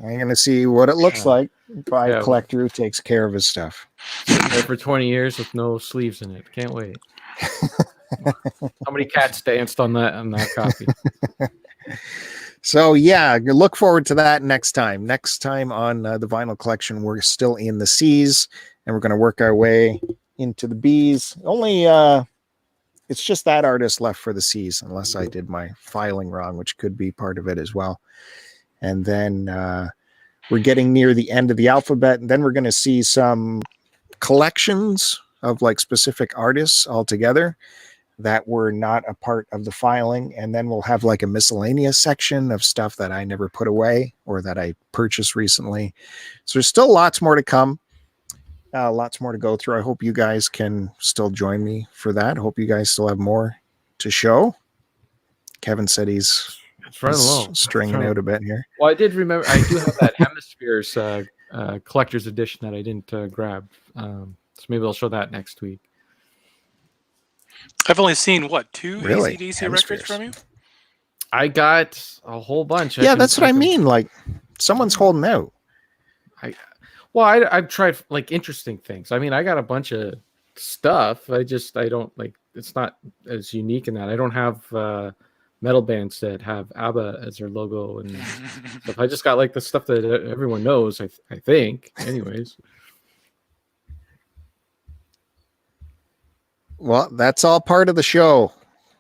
I'm going to see what it looks like by Yeah. a collector who takes care of his stuff. There for 20 years with no sleeves in it. Can't wait. How many cats danced on that copy? So yeah, look forward to that next time. Next time on the vinyl collection, we're still in the C's, and we're going to work our way into the B's. Only it's just that artist left for the C's, unless I did my filing wrong, which could be part of it as well. And then we're getting near the end of the alphabet, and then we're going to see some collections of like specific artists altogether that were not a part of the filing. And then we'll have like a miscellaneous section of stuff that I never put away or that I purchased recently. So there's still lots more to come. Lots more to go through. I hope you guys can still join me for that. I hope you guys still have more to show. Kevin said he's running low. Stringing out a bit here. Well, I did remember. I do have that Hemispheres collector's edition that I didn't grab. So maybe I'll show that next week. I've only seen two Really? AC/DC records from you. I got a whole bunch. Yeah, that's what I mean. Like someone's holding out. I've tried like interesting things. I mean, I got a bunch of stuff. I don't like. It's not as unique in that I don't have metal bands that have ABBA as their logo and stuff. I just got like the stuff that everyone knows. I think, anyways. Well, that's all part of the show.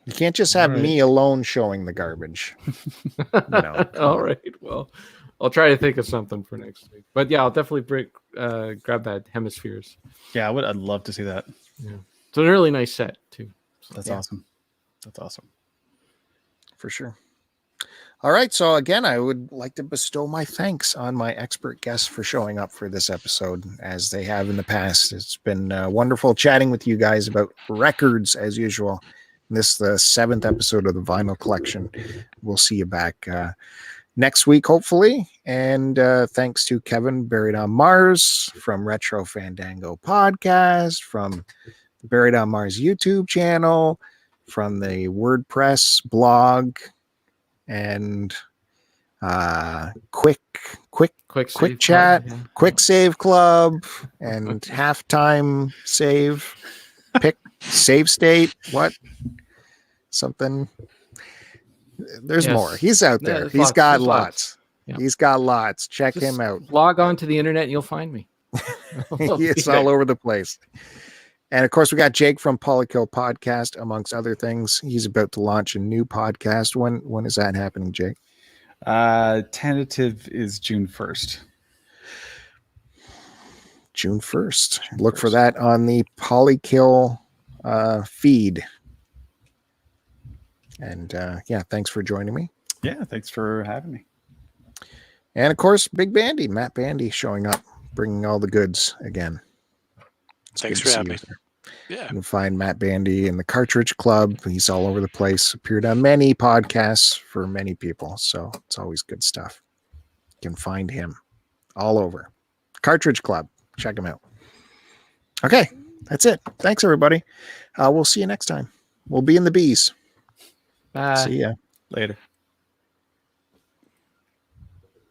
You can't just have me alone showing the garbage. All right. Well, I'll try to think of something for next week. But yeah, I'll definitely grab that Hemispheres. Yeah, I'd love to see that. Yeah. It's a really nice set too. So, That's awesome. That's awesome. For sure. All right. So again, I would like to bestow my thanks on my expert guests for showing up for this episode, as they have in the past. It's been wonderful chatting with you guys about records as usual. This is the 7th episode of the vinyl collection. We'll see you back next week, hopefully. And thanks to Kevin Buried on Mars from Retro Fandango Podcast, from the Buried on Mars YouTube channel, from the WordPress blog, and quick chat, club, yeah. quick save club, and halftime save pick save state. What? Something. There's more. He's out there. He's got lots. Yeah. He's got lots. Check him out. Log on to the internet and you'll find me. It's all over the place. And of course, we got Jake from Polykill Podcast, amongst other things. He's about to launch a new podcast. When is that happening, Jake? Tentative is June 1st. June 1st. Look for that on the Polykill feed. And yeah, thanks for joining me. Yeah, thanks for having me. And of course, Big Bandy, Matt Bandy, showing up, bringing all the goods again. Thanks for having me. Yeah. You can find Matt Bandy in the Cartridge Club. He's all over the place. Appeared on many podcasts for many people. So it's always good stuff. You can find him all over. Cartridge Club. Check him out. Okay. That's it. Thanks, everybody. We'll see you next time. We'll be in the B's. Bye. See ya. Later.